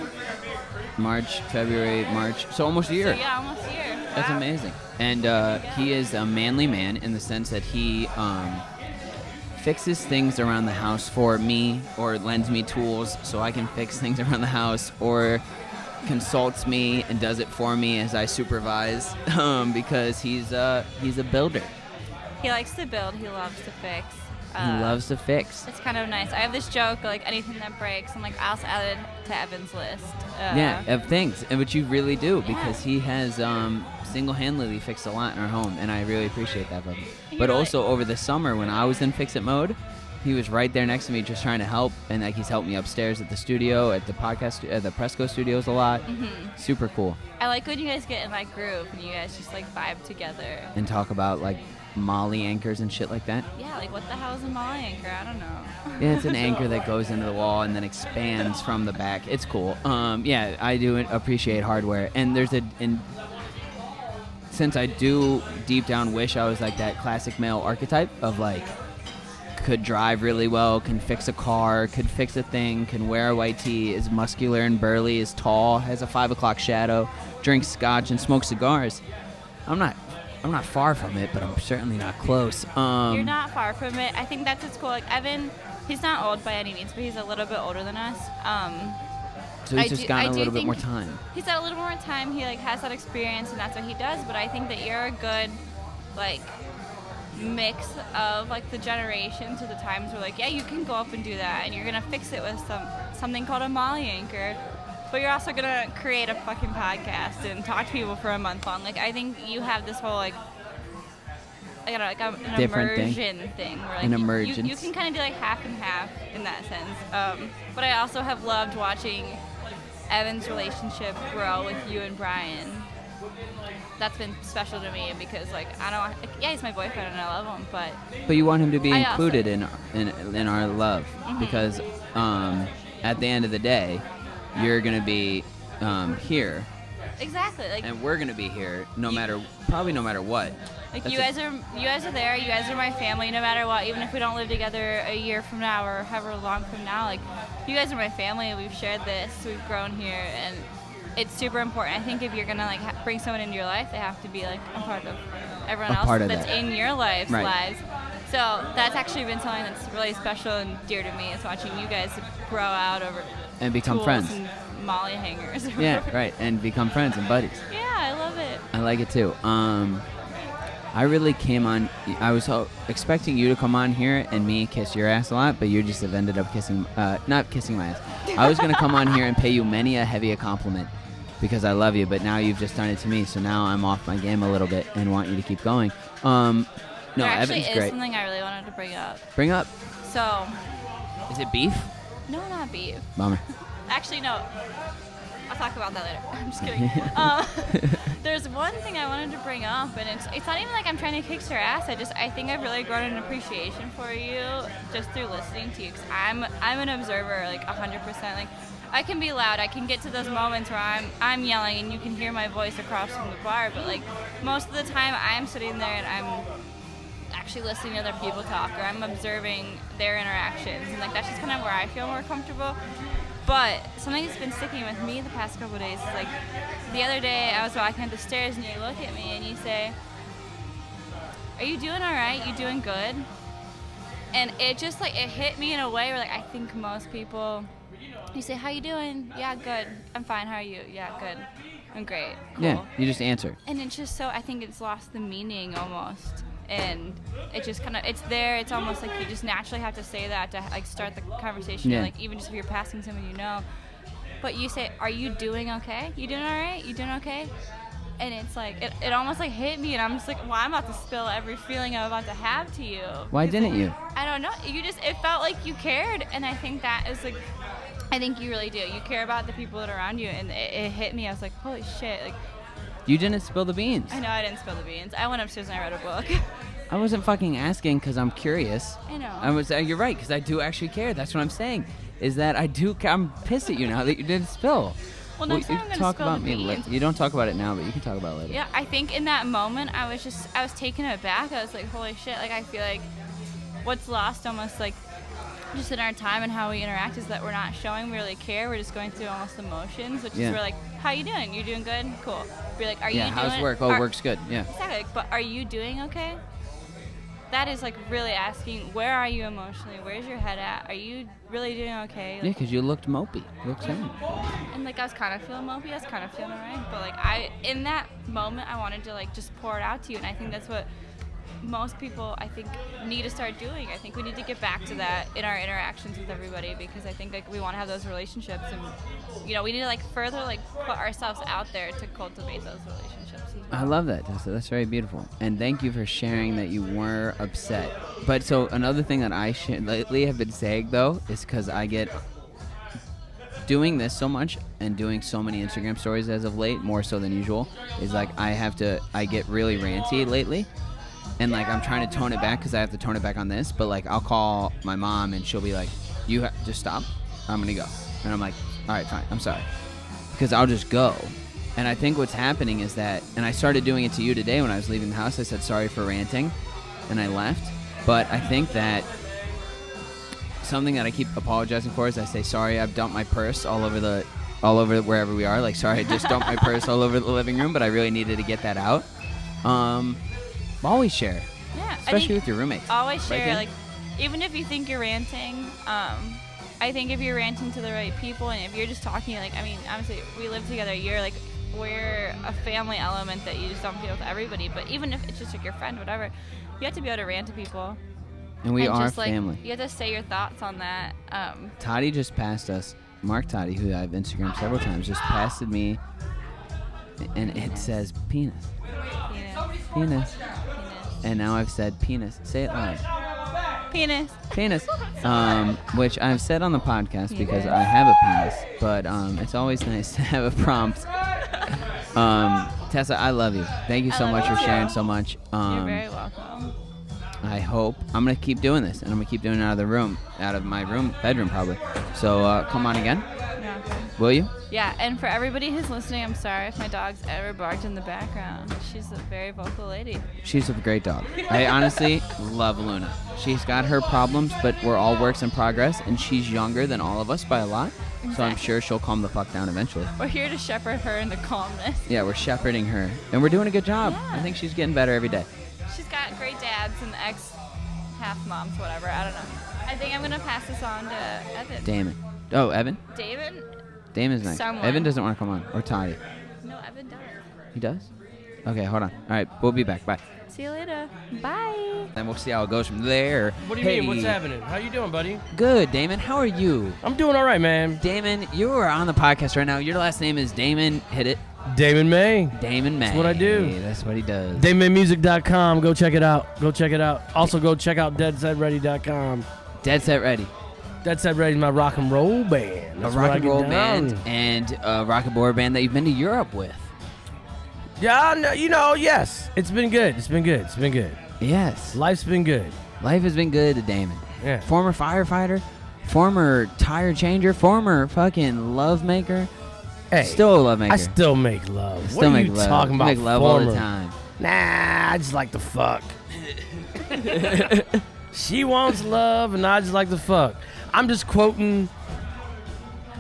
March, February, March. So almost a year. So yeah, almost a year. That's Wow. amazing. And he is a manly man in the sense that he fixes things around the house for me, or lends me tools so I can fix things around the house, or consults me and does it for me as I supervise, because he's a builder. He likes to build. He loves to fix. He loves to fix. It's kind of nice. I have this joke, like anything that breaks, I'm like, I'll add it to Evan's list. Of things, and which you really do, because he has single-handedly fixed a lot in our home, and I really appreciate that from him. But also over the summer when I was in fix-it mode, he was right there next to me just trying to help, and like he's helped me upstairs at the studio, at the podcast, at the Presco studios a lot. Super cool. I like when you guys get in that groove and you guys just like vibe together. And talk about like Molly anchors and shit like that. Yeah, like what the hell is a Molly anchor? I don't know. Yeah, it's an anchor that goes into the wall and then expands from the back. It's cool. Yeah, I do appreciate hardware, and since I do deep down wish I was like that classic male archetype of like could drive really well, can fix a car, could fix a thing, can wear a white tee, is muscular and burly, is tall, has a 5 o'clock shadow, drinks scotch and smokes cigars. I'm not far from it, but I'm certainly not close. You're not far from it. I think that's what's cool. Like Evan, he's not old by any means, but he's a little bit older than us. So he's just gotten a little bit more time. He's got a little more time. He like has that experience, and that's what he does. But I think that you're a good like mix of like the generations or the times where like, yeah, you can go up and do that, and you're gonna fix it with something called a Molly anchor. But you're also gonna create a fucking podcast and talk to people for a month long. Like I think you have this whole like, I don't know, like an different immersion thing where like an emergence. you can kind of do like half and half in that sense. But I also have loved watching Evan's relationship grow with you and Brian. That's been special to me because like he's my boyfriend and I love him, but you want him to be included in our love because at the end of the day, you're gonna be here. Exactly. Like, and we're gonna be here probably no matter what. Like you guys are there. You guys are my family no matter what. Even if we don't live together a year from now or however long from now, like you guys are my family. We've shared this. We've grown here, and it's super important. I think if you're gonna like bring someone into your life, they have to be like a part of everyone else that's in your lives. So that's actually been something that's really special and dear to me. Is watching you guys grow out over and become friends. And Molly hangers. Yeah, right, and become friends and buddies. Yeah, I love it. I like it too. I really came on. I was expecting you to come on here and me kiss your ass a lot, but you just have ended up not kissing my ass. I was gonna come on here and pay you many a heavy a compliment because I love you, but now you've just done it to me, so now I'm off my game a little bit and want you to keep going. No, there actually Evan's is great. Something I really wanted to bring up. Bring up. So. Is it beef? No, not beef. Bummer. Actually, no. I'll talk about that later. I'm just kidding. There's one thing I wanted to bring up, and it's not even like I'm trying to kick your ass. I think I've really grown an appreciation for you just through listening to you. Cause I'm an observer, like 100%. Like I can be loud. I can get to those moments where I'm yelling, and you can hear my voice across from the bar. But like most of the time, I'm sitting there and I'm actually listening to other people talk, or I'm observing their interactions, and like that's just kind of where I feel more comfortable. But something that's been sticking with me the past couple of days is like the other day I was walking up the stairs and you look at me and you say, "Are you doing all right? You doing good?" And it just like it hit me in a way where like I think most people, you say, "How you doing?" "Yeah, good. I'm fine. How are you?" "Yeah, good. I'm great." Cool. Yeah, you just answer. And it's just so I think it's lost the meaning almost. And it just kind of, it's there. It's almost like you just naturally have to say that to like start the conversation. Yeah. Or, like even just if you're passing someone you know. But you say, "Are you doing okay? You doing all right? You doing okay?" And it's like, it almost like hit me, and I'm just like, well, I'm about to spill every feeling I'm about to have to you. Why didn't you? I don't know. It felt like you cared, and I think that is like, I think you really do. You care about the people that are around you, and it hit me. I was like, holy shit, like. You didn't spill the beans. I know I didn't spill the beans. I went upstairs and I read a book. I wasn't fucking asking because I'm curious. I know. You're right, because I do actually care. That's what I'm saying. Is that I'm pissed at you now that you didn't spill. Well, next time I'm going to spill the beans. You don't talk about it now, but you can talk about it later. Yeah, I think in that moment I was taken aback. I was like, holy shit. Like I feel like what's lost almost like just in our time and how we interact is that we're not showing we really care. We're just going through almost emotions, which is we're like, how you doing? You doing good? Cool. Be like, are you doing how's work? Oh, work's good. Yeah. Exactly. Like, but are you doing okay? That is like really asking, where are you emotionally? Where's your head at? Are you really doing okay? Like, yeah, because you looked mopey. You looked sad. And like I was kind of feeling mopey. I was kind of feeling alright. But like in that moment, I wanted to like just pour it out to you. And I think that's what most people, I think, need to start doing. I think we need to get back to that in our interactions with everybody, because I think like we want to have those relationships, and we need to like further like put ourselves out there to cultivate those relationships. I love that, Tessa. That's very beautiful. And thank you for sharing that you were upset. But so another thing that I lately have been saying, though, is because I get doing this so much and doing so many Instagram stories as of late, more so than usual, is like I get really ranty lately. And like I'm trying to tone it back because I have to tone it back on this. But like I'll call my mom and she'll be like, just stop. I'm going to go. And I'm like, all right, fine. I'm sorry. Because I'll just go. And I think what's happening is that, and I started doing it to you today when I was leaving the house, I said sorry for ranting, and I left. But I think that something that I keep apologizing for is I say, sorry, I've dumped my purse all over wherever we are. Like, sorry, I just dumped my purse all over the living room, but I really needed to get that out. Always share. Yeah. Especially with your roommates. Always share. Like, even if you think you're ranting, I think if you're ranting to the right people, and if you're just talking, like, I mean, obviously, we live together. We're a family element that you just don't feel with everybody. But even if it's just like your friend, whatever, you have to be able to rant to people. And we are just, like, family. You have to say your thoughts on that. Toddy just passed us. Mark Toddy, who I've Instagrammed several times, just passed me, and it says penis. Penis. And now I've said penis. Say it loud. Penis. Which I've said on the podcast because I have a penis, but it's always nice to have a prompt. Tessa, I love you. Thank you so much for sharing so much. You're very welcome. I hope I'm gonna keep doing this, and I'm gonna keep doing it out of my bedroom probably. So come on again. Yeah, okay. Will you? Yeah, and for everybody who's listening, I'm sorry if my dog's ever barked in the background. She's a very vocal lady. She's a great dog. I honestly love Luna. She's got her problems, but we're all works in progress, and she's younger than all of us by a lot. Exactly. So I'm sure she'll calm the fuck down eventually. We're here to shepherd her into calmness. Yeah, we're shepherding her, and we're doing a good job. Yeah. I think she's getting better every day. She's got great dads and ex-half moms, whatever. I don't know. I think I'm going to pass this on to Evan. Damon. Oh, Evan? David? Damon's nice. Someone. Evan doesn't want to come on. Or Toddy. No, Evan does. He does? Okay, hold on. All right, we'll be back. Bye. See you later. Bye. Then we'll see how it goes from there. What do you mean? What's happening? How you doing, buddy? Good, Damon. How are you? I'm doing all right, man. Damon, you are on the podcast right now. Your last name is Damon. Hit it. Damon May. Damon May. That's what I do. That's what he does. DamonMusic.com. Go check it out. Also, go check out DeadSetReady.com. Dead Set Ready. Dead Set Ready is my rock and roll band. That's a rock and roll band and a rock and roll band that you've been to Europe with. Yeah, no, yes. It's been good. Yes. Life's been good. Life has been good to Damon. Yeah. Former firefighter, former tire changer, former fucking love maker. Hey, still a love maker. I still make love. Still what are make you love. talking about? Make love all the time. Nah, I just like to fuck. She wants love, and I just like to fuck. I'm just quoting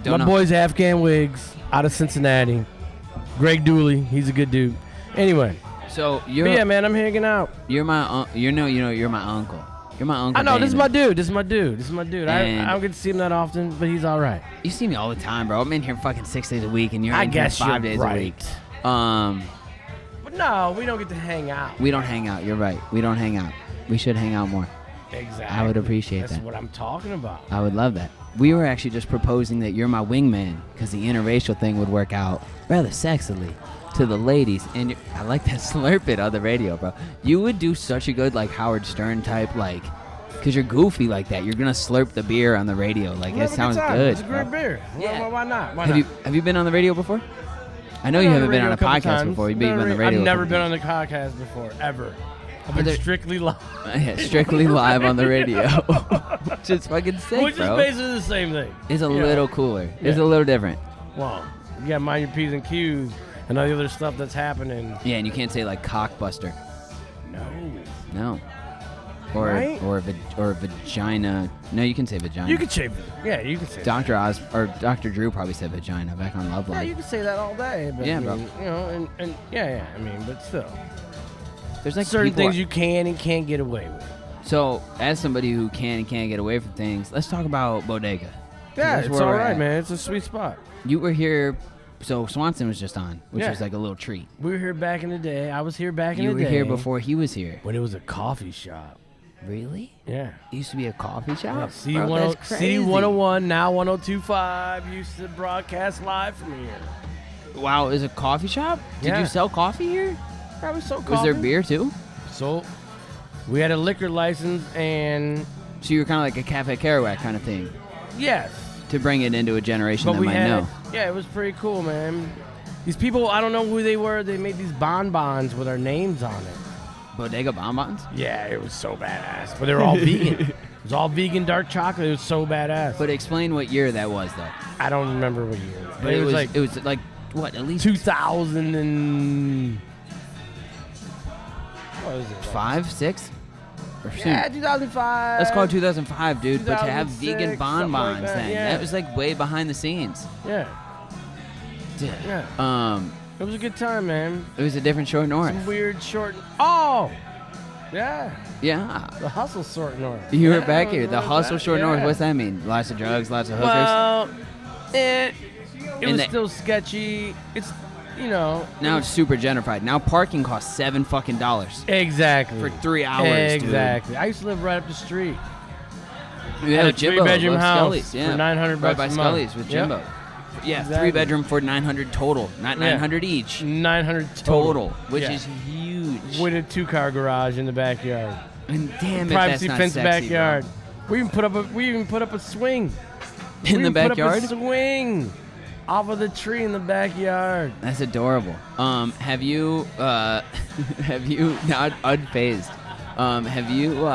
my boys Afghan Wigs out of Cincinnati. Greg Dooley, he's a good dude. Anyway, so yeah, man, I'm hanging out. You're my you're my uncle. You're my uncle. I know. Damon. This is my dude. I don't get to see him that often, but he's all right. You see me all the time, bro. I'm in here fucking 6 days a week, and you're I in here guess 5 you're days right. a week. But no, we don't get to hang out. We don't hang out. You're right. We don't hang out. We should hang out more. Exactly. I would appreciate that. That's what I'm talking about. I would love that. We were actually just proposing that you're my wingman because the interracial thing would work out rather sexily to the ladies. And I like that slurp it on the radio, bro. You would do such a good like Howard Stern type like, because you're goofy like that. You're gonna slurp the beer on the radio. Like it sounds good. It's a great beer. Yeah. Why not? Have you been on the radio before? I know you haven't been on a podcast before. You've been on the radio. I've never been on the podcast before, ever. I've been strictly live. Yeah, strictly live on the radio. Which is fucking sick, Which bro. is basically the same thing. It's a little cooler. Yeah. It's a little different. Well, you gotta mind your P's and Q's and all the other stuff that's happening. Yeah, and you can't say like cockbuster. No. Or right? or vagina. No, you can say vagina. You can say you can say Dr. Oz or Dr. Drew probably said vagina back on Love Line. Yeah, you can say that all day. But yeah, I mean, bro. You know, and yeah. I mean, but still, there's like certain things you can and can't get away with. So, as somebody who can and can't get away from things, let's talk about Bodega. Yeah, it's all right, man. It's a sweet spot. You were here So Swanson was just on, which Yeah. was like a little treat. We were here back in the day. I was here back in the day. You were here before he was here. When it was a coffee shop. Really? Yeah. It used to be a coffee shop? Yeah, Bro, that's crazy. CD101, now 102.5. Used to broadcast live from here. Wow, is it a coffee shop? Did Yeah. you sell coffee here? Probably sold Was there coffee. beer too? So, we had a liquor license and... So you were kind of like a Cafe Kerouac kind of thing. Yes. To bring it into a generation But that we might had, know. Yeah, it was pretty cool, man. These people, I don't know who they were. They made these bonbons with our names on it. Bodega bonbons? Yeah, it was so badass. But they were all vegan. It was all vegan dark chocolate. It was so badass. But explain what year that was, though. I don't remember what year. But it was like what? At least 2000 and what is it? 5, 6, or Yeah, 2005. Let's call it 2005, dude. But to have 2006, vegan something bonbons, like that, then yeah. that was like way behind the scenes. Yeah. Yeah. It was a good time, man. It was a different short north. Some weird short. Oh. Yeah. Yeah. The hustle short north. You were Yeah, back it here. was The like hustle that, short north. yeah. What's that mean? Lots of drugs, lots of hookers. Well, it And was the- still sketchy. It's, you know. Now it's super gentrified. Now parking costs $7 fucking dollars. Exactly. For 3 hours, Exactly. I used to live right up the street. dude. We had a Jimbo. 3-bedroom Love house Scully's, yeah. for $900 right by a month. Scully's with Yep. Jimbo. Yeah, Exactly. 3-bedroom for $900 total, not Yeah. $900 each. 900 Total, which Yeah. is huge. With a 2-car garage in the backyard. And damn it, Privacy that's not fenced sexy, backyard. We even put up a swing. In the backyard? Put up a swing off of the tree in the backyard. That's adorable. Have you have you not unfazed? Have you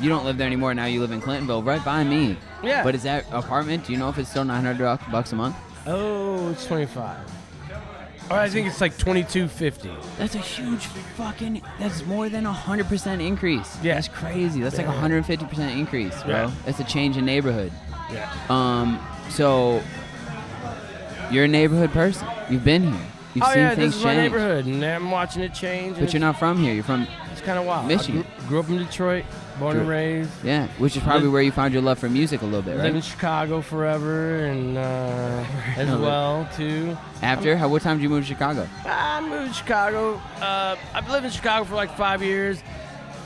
you don't live there anymore now? You live in Clintonville, right by me. Yeah. But is that apartment? Do you know if it's still $900 a month? Oh, it's 25. Or I think it's like 22.50. That's a huge fucking. That's more than 100% increase. Yeah. That's crazy. That's like Yeah. 150% increase, bro. Yeah. That's a change in neighborhood. Yeah. So you're a neighborhood person. You've been here. You've Oh seen yeah, things this is my change. neighborhood, and I'm watching it change. But you're not from here. You're from It's kind of wild. Michigan. I grew up in Detroit, born and raised. Yeah, which is probably Live- where you found your love for music a little bit, Live in right? Chicago forever, and as well too. After? What time did you move to Chicago? I moved to Chicago. I've lived in Chicago for like 5 years.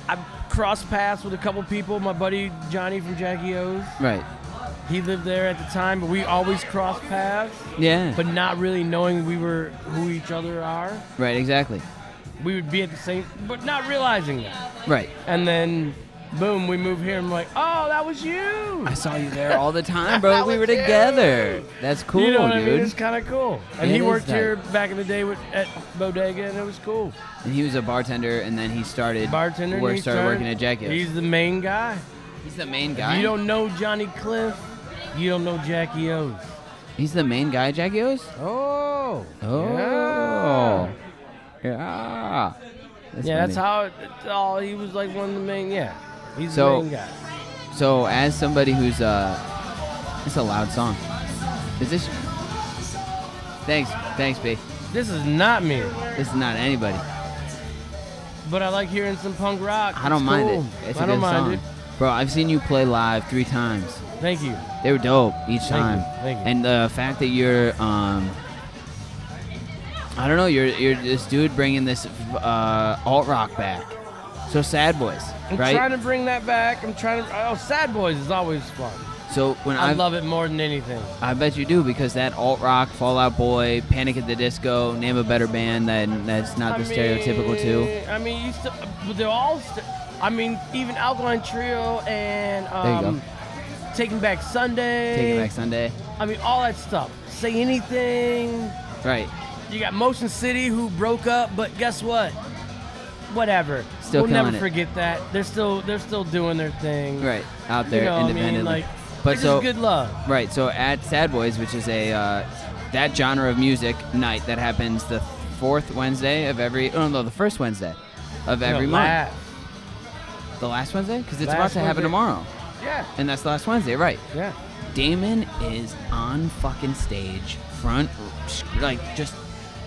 I've crossed paths with a couple people. My buddy Johnny from Jackie O's. Right. He lived there at the time, but we always crossed paths. Yeah. But not really knowing we were who each other are. Right, exactly. We would be at the same, but not realizing that. Right. And then, boom, we move here. And I'm like, oh, that was you. I saw you there all the time, bro. That we were was you. together. That's cool, You know what dude. I mean? It's kind of cool. And It he is worked tight. here back in the day at Bodega, and it was cool. And he was a bartender, and then he started Bartender. and he started working at Jackie O's. He's the main guy. He's the main If guy. you don't know Johnny Cliff, you don't know Jackie O's. He's the main guy at Jackie O's? Oh. Oh. Yeah. That's funny. how he was like one of the main. Yeah, he's So- the main guy. So, as somebody who's it's a loud song. Is this? Thanks, B. This is not me, This is not anybody. but I like hearing some punk rock. I don't It's mind cool. it. It's I a don't good mind song, it. bro. I've seen you play live 3 times. Thank you. They were dope each Thank time. you. Thank you. And the fact that you're I don't know, you're this dude bringing this alt rock back. So Sad Boys, I'm right? trying to bring that back. I'm trying to. Oh, Sad Boys is always fun. So when I love it more than anything. I bet you do, because that alt rock, Fall Out Boy, Panic at the Disco, name a better band that's not the stereotypical two. I mean, but they're all. I mean, even Alkaline Trio and There you go. Taking Back Sunday. Taking Back Sunday. I mean, all that stuff. Say Anything. Right. You got Motion City, who broke up, but guess what? Whatever. Still we'll never killing it. forget that. They're still doing their thing. Right. Out there You know what I mean? independently. Like, but it's so just good love. Right. So at Sad Boys, which is a that genre of music night that happens the 4th Wednesday of every the first Wednesday of every month. The last Wednesday? Because it's Last about to happen Wednesday. tomorrow. Yeah. And that's the last Wednesday, right? Yeah. Damon is on fucking stage, front, like just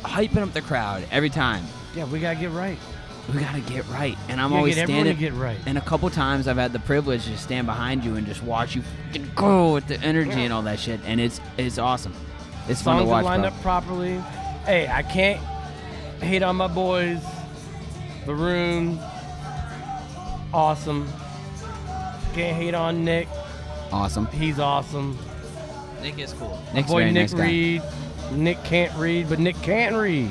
hyping up the crowd every time. Yeah, we gotta get right. We gotta get right, and I'm You always get everyone standing. to get right. And a couple times I've had the privilege to stand behind you and just watch you fucking go with the energy and all that shit, and it's awesome. It's fun to Songs watch, are lined bro. up properly. Hey, I can't hate on my boys. The Room, awesome. Can't hate on Nick. Awesome. He's awesome. Nick is cool. My Nick's boy very Nick nice guy. Reed. Nick can't read, but Nick can read.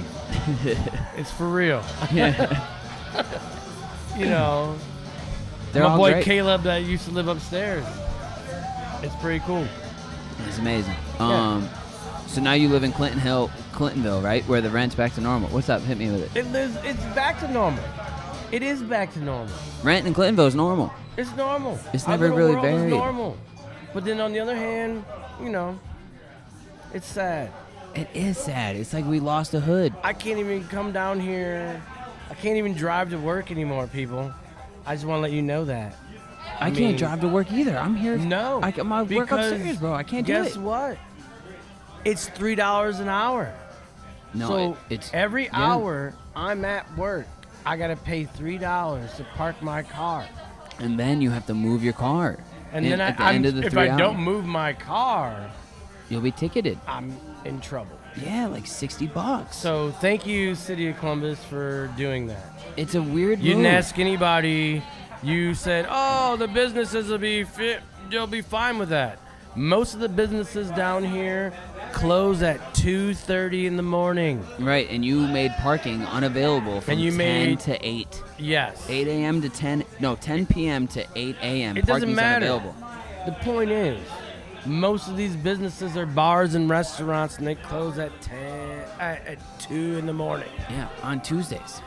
It's for real. Yeah. You know, They're my all boy great. Caleb that used to live upstairs. It's pretty cool. It's amazing. Yeah. So now you live in Clintonville, right? Where the rent's back to normal. What's up? Hit me with it. It's back to normal. It is back to normal. Rent in Clintonville is normal. It's normal. It's Our never little really world is varied. normal. But then on the other hand, you know, it's sad. It is sad. It's like we lost a hood. I can't even come down here. I can't even drive to work anymore, people. I just want to let you know that. I can't drive to work either. I'm here. No. My work because upstairs, bro. I can't do it. Guess what? It's $3 an hour. No, So it's every yeah. hour I'm at work, I got to pay $3 to park my car. And then you have to move your car. And then at the end of the if 3 I hours, don't move my car, you'll be ticketed. I'm in trouble. Yeah, like $60. So thank you, City of Columbus, for doing that. It's a weird You didn't move. ask anybody. You said, "Oh, the businesses will be fit. They'll be fine with that." Most of the businesses down here close at 2:30 in the morning. Right, and you made parking unavailable from And you 10 made- to 8. Yes. 8 a.m. to 10 p.m. to 8 a.m. It doesn't Parking's matter. unavailable. The point is, most of these businesses are bars and restaurants, and they close at 2 in the morning. Yeah, on Tuesdays.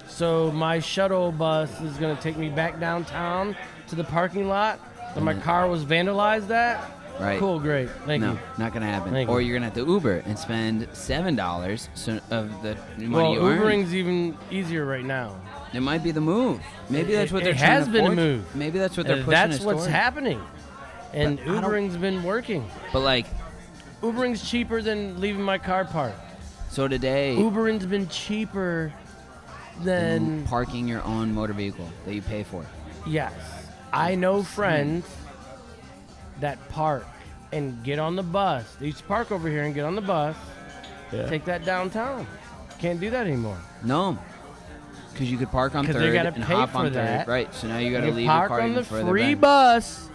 So my shuttle bus is going to take me back downtown to the parking lot that my car was vandalized at. Right. Cool, great. Thank No, you. not going to happen. Thank Or you. you're going to have to Uber and spend $7 of the money Well, you earned. Ubering's even easier right now. It might be the move. Maybe that's what It they're trying has to been a forge. move. Maybe that's what they're pushing That's us what's towards. happening. And But I don't- Ubering's been working. But like, Ubering's cheaper than leaving my car parked. so today, Ubering's been cheaper than parking your own motor vehicle that you pay for. yes. I know friends that park and get on the bus. They used to park over here and get on the bus, take that downtown. Can't do that anymore. No. Because you could park on 'Cause third they gotta and pay hop for on that. third. Right. So now you got to You leave your park car on even the further free back. bus.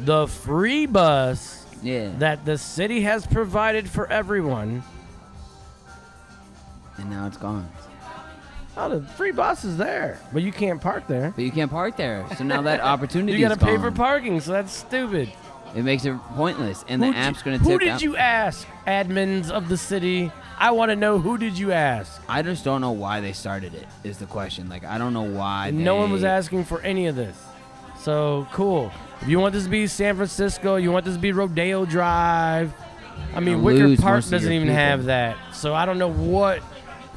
The free bus Yeah. that the city has provided for everyone. And now it's gone. Oh, the free bus is there, but you can't park there. But you can't park there. So now that opportunity You is got to pay for gone. parking, so that's stupid. It makes it pointless. And the Who app's di- going to Who tip did out. you ask, admins of the city? I want to know, who did you ask? I just don't know why they started it, is the question. Like, I don't know why. And no one was they- asking for any of this. So, cool. If you want this to be San Francisco, you want this to be Rodeo Drive. I mean, You'll Wicker lose Park most of doesn't your even people. have that. So I don't know what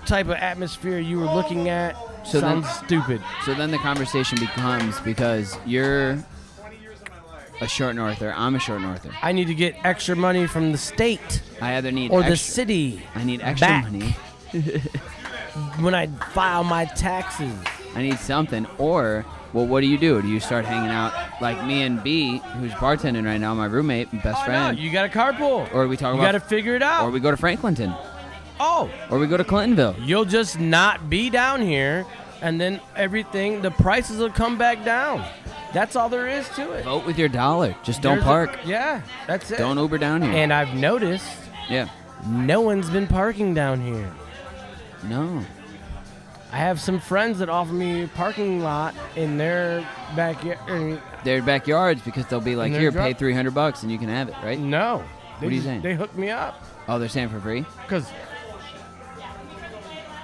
type of atmosphere you were looking at. So then- Sounds stupid. So then the conversation becomes, because you're a short norther, I'm a short norther. I need to get extra money from the state I either need or the extra, city I need extra back money. when I file my taxes. I need something. Or, well, what do? Do you start hanging out like me and B, who's bartending right now, my roommate, and best Oh, no, friend? you got to carpool. Or we talk You about, got to figure it out. or we go to Franklinton, Oh, or we go to Clintonville. you'll just not be down here, and then the prices will come back down. That's all there is to it. Vote with your dollar. Just don't There's park. Yeah, that's it. Don't Uber down here. And I've noticed yeah. no one's been parking down here. No. I have some friends that offer me a parking lot in their backyard. Their backyards, because they'll be like, And here, they're pay dri- $300 and you can have it, right? No. What are you saying? They hooked me up Oh, they're saying for free? because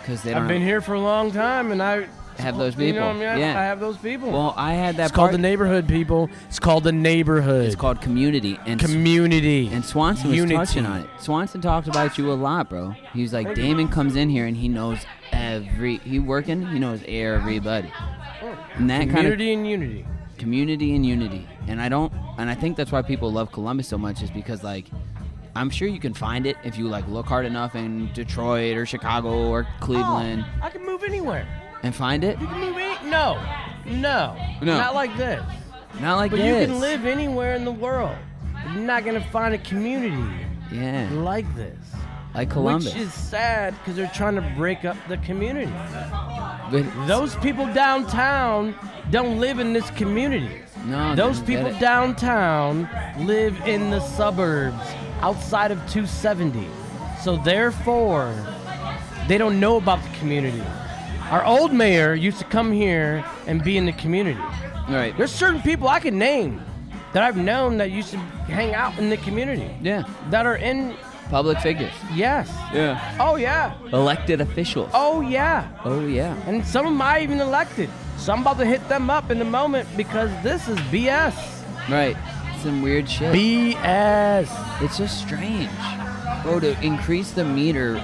Because they don't I've been here for a long time, and I have those You know people. what I mean? Yeah. I have those people. Well, I had that it's called part- the neighborhood, people. It's called the neighborhood. It's called community. And community. And Swanson was Unity. touching on it. Swanson talked about you a lot, bro. He was like, Damon comes in here and he knows he knows everybody. And that kind of Community and unity. community and unity. And I think that's why people love Columbus so much, is because, like, I'm sure you can find it if you, like, look hard enough in Detroit or Chicago or Cleveland Oh, I can move anywhere. and find it. You can move No. Not like this. Not like But this. you can live anywhere in the world. You're not going to find a community. Yeah. like this. Like Columbus. Which is sad because they're trying to break up the community. But Those people downtown don't live in this community. no, Those they don't people get it. downtown live in the suburbs outside of 270. So therefore, they don't know about the community. Our old mayor used to come here and be in the community. Right. There's certain people I can name that I've known that used to hang out in the community. Yeah. That are in, Public figures. yes. Yeah. Oh, yeah. Elected officials. Oh, yeah. Oh yeah. And some of them I even elected. So I'm about to hit them up in a moment because this is BS. Right. Some weird shit. BS. It's just strange. Bro, to increase the meter.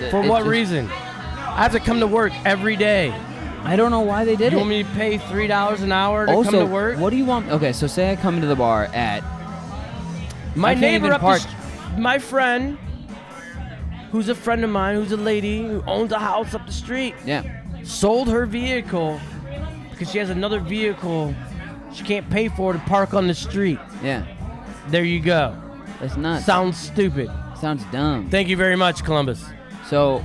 For it what just- reason? I have to come to work every day. I don't know why they did You it. want me to pay $3 an hour to also, come to work? what do you want? Okay, so say I come to the bar at. My I can't neighbor even up park. my friend, who's a friend of mine, who's a lady who owns a house up the street, Yeah. sold her vehicle because she has another vehicle she can't pay for to park on the street. Yeah. There you go. That's nuts. Sounds stupid. Sounds dumb. Thank you very much, Columbus. So,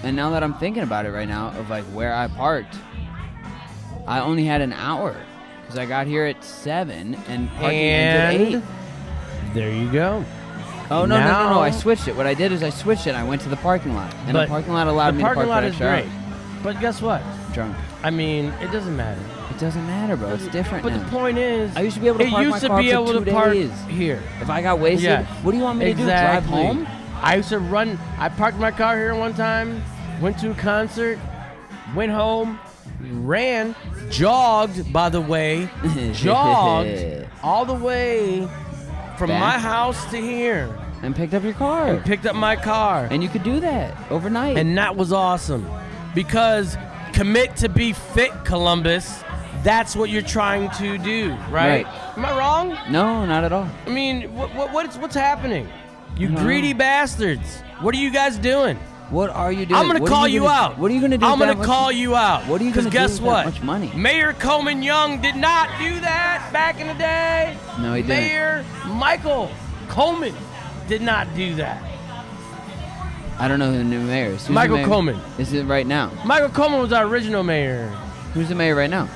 and now that I'm thinking about it right now, of like where I parked, I only had an hour because I got here at 7 and parking ends at 8. There you go. Oh no. Now- I switched it. What I did is I switched it. And I went to the parking lot, and the But parking lot allowed the me to park parking lot for is extra great. hours. But guess what? Drunk. I mean, it doesn't matter. It doesn't matter, bro. It's different But now. the point is, I used to be able to it park used my to car be for able 2 to park days. here. If I got wasted, Yes. what do you want me to do? Drive home? I used to run. I parked my car here one time, went to a concert, went home, ran, jogged, by the way, jogged all the way from Back? my house to here And picked up your car. and picked up my car. And you could do that overnight. And that was awesome because commit to be fit, Columbus. That's what you're trying to do, right? Right. Am I wrong? No, not at all. I mean, what's happening? You No. greedy bastards. What are you guys doing? What are you doing? I'm going to What are call you gonna- out. What are you going to do? I'm with going that to much- call you out. What are you going to do guess with what? that much money? Mayor Coleman Young did not do that back in the day. No, he didn't. Mayor Michael Coleman did not do that. I don't know who the new mayor is. Who's the Michael mayor? Coleman. Is it right now? Michael Coleman was our original mayor. Who's the mayor right now?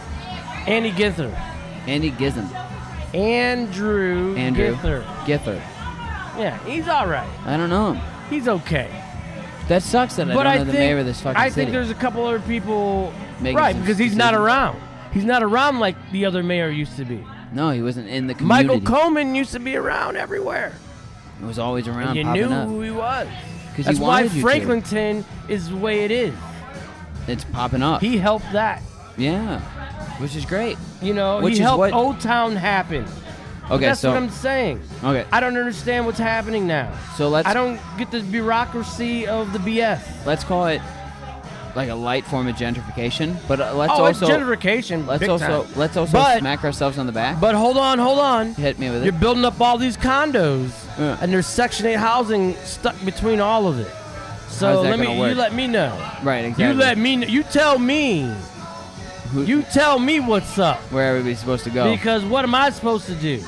Andy Gither. Andy Gism. Andrew Gither. Gither. Yeah, he's all right. I don't know him. He's okay. That sucks that But I don't know the mayor of this fucking I city. think there's a couple other people, Making right? some Because he's not decisions. around. He's not around like the other mayor used to be. No, he wasn't in the community. Michael Coleman used to be around everywhere. He was always around, You popping knew up. who he was. 'Cause That's he why wanted you to. Franklinton is the way it is. It's popping up. He helped that. Yeah, which is great. You know, Which he is helped what- Old Town happen. Okay, That's so what I'm saying. okay, I don't understand what's happening now. so let's I don't get the bureaucracy of the BS. let's call it like a light form of gentrification, but let's Oh, it's also gentrification. big time. let's also But- smack ourselves on the back. But hold on. Hit me with You're it. building up all these condos, Yeah. and there's Section 8 housing stuck between all of it. So How's that gonna you work? let me know. Right, exactly. You let me. You tell me. Who- You tell me what's up. where everybody's supposed to go. Because what am I supposed to do?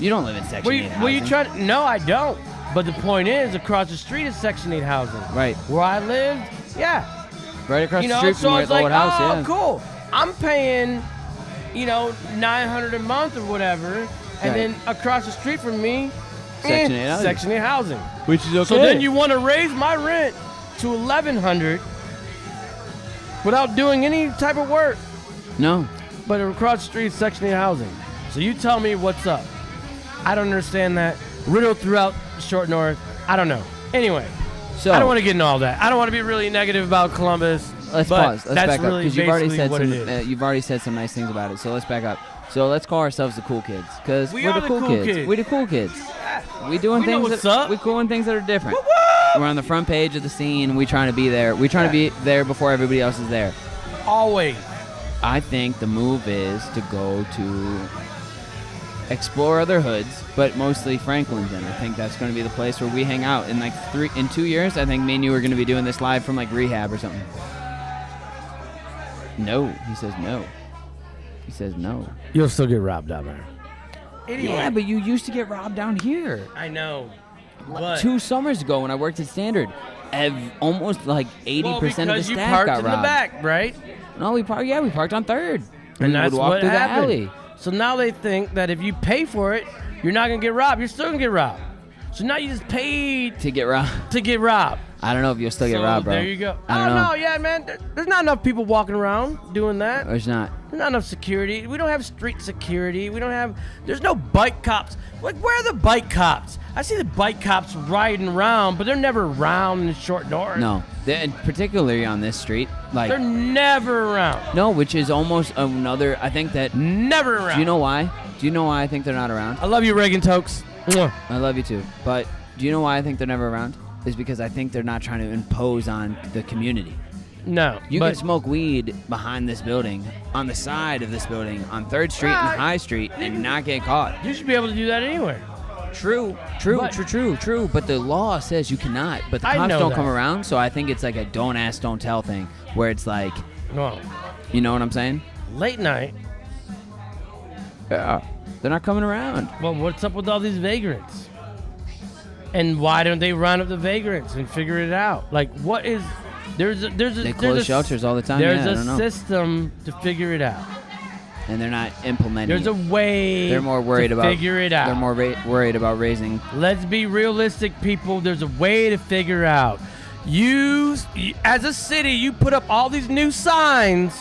You don't live in Section 8 Were you housing. trying? No, I don't. But the point is, across the street is Section 8 housing. Right, Where I lived, yeah. right across You the know, street so from I where was the like, old house. oh, Yeah, cool. I'm paying, $900 a month or whatever, and Right. then across the street from me, Section 8 housing. Section 8 housing. which is okay. So then you want to raise my rent to $1,100 without doing any type of work, no. but across the street is Section 8 housing. So you tell me what's up. I don't understand that. Riddled throughout Short North. I don't know. Anyway, So I don't want to get into all that. I don't want to be really negative about Columbus. let's but pause. Let's that's back up really because you've already basically said what some. it is. You've already said some nice things about it. So let's back up. So let's call ourselves the cool kids because We we're are the the cool cool kids. kids. We're the cool kids. We doing We know things. what's that, up. We doing things that are different. We're on the front page of the scene. We trying to be there. We trying to be there before everybody else is there. Always. I think the move is to go to explore other hoods, but mostly Franklinton. I think that's going to be the place where we hang out in 2 years. I think me and you are going to be doing this live from like rehab or something. No, he says no. He says no. You'll still get robbed down there. Anyway. Yeah, but you used to get robbed down here. I know. What? 2 summers ago when I worked at Standard, almost like 80% of the staff because you parked got in robbed. the back, right? No, we parked on 3rd. And that's would walk what through happened. the alley. So now they think that if you pay for it, you're not gonna get robbed. You're still gonna get robbed. So now you just paid To get robbed. to get robbed. I don't know if you'll still get So robbed, bro. there you go. I don't know. Yeah, man. There's not enough people walking around doing that. There's not. There's not enough security. We don't have street security. There's no bike cops. Like, where are the bike cops? I see the bike cops riding around, but they're never around in the short north. No. And particularly on this street. Like, They're never around. no, which is almost another, I think that, Never around. do you know why? Do you know why I think they're not around? I love you, Reagan Tokes. Mwah. I love you too. But do you know why I think they're never around? Is because I think they're not trying to impose on the community. No. You but can smoke weed behind this building, on the side of this building, on 3rd Street and High Street, and not get caught. you should be able to do that anywhere. True. But the law says you cannot. But the I cops know don't that. come around, so I think it's like a don't ask, don't tell thing, where it's like, No. you know what I'm saying? Late night. Yeah. They're not coming around. Well, what's up with all these vagrants? And why don't they round up the vagrants and figure it out? Like, what is... They close shelters all the time. There's Yeah, I a don't know. system to figure it out. And they're not implementing There's a it. way They're more worried to about figure it out. They're more worried about raising. Let's be realistic, people. There's a way to figure out. You, as a city, you put up all these new signs.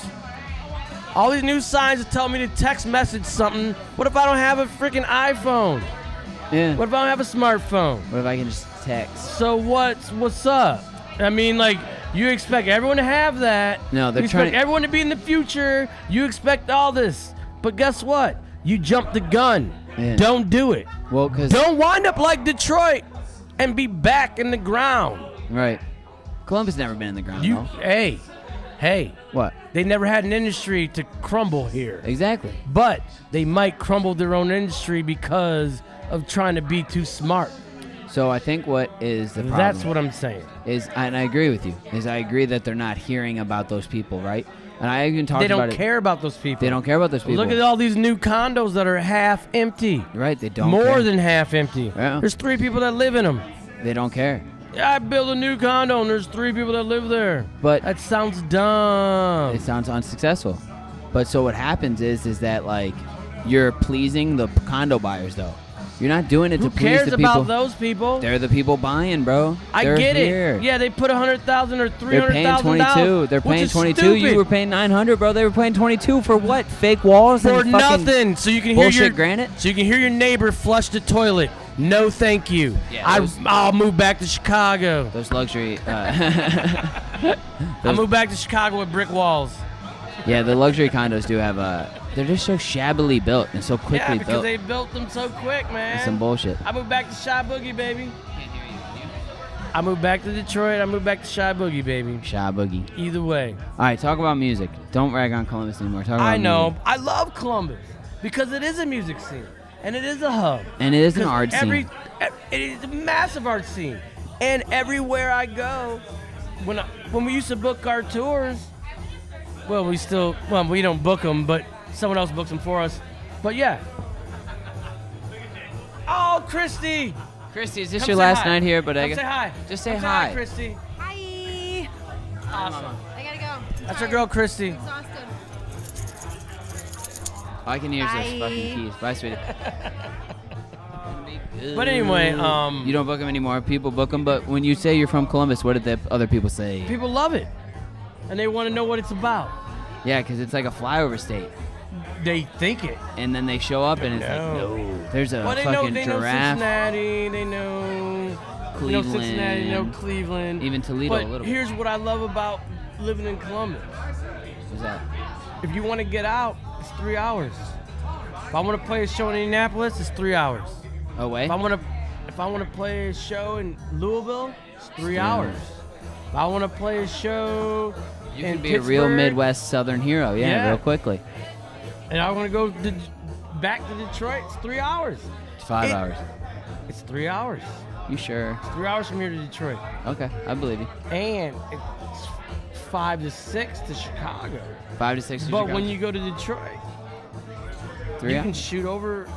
All these new signs that tell me to text message something. What if I don't have a freaking iPhone? Yeah. What if I don't have a smartphone? What if I can just text? So what's up? I mean, like, you expect everyone to have that. No, they're you trying expect to- everyone to be in the future. You expect all this. But guess what? You jumped the gun. Yeah. Don't do it. Well, because Don't wind up like Detroit and be back in the ground. right, Columbus never been in the ground. You, though. hey, What? they never had an industry to crumble here. Exactly. But they might crumble their own industry because of trying to be too smart. So I think what is the problem? That's what I'm saying. Is, and I agree with you. Is I agree that they're not hearing about those people, right? And I even talked They about don't it. care about those people. They don't care about those people. Look at all these new condos that are half empty. Right? They don't. More care. than half empty. Yeah. There's 3 people that live in them. They don't care. Yeah, I built a new condo and there's 3 people that live there. But That sounds dumb. it sounds unsuccessful. But so what happens is that like you're pleasing the condo buyers though. You're not doing it Who to please cares the people. about those people? They're the people buying, bro. I They're get here. it. Yeah, they put $100,000 or They're paying $300,000. 22. They're which paying is 22. Stupid. You were paying 900, bro. They were paying 22 for what? Fake walls for and fucking nothing. So you can hear bullshit your granite. So you can hear your neighbor flush the toilet. No, thank you. Yeah, I'll move back to Chicago. Those luxury. I moved back to Chicago with brick walls. Yeah, the luxury condos do have they're just so shabbily built and so quickly Yeah, because built. they built them so quick, man. It's some bullshit. I moved back to Shy Boogie, baby. I moved back to Detroit. I moved back to Shy Boogie, baby. Shy boogie. Either way. All right, talk about music. Don't rag on Columbus anymore. Talk about I know. music. I love Columbus because it is a music scene and it is a hub. And it is an 'Cause art scene. It is a massive art scene, and everywhere I go, when we used to book our tours, we don't book them, but someone else books them for us. But yeah. Oh, Christy! Christy, is this Come your say last hi. night here? But Come say hi. Just say Come hi. Christy. Hi. Awesome. I gotta go. That's our girl, Christy. Exhausted. All I can hear is those Bye. fucking keys. Bye, sweetie. But anyway, you don't book them anymore. People book them. But when you say you're from Columbus, what did the other people say? People love it, and they want to know what it's about. Yeah, because it's like a flyover state. They think it. And then they show up and it's like, no. There's a Well, they fucking know giraffe. Cincinnati, they know Cleveland. Cincinnati, they know Cleveland. Even Toledo but a little here's what I love about living in Columbus. What's that? If you want to get out, it's 3 hours. If I want to play a show in Indianapolis, it's 3 hours. Oh, wait? If I want to play a show in Louisville, it's 3 hours. If I want to play a show You in can be a real Pittsburgh, Midwest Southern hero, yeah, real quickly. And I want to go back to Detroit, it's 3 hours. It's 5 hours. It's 3 hours. You sure? It's 3 hours from here to Detroit. Okay, I believe you. And it's 5 to 6 to Chicago. 5 to 6 to But Chicago. when you go to Detroit, 3 you hours? can shoot over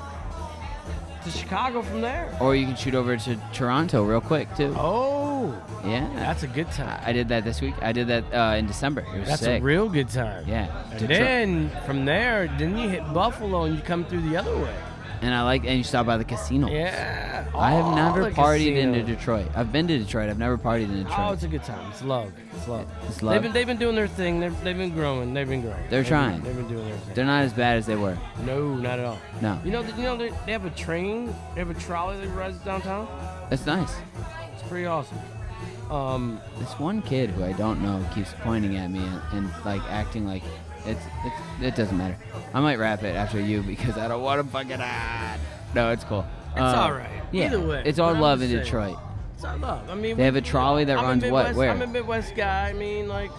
to Chicago from there. Or you can shoot over to Toronto real quick too. Oh, Yeah. that's a good time. I did that this week. I did that in December. It was That's sick. a real good time. Yeah. And Detroit. then from there, then you hit Buffalo and you come through the other way. And you stop by the casino. Yeah. I have Oh, never the partied casino. into Detroit. I've been to Detroit. I've never partied in Detroit. Oh, it's a good time. It's love. It's love. It's love. They've been doing their thing. They've been growing. They've been growing. They're trying. They've been doing their thing. They're not as bad as they were. No, not at all. No. You know they have a train. They have a trolley that rides downtown. That's nice. It's pretty awesome. This one kid who I don't know keeps pointing at me and like acting like it doesn't matter. I might wrap it after you because I don't want to fucking No, it's cool. It's all right. Yeah, Either way. it's all but I'm love just in saying. Detroit. It's all love. I mean, They have a trolley that runs what? Where? I'm a Midwest guy. I mean, like,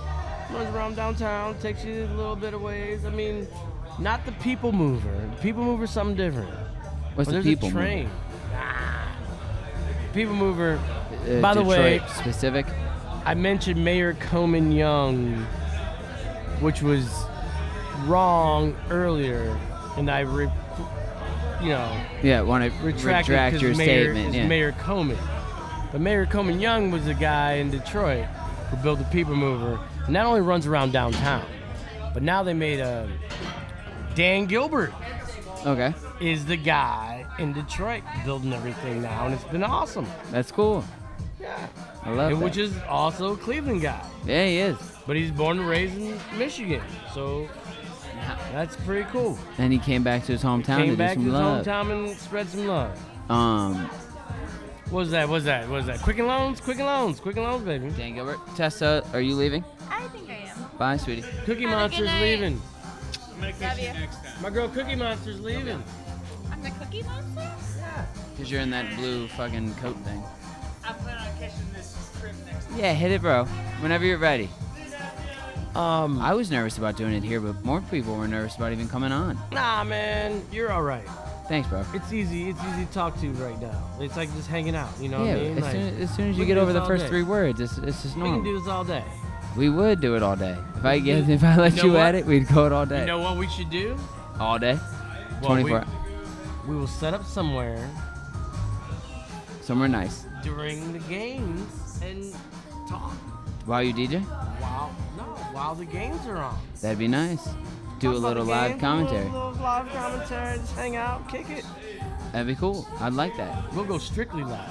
runs around downtown, takes you a little bit of ways. I mean, not the people mover. The people mover is something different. What's But the people there's a train. mover? People mover. By the Detroit way, specific. I mentioned Mayor Coleman Young, which was wrong earlier, and Yeah, want to retract your statement. Yeah. Mayor Coleman. But Mayor Coleman Young was a guy in Detroit who built the People Mover, and not only runs around downtown, but now they made Dan Gilbert Okay, is the guy in Detroit building everything now, and it's been awesome. that's cool. Yeah. I love And that. which is also a Cleveland guy, Yeah, he is. but he's born and raised in Michigan, so that's pretty cool. And he came back to his hometown Came to back do to some his love. hometown and spread some love. Um, What was that? Quicken Loans, baby. Dan Gilbert. Tessa, are you leaving? I think I am. Bye, sweetie. Cookie Have a Monster's good night. leaving. Love you. My girl Cookie Monster's leaving. I'm the Cookie Monster? Because you're in that blue fucking coat thing. I plan on catching this trip next time. Yeah, hit it, bro. Whenever you're ready. Um, I was nervous about doing it here, but more people were nervous about even coming on. Nah, man, you're all right. Thanks, bro. It's easy to talk to right now. It's like just hanging out, you know Yeah, what I mean? as, Like, as soon as we you can get do over this the all first day. 3 words, it's just We normal. can do this all day. We would do it all day. If I do- let You know you what? at it, we'd go it all day. You know what we should do? All day. Well, 24. We will set up somewhere Somewhere nice. during the games and talk. While you DJ, While the games are on. that'd be nice. Do Talk a about little the live game, commentary. do a little live commentary, just hang out, kick it. That'd be cool. I'd like that. We'll go strictly live.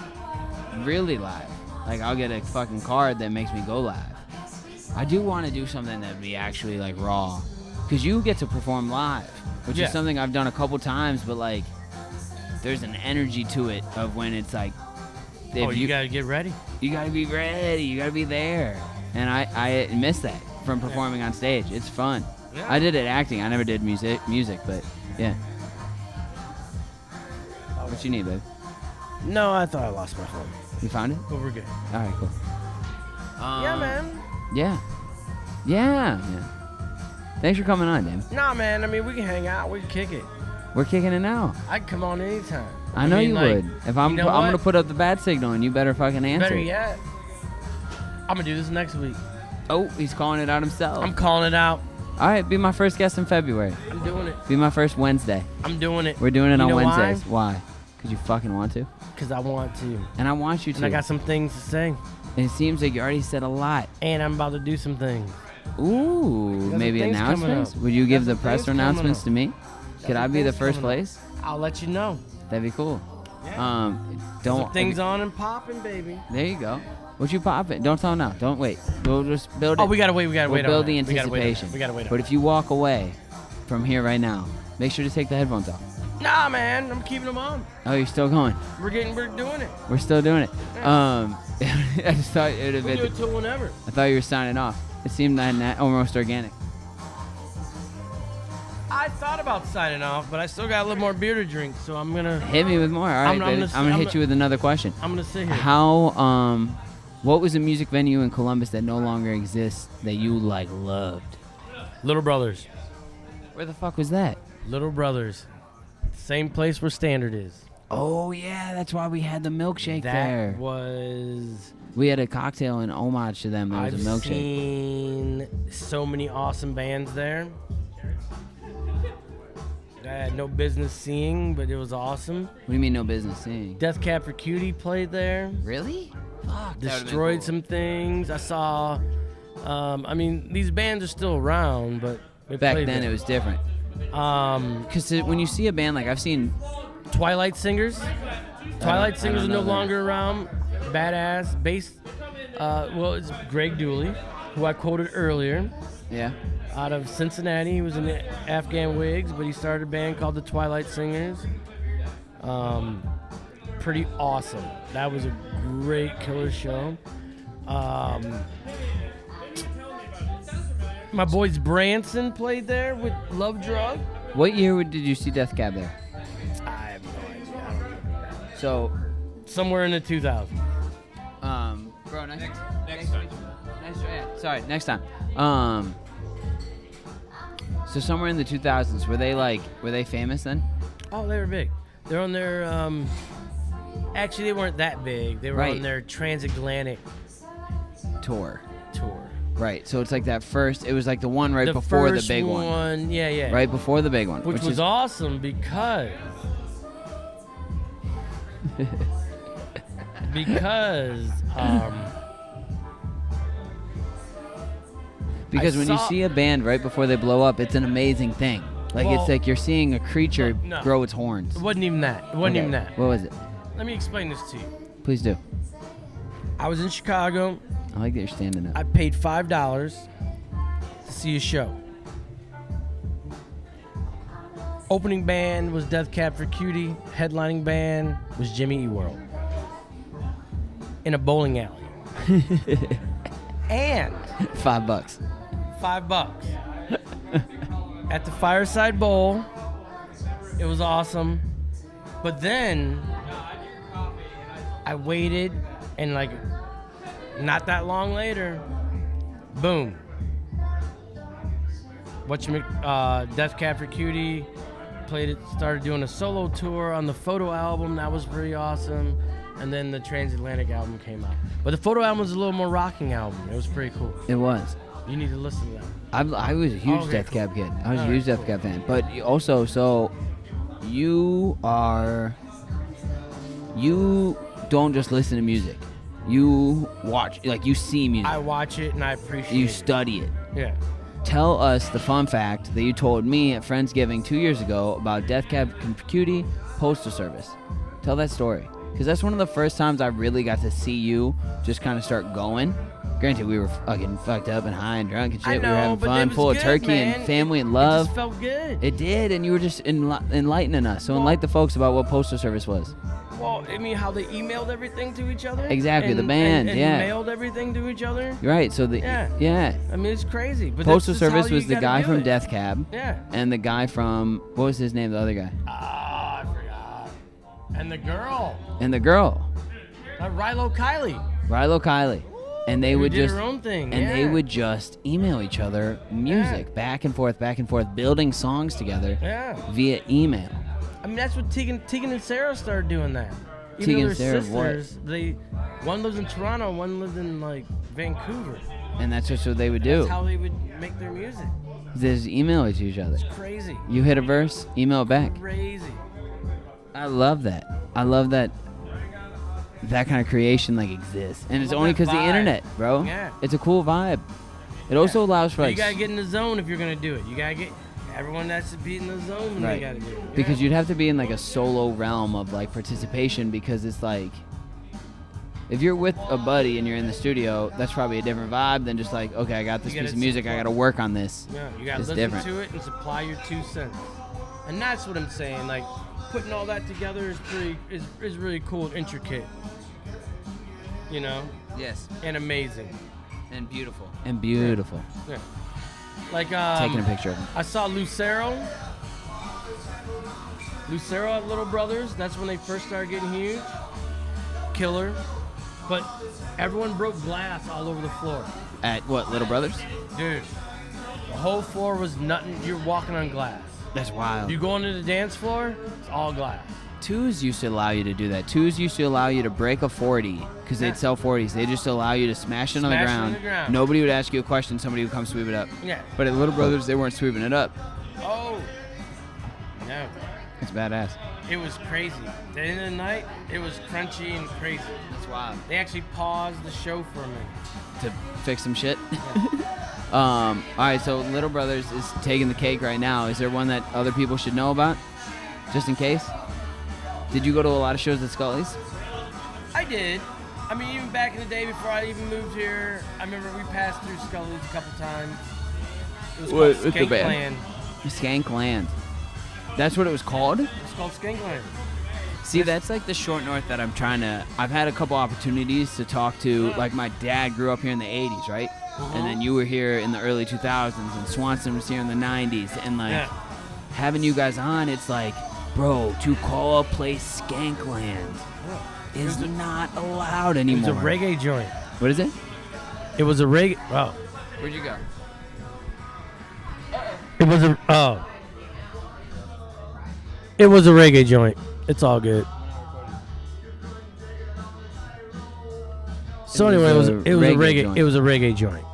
Really live. Like I'll get a fucking card that makes me go live. I do want to do something that'd be actually like raw, cause you get to perform live, which Yeah. is something I've done a couple times, but like there's an energy to it of when it's like. If You gotta get ready. You gotta be ready. You gotta be there. And I miss that from performing on stage. It's fun. Yeah. I did it acting. I never did music, but yeah. What you need, babe? No, I thought I lost my phone. You found it? But we're good. All right, cool. Yeah, man. Yeah. Thanks for coming on, Dan. Nah, man. I mean, we can hang out. We can kick it. We're kicking it now. I can come on anytime. I know mean, you like, would. If I'm you know I'm what? gonna put up the bad signal, and you better fucking answer. Better yet, I'm gonna do this next week. Oh, he's calling it out himself. I'm calling it out. All right, be my first guest in February. I'm doing it. Be my first Wednesday. I'm doing it. We're doing it You on know Wednesdays. Why? Because you fucking want to. Because I want to. And I want you to. And I got some things to say. And it seems like you already said a lot. And I'm about to do some things. Ooh, some maybe things coming announcements? up. Would you give Got the some press things coming announcements up. to me? Could I some be the things first coming up. place? I'll let you know. That'd be cool. Yeah. Don't. Some things on and popping, baby. There you go. What you popping? Don't tell now. Don't wait. We'll just build it. Oh, we gotta wait. We gotta we'll wait on build that. the We gotta wait on that. anticipation. We gotta wait on But if you walk away from here right now, make sure to take the headphones off. Nah, man. I'm keeping them on. Oh, you're still going. We're doing it. We're still doing it. I just thought it would have We'll do been. it till whenever. I thought you were signing off. It seemed almost organic. I thought about signing off, but I still got a little more beer to drink, so I'm gonna Hit me with more. All right, I'm baby. gonna- I'm gonna I'm hit you with another question. I'm gonna sit here. How what was a music venue in Columbus that no longer exists that you like loved? Little Brothers. Where the fuck was that? Little Brothers. Same place where Standard is. Oh yeah, that's why we had the milkshake That there. was. We had a cocktail in homage to them. There was I've a milkshake. seen so many awesome bands there. I had no business seeing, but it was awesome. What do you mean no business seeing? Death Cab for Cutie played there. Really? Fuck. Destroyed some things. I saw. I mean, these bands are still around, but they Back played then there. it was different. Because when you see a band, like I've seen Twilight Singers. Twilight Singers are no know that. longer around. Badass bass. Well, it's Greg Dooley, who I quoted earlier. Yeah. Out of Cincinnati. He was in the Afghan Wigs, but he started a band called the Twilight Singers. Pretty awesome. That was a great killer show. My boys Branson played there with Love Drug. What year did you see Death Cab there? I have no idea. I don't remember. So, somewhere in the 2000s. Bro, next time. Next time. So somewhere in the 2000s, were they famous then? Oh, they were big. They're on their actually they weren't that big. They were Right. on their transatlantic Tour. tour. Right. So it's like that first. It was like the one right before the first big one. Yeah. Right before the big one, Which was is awesome because because when you saw- see a band right before they blow up, it's an amazing thing. Like Well, it's like you're seeing a creature no. grow its horns. It wasn't even that. It wasn't Okay, even that. What was it? Let me explain this to you. Please do. I was in Chicago. I like that you're standing up. I paid $5 to see a show. Opening band was Death Cab for Cutie. Headlining band was Jimmy Eat World. In a bowling alley. And $5. $5 at the Fireside Bowl. It was awesome. But then I waited, and like not that long later, boom. Death Cab for Cutie started doing a solo tour on the Photo album. That was pretty awesome. And then the Transatlantic album came out. But the Photo album was a little more rocking album. It was pretty cool. It was. You need to listen to that. I was a huge Okay, Death cool. Cab kid. I was a All huge right, Death Cab fan. But also, so you don't just listen to music. You watch, like you see music. I watch it and I appreciate You it. study it. Yeah. Tell us the fun fact that you told me at Friendsgiving 2 years ago about Death Cab for Cutie Postal Service. Tell that story. Because that's one of the first times I really got to see you just kind of start going. Granted, we were fucking fucked up and high and drunk and shit. I We were know, having but fun, it was full of good, turkey man. and family and It love. just felt good. It did, and you were just enlightening us. So enlighten the folks about what Postal Service was. Well, I mean, how they emailed everything to each other? Exactly, the And- band, and yeah. mailed everything to each other? You're right. So Yeah. I mean, it's crazy. But Postal that's just how Service you was the gotta guy do from it. Death Cab. Yeah. And the guy from, what was his name, the other guy? I forgot. And the girl. And the girl, Rilo Kiley. Kylie. And they Who would did just her own thing, and they yeah. would just email each other music back and forth, building songs together Yeah. via email. I mean, that's what Tegan and Sarah started doing that. Even Tegan though and they're Sarah, what? sisters, one lives in Toronto, one lives in like Vancouver. And that's just what they would do. That's how they would make their music. They just email it to each other. Crazy. You hit a verse, email it back. Crazy. I love that. I love that kind of creation like exists, and it's Love only that because the vibe. internet, bro. Yeah. It's a cool vibe. It also allows for But like you gotta get in the zone if you're gonna do it. You gotta get everyone has to be in the zone when right they gotta do it. because you'd have to be in like a solo realm of like participation, because it's like if you're with a buddy and you're in the studio, that's probably a different vibe than just like, okay, I got this You piece gotta of music, I support. gotta work on this. Yeah, you gotta It's listen different. to it and supply your 2 cents. And that's what I'm saying. Like putting all that together is really cool and intricate. You know? Yes. And amazing. And beautiful. And beautiful. Yeah. Like Taking a picture of him. I saw Lucero at Little Brothers. That's when they first started getting huge. Killer. But everyone broke glass all over the floor. At what, Little Brothers? Dude, the whole floor was nothing. You're walking on glass. That's wild. You go into the dance floor, it's all glass. Twos used to allow you to do that. Twos used to allow you to break a 40 because they'd sell 40s. They just allow you to smash it on the Smash it on ground. the ground. Nobody would ask you a question. Somebody would come sweep it up. Yeah. But at Little Brothers, they weren't sweeping it up. Oh. No. It's badass. It was crazy. At the end of the night, it was crunchy and crazy. That's wild. They actually paused the show for me. To fix some shit. All right, so Little Brothers is taking the cake right now. Is there one that other people should know about, just in case? Did you go to a lot of shows at Scully's? I did. I mean, even back in the day before I even moved here, I remember we passed through Scully's a couple times. It was called Skankland. Skankland. That's what it was called? It's called Skankland. See, that's like the short north that I'm trying to... I've had a couple opportunities to talk to... Like, my dad grew up here in the 80s, right? And then you were here in the early 2000s, and Swanson was here in the 90s. And, like, having you guys on, it's like, bro, to call a place Skankland is not allowed anymore. It was a reggae joint. What is it? It was a reggae... Oh. Where'd you go? It was a... Oh. It was a reggae joint. It's all good. So anyway, it was a reggae joint.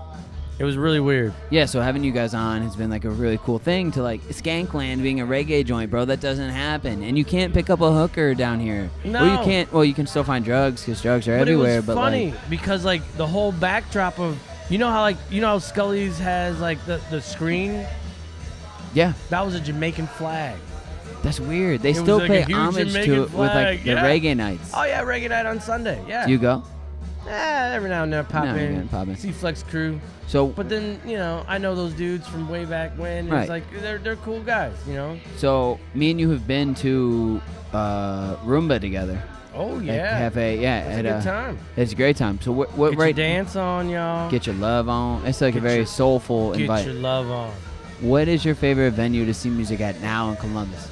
It was really weird. Yeah, so having you guys on has been like a really cool thing to like Skankland being a reggae joint, bro. That doesn't happen, and you can't pick up a hooker down here. No. Well, you can't. Well, you can still find drugs because drugs are everywhere. But it was funny because like the whole backdrop of you know how Scully's has like the screen. Yeah. That was a Jamaican flag. That's weird. They still pay homage to it with like the reggae nights. Oh yeah, reggae night on Sunday. Yeah. Do you go? Every now and then pop in. See Flex Crew. So, but then I know those dudes from way back when. Right. It's like they're cool guys, So me and you have been to Roomba together. Oh yeah. At Cafe, yeah. It's a good time. It's a great time. So what Get your dance on, y'all. Get your love on. It's like a very soulful invite. Get your love on. What is your favorite venue to see music at now in Columbus?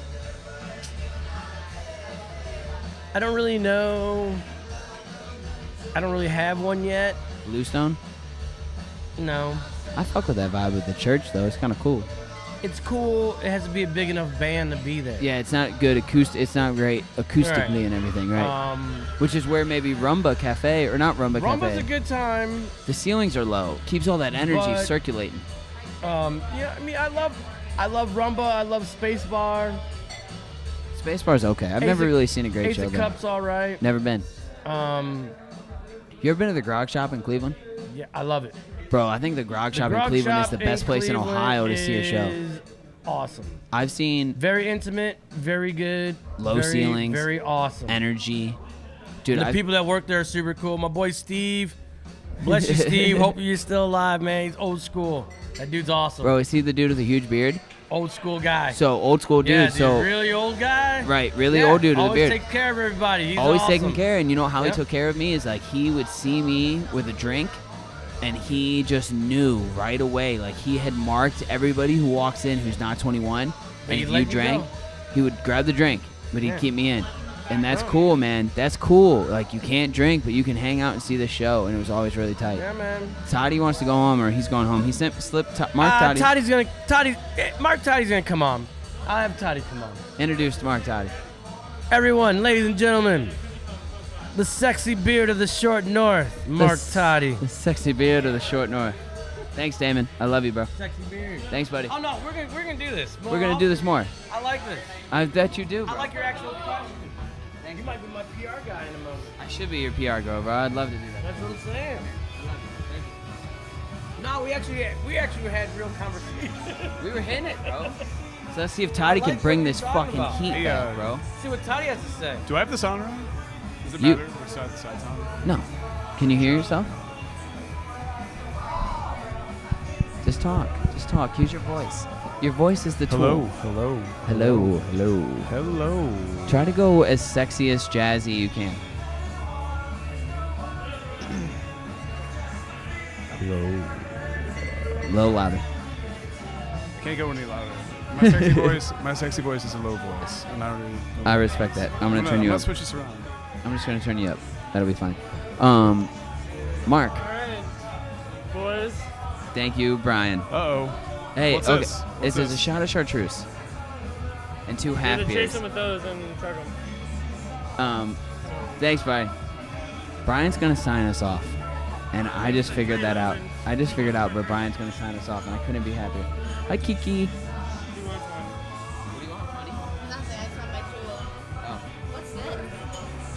I don't really know. I don't really have one yet. Bluestone? No. I fuck with that vibe with the church, though. It's kind of cool. It's cool. It has to be a big enough band to be there. Yeah, it's not good It's not great acoustically and everything, right? Which is where maybe Rumba Cafe, or not Rumba Cafe. Rumba's a good time. The ceilings are low. Keeps all that energy circulating. Yeah, I mean, I love Rumba. I love Space Bar. Space Bar's okay. I've never really seen a great show. Ace of Cups, all right. Never been. You ever been to the Grog Shop in Cleveland? Yeah, I love it. Bro, I think the Grog Shop in Cleveland is the best place in Ohio to see a show. Awesome. I've seen... Very intimate, very good. Low ceilings. Very awesome. Energy. Dude, the people that work there are super cool. My boy Steve. Bless you, Steve. Hope you're still alive, man. He's old school. That dude's awesome. Bro, is he the dude with the huge beard? Old school guy. So, old school dude. Yeah, dude, so really old guy. Right, really old dude with a beard. Always takes care of everybody. He's always awesome. taking care. And you know how he took care of me is like he would see me with a drink, and he just knew right away. Like he had marked everybody who walks in who's not 21. And if you drank, he would grab the drink, but he'd keep me in. And that's cool, man. That's cool. Like, you can't drink, but you can hang out and see the show, and it was always really tight. Yeah, man. Toddy wants to go home, or he's going home. He slipped Mark Toddy. Mark Toddy's gonna come on. I'll have Toddy come on. Introduced Mark Toddy. Everyone, ladies and gentlemen, the sexy beard of the short north, Mark Toddy. The sexy beard of the short north. Thanks, Damon. I love you, bro. Sexy beard. Thanks, buddy. Oh no, we're gonna do this. We're gonna do this more. I like this. I bet you do, bro. I like your actual question. You might be my PR guy in a moment. I should be your PR girl, bro. I'd love to do that. That's what I'm saying. No, we actually had real conversation. We were hitting it, bro. So let's see if Toddy can bring this fucking heat back, bro. See what Toddy has to say. Do I have the sound on? Does it matter which side the side's on? No. Can you hear yourself? Just talk. Just talk. Use your voice. Your voice is the tool. Hello. Hello. Hello. Hello. Try to go as sexy as jazzy you can. Hello. A little louder. Can't go any louder. My sexy voice is a low voice, and I respect that. I'm gonna turn you up. Let's switch this around. I'm just gonna turn you up. That'll be fine. Mark. All right, boys. Thank you, Brian. Uh-oh. Hey, What's okay. this? This is a shot of chartreuse and 2 half Chase beers. them with those and chug them. Thanks, Brian. Brian's gonna sign us off, and I just figured that out. But Brian's gonna sign us off, and I couldn't be happier. Hi, Kiki.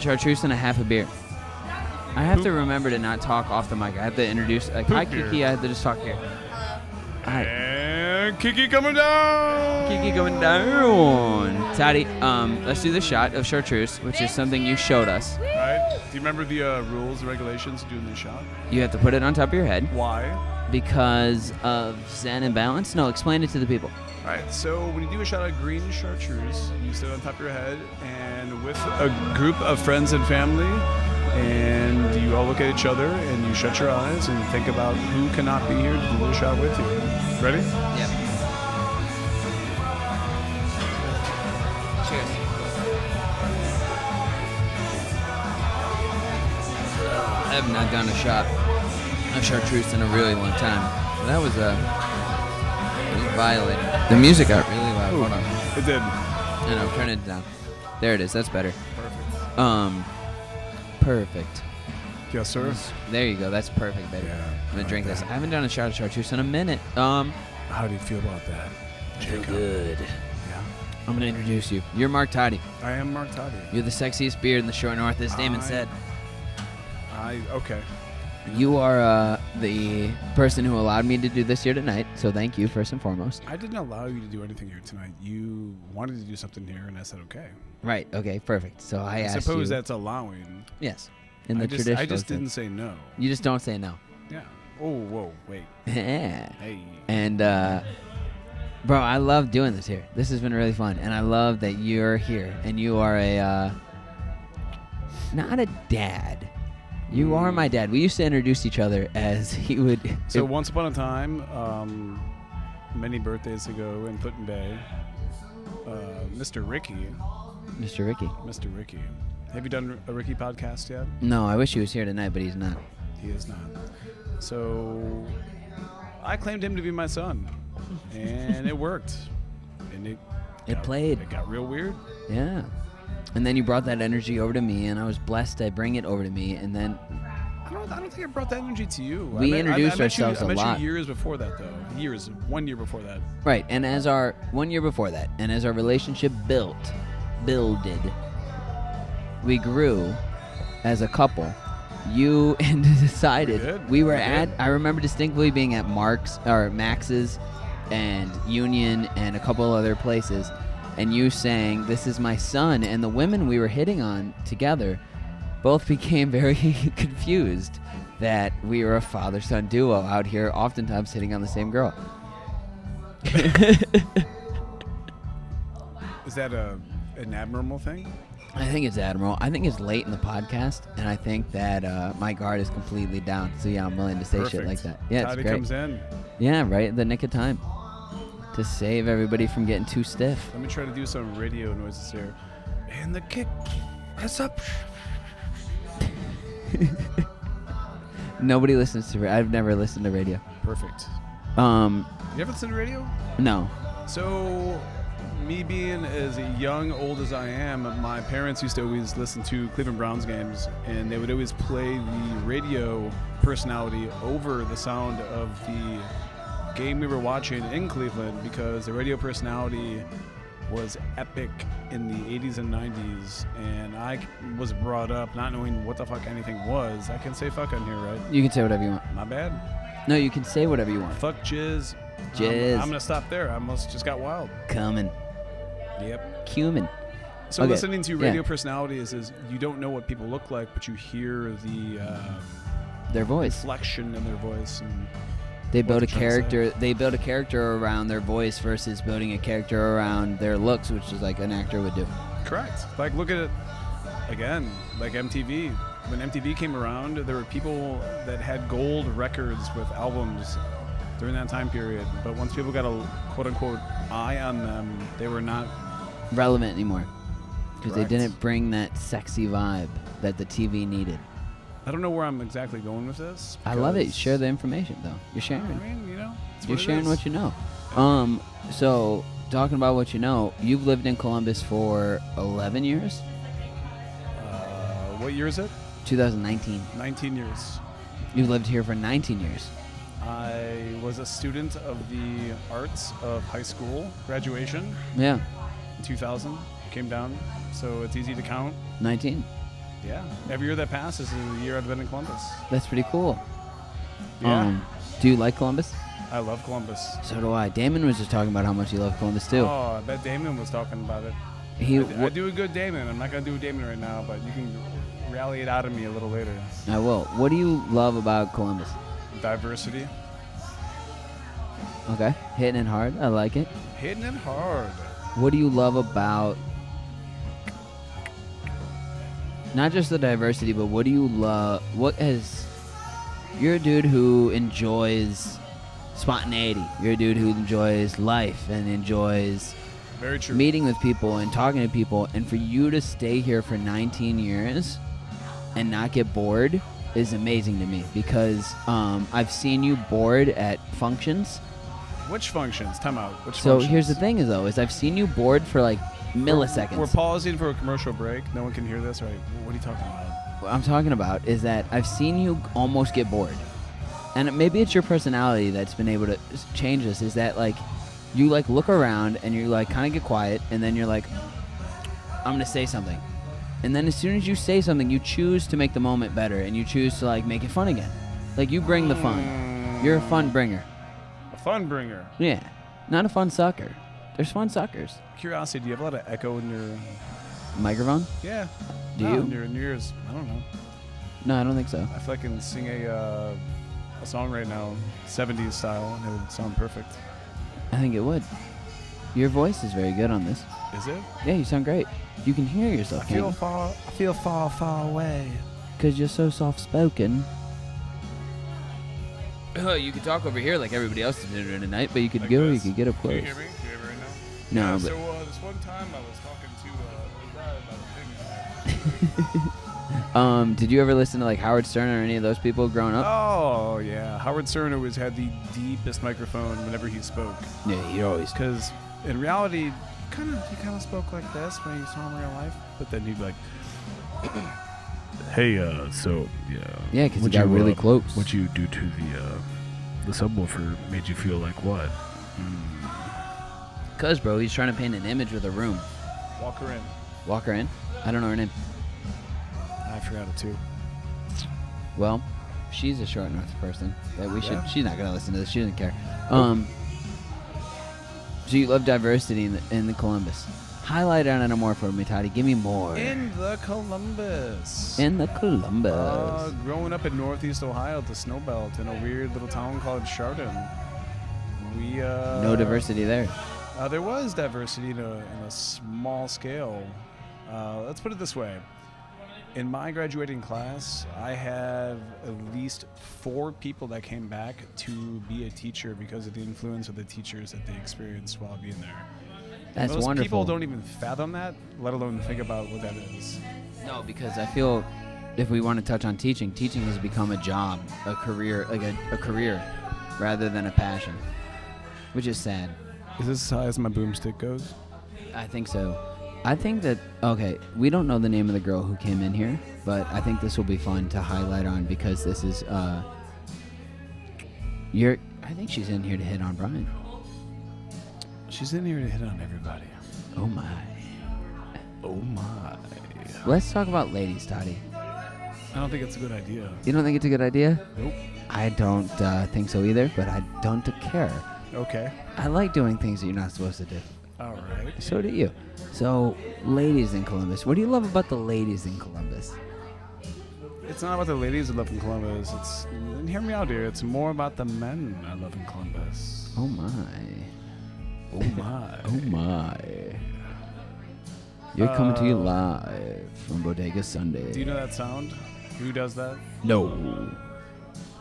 chartreuse and a half a beer. I have to remember to not talk off the mic. I have to introduce. Like, hi, Kiki. I have to just talk here. Hi. And Kiki coming down. Kiki going down. Toddy, let's do the shot of chartreuse, which is something you showed us. Right. Do you remember the rules and regulations of doing the shot? You have to put it on top of your head. Why? Because of Zen and balance? No, explain it to the people. All right, so when you do a shot of green chartreuse, you sit on top of your head and with a group of friends and family, and you all look at each other and you shut your eyes and think about who cannot be here to do the shot with you. Ready? Yep. Cheers. I have not done a shot of chartreuse in a really long time. So that was violating. The music got really loud. Ooh, Hold on. it did. I know, turn it down. There it is. That's better. Perfect. Perfect. Yes, sir. There you go. That's perfect, baby. Yeah, I'm gonna drink this. I haven't done a shot of chartreuse in a minute. How do you feel about that? Feel good. Yeah. I'm gonna introduce you. You're Mark Toddy. I am Mark Toddy. You're the sexiest beard in the short north, as Damon said. Okay. You are the person who allowed me to do this here tonight, so thank you first and foremost. I didn't allow you to do anything here tonight. You wanted to do something here, and I said okay. Right. Okay. Perfect. So I asked suppose you. that's allowing. Yes. In the traditional. I just didn't say no. You just don't say no. Yeah. Oh, whoa, wait. Yeah. Hey. And bro, I love doing this here. This has been really fun, and I love that you're here, and you are a not a dad. You are my dad. We used to introduce each other as he would. So once upon a time, many birthdays ago in Put-in Bay, Mr. Ricky. Mr. Ricky. Mr. Ricky. Have you done a Ricky podcast yet? No, I wish he was here tonight, but he's not. He is not. So I claimed him to be my son, and it worked. And it played. It got real weird. Yeah. And then you brought that energy over to me, and I was blessed to bring it over to me, and then... I don't think I brought that energy to you. We introduced ourselves a lot. I met you years before that, though. 1 year before that. Right, and as our 1 year before that, and as our relationship builded, we grew as a couple. You decided we were at. I remember distinctly being at Max's, and Union, and a couple other places, and you saying, "This is my son," and the women we were hitting on together both became very confused that we were a father-son duo out here, oftentimes hitting on the same girl. Is that an admirable thing? I think it's admirable. I think it's late in the podcast, and I think that my guard is completely down. So yeah, I'm willing to say shit like that. Yeah, Toddy it's great. comes in. Yeah, right in the nick of time to save everybody from getting too stiff. Let me try to do some radio noises here. And the kick is up. Nobody listens to. I've never listened to radio. Perfect. You ever listen to radio? No. So, me being as young, old as I am, my parents used to always listen to Cleveland Browns games, and they would always play the radio personality over the sound of the game we were watching in Cleveland, because the radio personality was epic in the 80s and 90s, and I was brought up not knowing what the fuck anything was. I can say fuck on here, right? You can say whatever you want. My bad. No, you can say whatever you want. Fuck jizz. Jizz. I'm gonna stop there. I almost just got wild. Coming. Yep. Cumin. So Okay. listening to radio personalities is you don't know what people look like, but you hear their voice, inflection in their voice, and they build a they're trying to character. They build a character around their voice versus building a character around their looks, which is like an actor would do. Correct. Like, look at it again, like MTV. When MTV came around, there were people that had gold records with albums during that time period. But once people got a quote-unquote eye on them, they were not relevant anymore because they Correct. didn't bring that sexy vibe that the TV needed. I don't know where I'm exactly going with this. I love it. because- Share the information, though. You're sharing. I mean, you know, it's You're what it sharing is. what you know. So talking about what you know, you've lived in Columbus for 11 years. What year is it? 2019. 19 years. You've lived here for 19 years. I was a student of the arts of high school graduation. Yeah. In 2000, came down, so it's easy to count. 19. Yeah. Every year that passes is the year I've been in Columbus. That's pretty cool. Yeah. Do you like Columbus? I love Columbus. So do I. Damon was just talking about how much he loved Columbus too. Oh, I bet Damon was talking about it. I do a good Damon. I'm not going to do a Damon right now, but you can rally it out of me a little later. I will. What do you love about Columbus? Diversity. Okay. Hitting it hard. I like it. Hitting it hard. What do you love about not just the diversity, but what do you love? You're a dude who enjoys spontaneity. You're a dude who enjoys life and enjoys Very true. meeting with people and talking to people. And for you to stay here for 19 years and not get bored is amazing to me, because I've seen you bored at functions. Which functions? Time out. Which So functions? here's the thing is I've seen you bored for like milliseconds. We're pausing for a commercial break. No one can hear this, right? What are you talking about? What I'm talking about is that I've seen you almost get bored. And maybe it's your personality that's been able to change this, is that like you like look around and you like kind of get quiet, and then you're like, I'm going to say something. And then as soon as you say something, you choose to make the moment better, and you choose to like make it fun again. Like you bring the fun. You're a fun bringer. A fun bringer. Yeah. Not a fun sucker. There's fun suckers. Curiosity, do you have a lot of echo in your Microphone? Yeah. Do No, you? In your ears. I don't know. No, I don't think so. I feel like I can sing a song right now, 70s style, and it would sound perfect. I think it would. Your voice is very good on this. Is it? Yeah, you sound great. You can hear yourself. I feel far away. Because you're so soft-spoken. You could talk over here like everybody else is doing tonight, but you could Like go, this? you could get up Can you close. hear me? Can you hear me right No, now? Yeah, but... So this one time I was talking to a guy about a thing. Did you ever listen to like Howard Stern or any of those people growing up? Oh, yeah. Howard Stern always had the deepest microphone whenever he spoke. Yeah, he always. Because in reality, he kind of spoke like this when you saw him in real life. But then he'd be like, Hey, so yeah. Yeah, because he got really close. What you do to the subwoofer made you feel like what? Cause, bro, he's trying to paint an image with a room. walk her in. Walk her in? I don't know her name. I forgot it too. Well, she's a short north person that we should. Yeah. She's not gonna listen to this. She doesn't care. So you love diversity in the Columbus. Highlight on it more for me, Toddy. Give me more. In the Columbus. In the Columbus. Growing up in Northeast Ohio at the Snowbelt in a weird little town called Chardon. We No diversity there. There was diversity in a small scale. Let's put it this way. In my graduating class, I have at least 4 people that came back to be a teacher because of the influence of the teachers that they experienced while being there. That's Most wonderful. people don't even fathom that, let alone think about what that is. No, because I feel if we want to touch on teaching has become a job, a career, like a career, rather than a passion, which is sad. Is this as high as my boomstick goes? I think so. I think that, okay, we don't know the name of the girl who came in here, but I think this will be fun to highlight on because this is, I think she's in here to hit on Brian. She's in here to hit on everybody. Oh my. Oh my. Let's talk about ladies, Toddy. I don't think it's a good idea. You don't think it's a good idea? Nope. I don't think so either, but I don't care. Okay. I like doing things that you're not supposed to do. All right. So do you. So, ladies in Columbus. What do you love about the ladies in Columbus? It's not about the ladies I love in Columbus. And hear me out here. It's more about the men I love in Columbus. Oh my. Oh my. Oh my. You're coming to you live from Bodega Sunday. Do you know that sound? Who does that? No.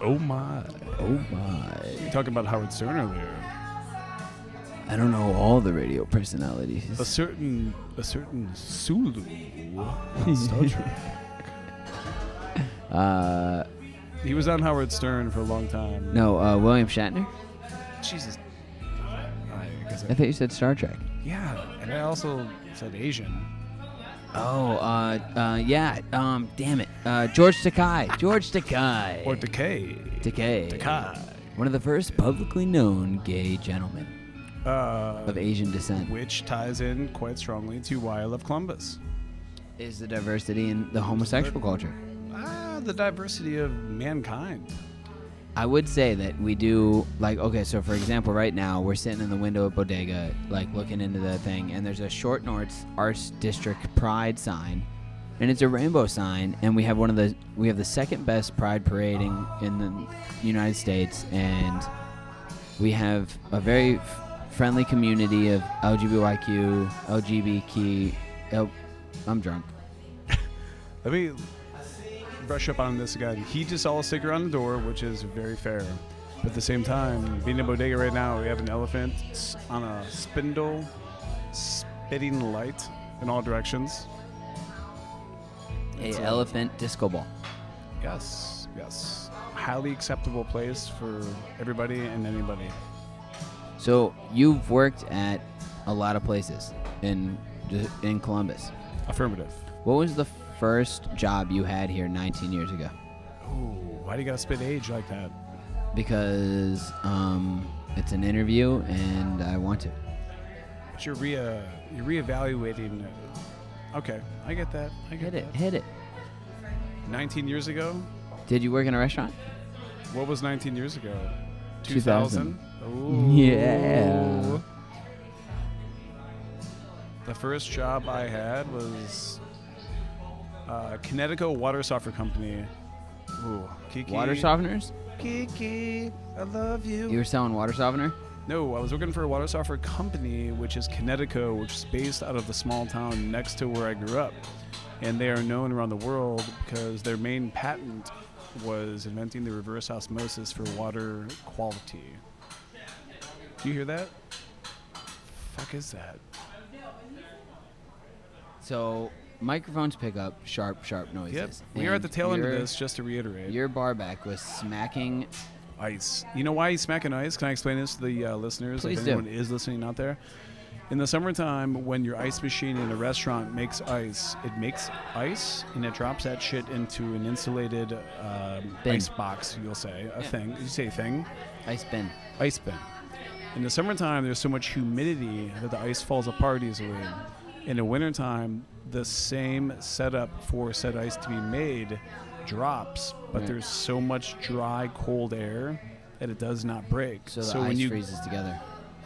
Oh my. Oh my. You talking about Howard Stern earlier. I don't know all the radio personalities. A certain Sulu on Star Trek. He was on Howard Stern for a long time. No, William Shatner? Jesus. I thought you said Star Trek. Yeah, and I also said Asian. Oh, yeah. Damn it. George Takei. George Takei. Or Decay. Takei. One of the first publicly known gay gentlemen of Asian descent. Which ties in quite strongly to why I love Columbus. is the diversity in the homosexual culture. The diversity of mankind. I would say that we do, like, okay, so for example, right now we're sitting in the window at Bodega, like looking into the thing, and there's a Short North Arts District Pride sign, and it's a rainbow sign, and we have the second best Pride parading in the United States, and we have a very friendly community of LGBTQ. I'm drunk. Let me brush up on this again. He just saw a sticker on the door, which is very fair. But at the same time, being in Bodega right now, we have an elephant on a spindle, spitting light in all directions. An elephant disco ball. Yes, yes. Highly acceptable place for everybody and anybody. So you've worked at a lot of places in Columbus. Affirmative. What was the first job you had here 19 years ago? Ooh, why do you gotta spit age like that? Because it's an interview and I want to. But you're reevaluating. Okay, I get that. Hit it. 19 years ago? Did you work in a restaurant? What was 19 years ago? 2000. Ooh. Yeah. The first job I had was Connecticut Water Softener Company. Ooh, Kiki. Water softeners? Kiki, I love you. You were selling water softener? No, I was working for a water softener company, which is Connecticut, which is based out of the small town next to where I grew up. And they are known around the world because their main patent was inventing the reverse osmosis for water quality. Do you hear that? Fuck is that? So microphones pick up sharp noises. Yep. We are at the tail end of this, just to reiterate. Your bar back was smacking ice. You know why he's smacking ice? Can I explain this to the listeners? Please if do. anyone is listening out there. In the summertime, when your ice machine in a restaurant makes ice, it makes ice and it drops that shit into an insulated ice box, you'll say. A thing. Did you say thing? Ice bin. Ice bin. In the summertime, there's so much humidity that the ice falls apart easily. In the wintertime, the same setup for said ice to be made drops, but Right. there's so much dry, cold air that it does not break. So the ice freezes together.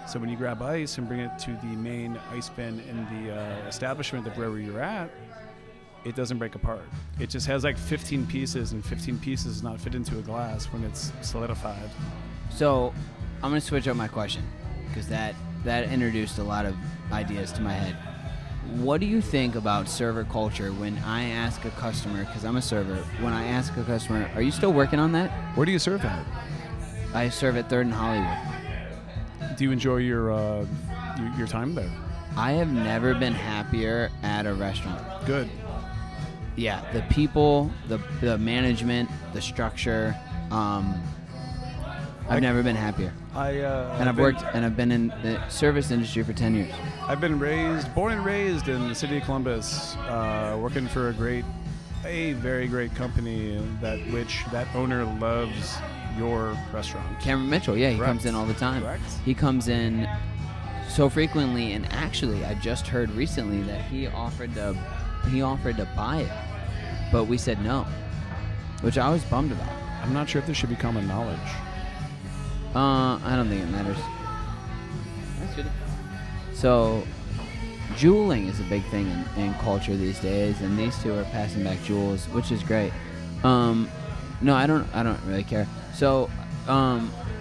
So when you grab ice and bring it to the main ice bin in the establishment of wherever you're at, it doesn't break apart. It just has like 15 pieces, and 15 pieces does not fit into a glass when it's solidified. So I'm going to switch up my question because that introduced a lot of ideas to my head. What do you think about server culture when I ask a customer, because I'm a server, when I ask a customer, are you still working on that? Where do you serve at? I serve at 3rd and Hollywood. Do you enjoy your time there? I have never been happier at a restaurant. Good. Yeah, the people, the management, the structure. I've never been happier. I've been in the service industry for 10 years. I've been born and raised in the city of Columbus, working for a very great company that owner loves your restaurant. Cameron Mitchell, yeah, he comes in all the time. Correct. He comes in so frequently, and actually, I just heard recently that he offered to buy it, but we said no, which I was bummed about. I'm not sure if this should be common knowledge. I don't think it matters. That's good. So, jeweling is a big thing in culture these days, and these two are passing back jewels, which is great. No, I don't really care. So,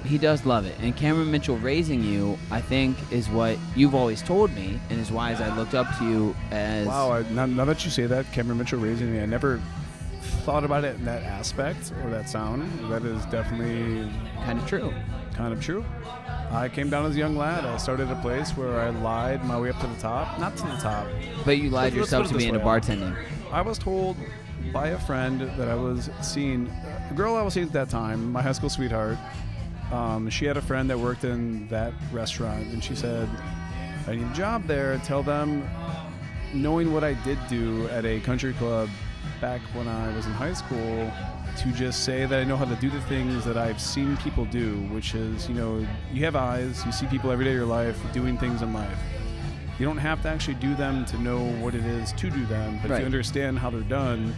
he does love it, and Cameron Mitchell raising you, I think, is what you've always told me, and is why I looked up to you as. Wow! Now that you say that, Cameron Mitchell raising me, I never thought about it in that aspect or that sound. That is definitely kind of true. I came down as a young lad. I started a place where I lied my way up to the top. Not to the top. But you lied Let's yourself put it to be this into way. bartending. I was told by a friend that I was seeing, a girl I was seeing at that time, my high school sweetheart. She had a friend that worked in that restaurant, and she said, I need a job there. Tell them, knowing what I did do at a country club back when I was in high school, to just say that I know how to do the things that I've seen people do, which is, you have eyes, you see people every day of your life doing things in life. You don't have to actually do them to know what it is to do them, but if Right. you understand how they're done,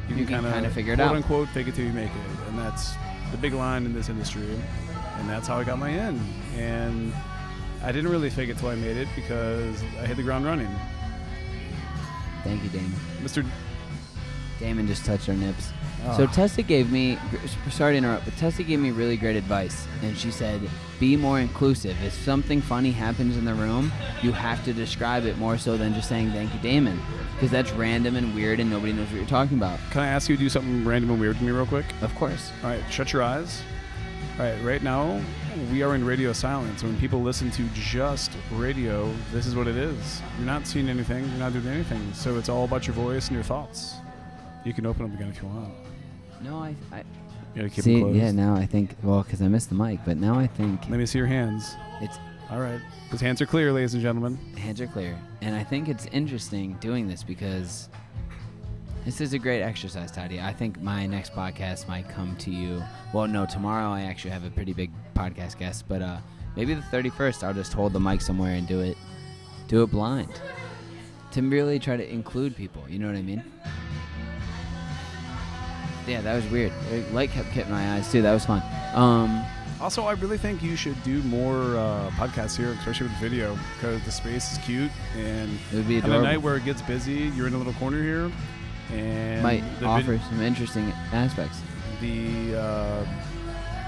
you can kind of figure it out. quote unquote fake it till you make it, and that's the big line in this industry, and that's how I got my in. And I didn't really fake it till I made it because I hit the ground running. Thank you, Damon. Mr. Damon just touched our nips. Oh. So Tessa gave me, sorry to interrupt, but Tessa gave me really great advice. And she said, be more inclusive. If something funny happens in the room, you have to describe it more so than just saying, thank you, Damon. Because that's random and weird and nobody knows what you're talking about. Can I ask you to do something random and weird to me real quick? Of course. All right, shut your eyes. All right, right now, we are in radio silence. When people listen to just radio, this is what it is. You're not seeing anything. You're not doing anything. So it's all about your voice and your thoughts. You can open them again if you want. No, I You gotta keep see, them closed. yeah, now I think, well, because I missed the mic, but now I think. Let me see your hands. It's all right. His hands are clear, ladies and gentlemen. Hands are clear. And I think it's interesting doing this because this is a great exercise, Toddy. I think my next podcast might come to you. Well, no, tomorrow I actually have a pretty big podcast guest, but maybe the 31st I'll just hold the mic somewhere and do it blind. To really try to include people, you know what I mean? Yeah, that was weird. Light kept hitting my eyes too. That was fun. Also, I really think you should do more podcasts here, especially with video, because the space is cute. And it would be on adorable. a night where it gets busy, you're in a little corner here. And Might the offer some interesting aspects. The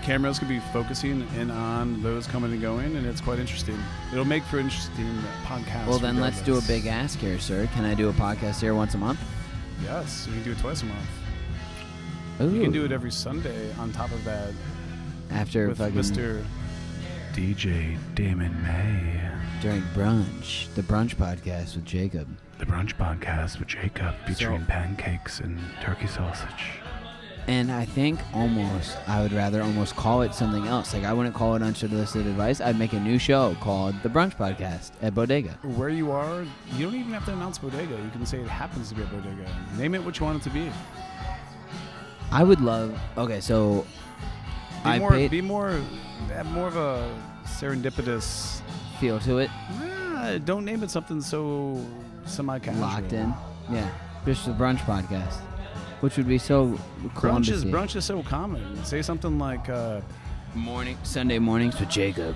cameras could be focusing in on those coming and going, and it's quite interesting. It'll make for interesting podcasts. Well, then let's do a regardless. big ask here, sir. Can I do a podcast here once a month? Yes, you can do it twice a month. Ooh. You can do it every Sunday on top of that. After with fucking Mr. DJ Damon May. During brunch, the brunch podcast with Jacob. The brunch podcast with Jacob featuring pancakes and turkey sausage. And I think I would rather almost call it something else. Like, I wouldn't call it Unsolicited Advice. I'd make a new show called The Brunch Podcast at Bodega. Where you are, you don't even have to announce Bodega. You can say it happens to be a Bodega. Name it what you want it to be. I would love. Okay, so Have more of a serendipitous feel to it. Don't name it something so semi-casual. Locked in. Yeah, just the Brunch Podcast, which would be so Columbus-y. Brunch is so common. Say something like Sunday mornings with Jacob.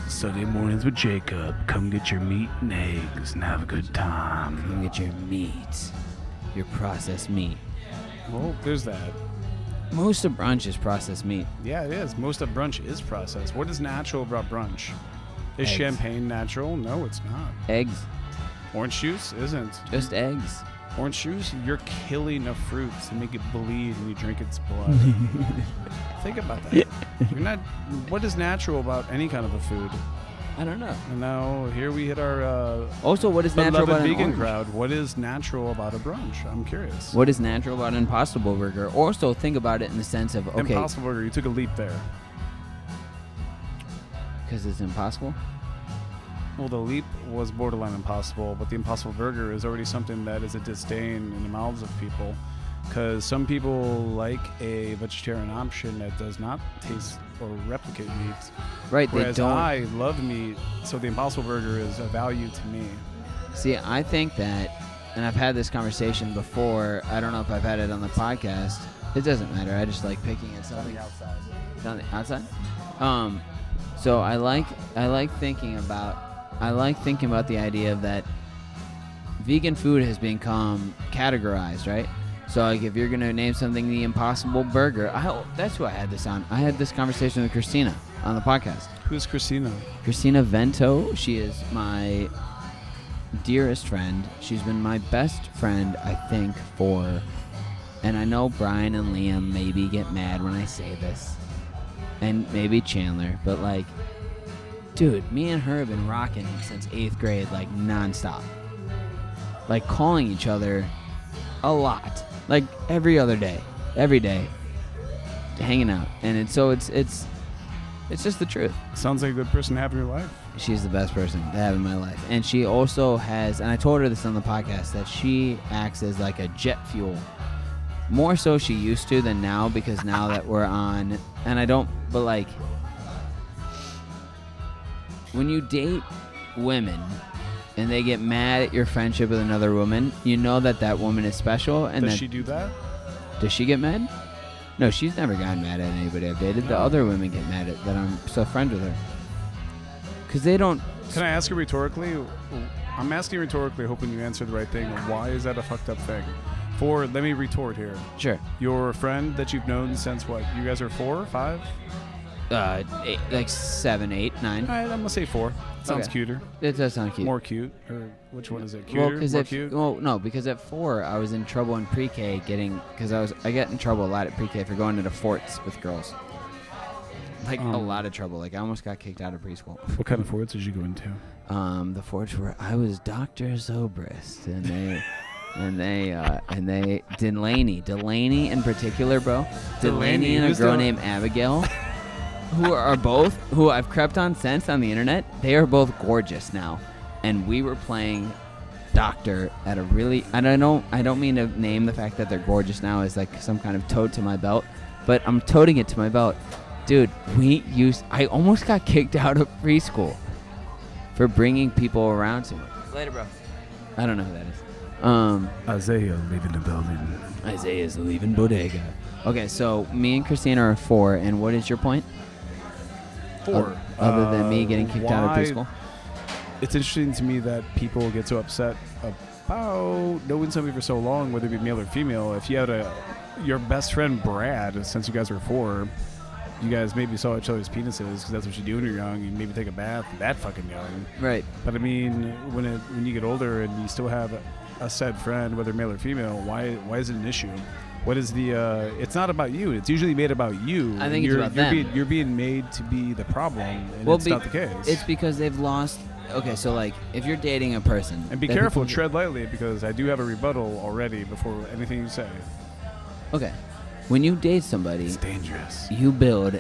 Sunday mornings with Jacob. Come get your meat and eggs and have a good time. Come get your meat, your processed meat. Well, there's that. Most of brunch is processed meat. Yeah, it is. Most of brunch is processed. What is natural about brunch? Is Eggs. champagne natural? No, it's not. Eggs. Orange juice isn't. Just eggs. Orange juice, you're killing a fruit to make it bleed when you drink its blood. Think about that. You're not. What is natural about any kind of a food? I don't know. And now here we hit our Also, what is natural beloved about an vegan orange? crowd. What is natural about a brunch? I'm curious. What is natural about an Impossible Burger? Also, think about it in the sense of, okay, Impossible Burger, you took a leap there. because it's impossible. Well, the leap was borderline impossible, but the Impossible Burger is already something that is a disdain in the mouths of people, because some people like a vegetarian option that does not taste or replicate meat. Right, Whereas they don't. I love meat, so the Impossible Burger is a value to me. See, I think that, and I've had this conversation before. I don't know if I've had it on the podcast. It doesn't matter. I just like picking at something. outside. It's on the outside. So I like thinking about the idea of that vegan food has become categorized, right? So like if you're gonna name something the Impossible Burger, that's who I had this on. I had this conversation with Christina on the podcast. Who's Christina? Christina Vento. She is my dearest friend. She's been my best friend, I think, and I know Brian and Liam maybe get mad when I say this, and maybe Chandler, but like, dude, me and her have been rocking since 8th grade, like nonstop. Like calling each other a lot, like every day, hanging out, and it's just the truth. Sounds like a good person to have in your life. She's the best person to have in my life. And she also has, and I told her this on the podcast, that she acts as like a jet fuel. More so she used to than now, because now that we're on, but like, when you date women and they get mad at your friendship with another woman, you know that woman is special. And Does she do that? Does she get mad? No, she's never gotten mad at anybody I've dated. The other women get mad at that I'm still friends with her. Because they don't... Can I ask you rhetorically? I'm asking rhetorically, hoping you answer the right thing. Why is that a fucked up thing? Let me retort here. Sure. Your friend that you've known since what? You guys are 4, 5? 8, like 7, 8, 9. All right, I'm going to say 4. Sounds Okay. cuter. It does sound cute. More cute? Or which one is it? Cuter? No, because at 4 I was in trouble in pre-K because I get in trouble a lot at pre-K for going into forts with girls. Like a lot of trouble. Like I almost got kicked out of preschool. What kind of forts did you go into? The forts where I was Dr. Zobrist and they Delaney in particular, bro. Delaney and a girl named Abigail. who I've crept on since on the internet. They are both gorgeous now, and we were playing doctor at a really I don't mean to name the fact that they're gorgeous now as like some kind of toad to my belt, but I'm toting it to my belt, dude. I almost got kicked out of preschool for bringing people around too much. Later, bro. I don't know who that is. Isaiah leaving the building. Isaiah's leaving Bodega. Okay, so me and Christina are 4, and what is your point? 4. Other than me getting kicked out of preschool? It's interesting to me that people get so upset about knowing somebody for so long, whether it be male or female. If you had your best friend Brad, since you guys were 4, you guys maybe saw each other's penises because that's what you do when you're young. You maybe take a bath that fucking young. Right. But I mean, when you get older and you still have a said friend, whether male or female, why is it an issue? What is the? It's not about you. It's usually made about you. I think it's about them. You're being made to be the problem, and it's not the case. It's because they've lost. Okay, so like if you're dating a person, and be careful, tread lightly, because I do have a rebuttal already before anything you say. Okay, when you date somebody, it's dangerous. You build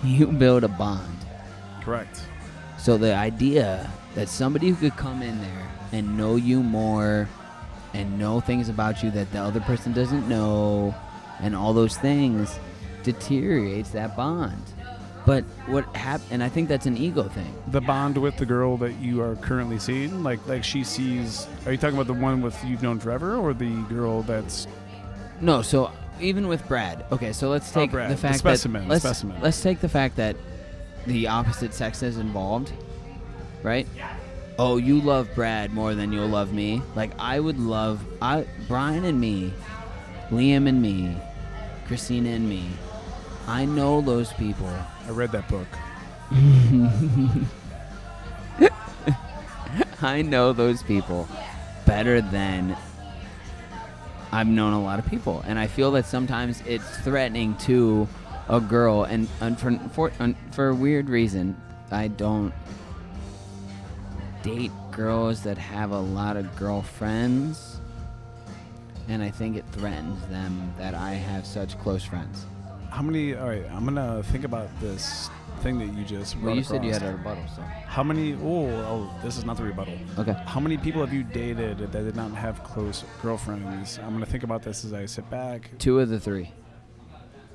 you build a bond. Correct. So the idea that somebody who could come in there and know you more and know things about you that the other person doesn't know and all those things deteriorates that bond. But what happened, and I think that's an ego thing. The bond with the girl that you are currently seeing, like she sees. Are you talking about the one with you've known forever, or the girl that's? No, so even with Brad. Okay, so let's take the fact specimen. Let's take the fact that the opposite sex is involved, right? Oh, you love Brad more than you'll love me. Like I would love Brian and me, Liam and me, Christina and me. I know those people. I read that book. I know those people better than I've known a lot of people, and I feel that sometimes it's threatening to a girl, and for a weird reason, I don't date girls that have a lot of girlfriends, and I think it threatens them that I have such close friends. How many? All right, I'm gonna think about this thing that you just. Well, you said you had a rebuttal, so. How many? Oh, this is not the rebuttal. Okay. How many people have you dated that did not have close girlfriends? I'm gonna think about this as I sit back. 2 of the 3.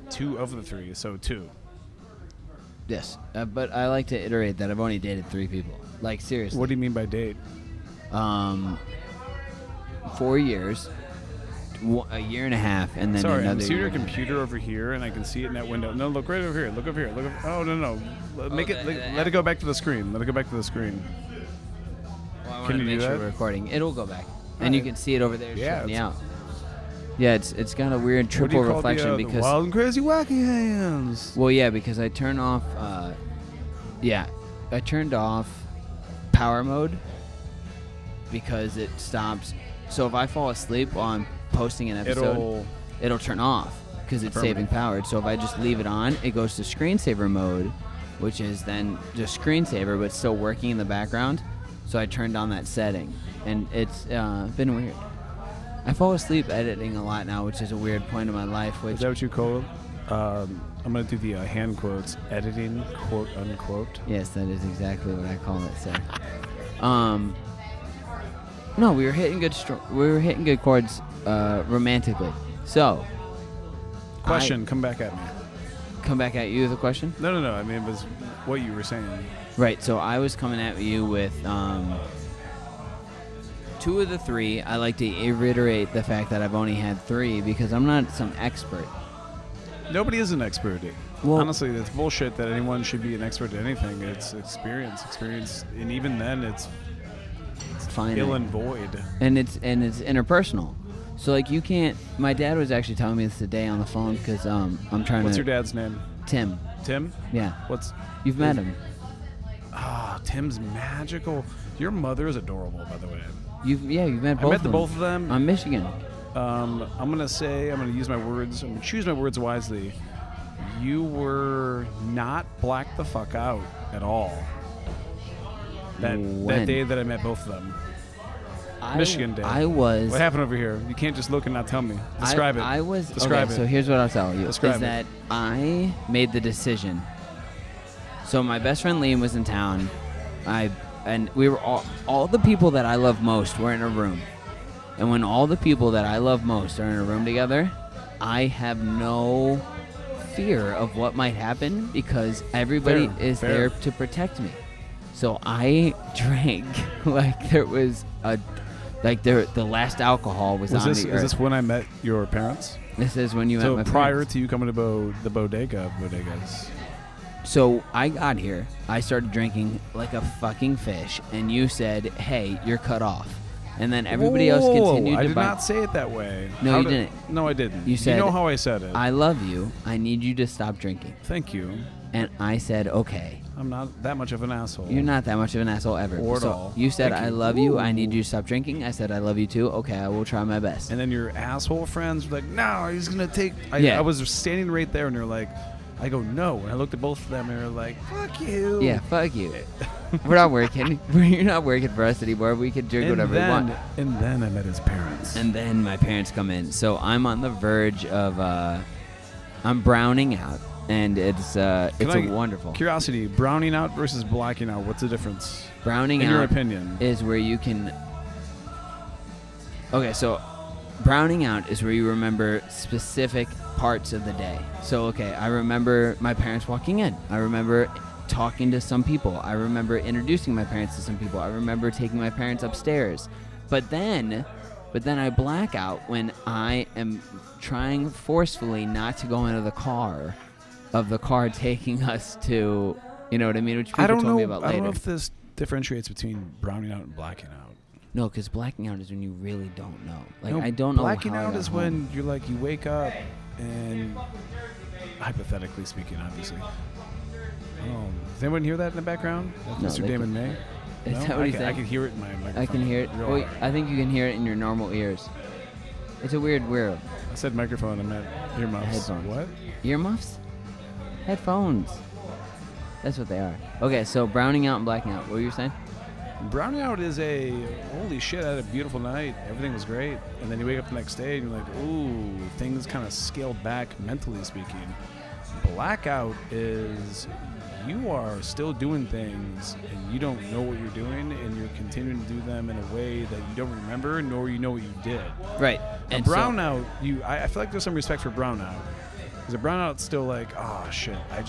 2 of the 3, so 2. Yes, but I like to iterate that I've only dated 3 people. Like seriously. What do you mean by date? 4 years. A year and a half, and then Sorry, another I'm seeing year. your computer over here, and I can see it in that window. No, look right over here. Look over here. Look. Oh no. Let it go back to the screen. Let it go back to the screen. Well, I can want to you make do sure that? we're recording. It'll go back, and you can see it over there. Yeah, showing me out. Yeah, it's got a weird What do you triple call reflection the because wild and crazy wacky hands. Well, yeah, because I turn off. I turned off power mode because it stops. So if I fall asleep while I'm posting an episode, it'll turn off because it's saving power. So if I just leave it on, it goes to screensaver mode, which is then just screensaver, but still working in the background. So I turned on that setting, and it's been weird. I fall asleep editing a lot now, which is a weird point in my life. Which Is that what you call it? I'm going to do the hand quotes. Editing, quote, unquote. Yes, that is exactly what I call it, sir. No, we were hitting good chords romantically. So, Question, come back at me. Come back at you with a question? No. I mean, it was what you were saying. Right. So I was coming at you with 2 of the 3. I like to reiterate the fact that I've only had 3 because I'm not some expert. Nobody is an expert. Well, honestly, it's bullshit that anyone should be an expert at anything. It's experience, and even then, it's finite. ill and void. And it's interpersonal. So like you can't. My dad was actually telling me this today on the phone because I'm trying What's to. your dad's name? Tim. Tim? Yeah. You've met him. Tim's magical. Your mother is adorable, by the way. You've met both. I met the both of them. On Michigan. I'm gonna use my words. I'm gonna choose my words wisely. You were not blacked the fuck out at all. That day that I met both of them. Michigan Day. I was. What happened over here? You can't just look and not tell me. Describe it. I was. Describe okay, it. So here's what I'll tell you. Describe is it. that I made the decision. So my best friend Liam was in town. We were all the people that I love most were in a room. And when all the people that I love most are in a room together, I have no fear of what might happen because everybody is there to protect me. So I drank like there was the last alcohol was on the earth. Is this when I met your parents? This is when you met my parents. So prior to you coming to the bodegas. So I got here, I started drinking like a fucking fish, and you said, "Hey, you're cut off." And then everybody else continued to I did not say it that way. No, you didn't. No, I didn't. You said, you know how I said it. I love you. I need you to stop drinking. Thank you. And I said, okay. I'm not that much of an asshole. You're not that much of an asshole ever. Or at all. You said, Thank I you. love you. I need you to stop drinking. I said, I love you too. Okay, I will try my best. And then your asshole friends were like, no, he's going to take... Yeah. I was standing right there, and they're like... I go, no. And I looked at both of them, and they're like, fuck you. Yeah, fuck you. We're not working. You're not working for us anymore. We can drink whatever we want. And then I met his parents. And then my parents come in. So I'm on the verge of... I'm browning out. And it's wonderful. Curiosity, browning out versus blacking out, what's the difference? Browning in out, your opinion, is where you can... Okay, so browning out is where you remember specific parts of the day. So, okay, I remember my parents walking in. I remember talking to some people. I remember introducing my parents to some people. I remember taking my parents upstairs. But then I black out when I am trying forcefully not to go into the car taking us to, you know what I mean? Which people told me about later. I don't know if this differentiates between browning out and blacking out. No, because blacking out is when you really don't know. Like, no, I don't know. Blacking how out I got is home. when you're like, you wake up and, hypothetically speaking, obviously. Does anyone hear that in the background? That's Mr. Damon May? Is No? that what he's saying? I can hear it in my microphone. I can hear it. Real Well, hard. I think you can hear it in your normal ears. It's a weird. I said microphone, I meant earmuffs. Headphones. What? Earmuffs? Headphones. That's what they are. Okay, so browning out and blacking out. What were you saying? Browning out is a, holy shit, I had a beautiful night. Everything was great. And then you wake up the next day and you're like, ooh, things kind of scaled back mentally speaking. Blackout is you are still doing things and you don't know what you're doing and you're continuing to do them in a way that you don't remember nor you know what you did. Right. And brownout, I feel like there's some respect for brownout. Because a brownout's still like, oh shit, I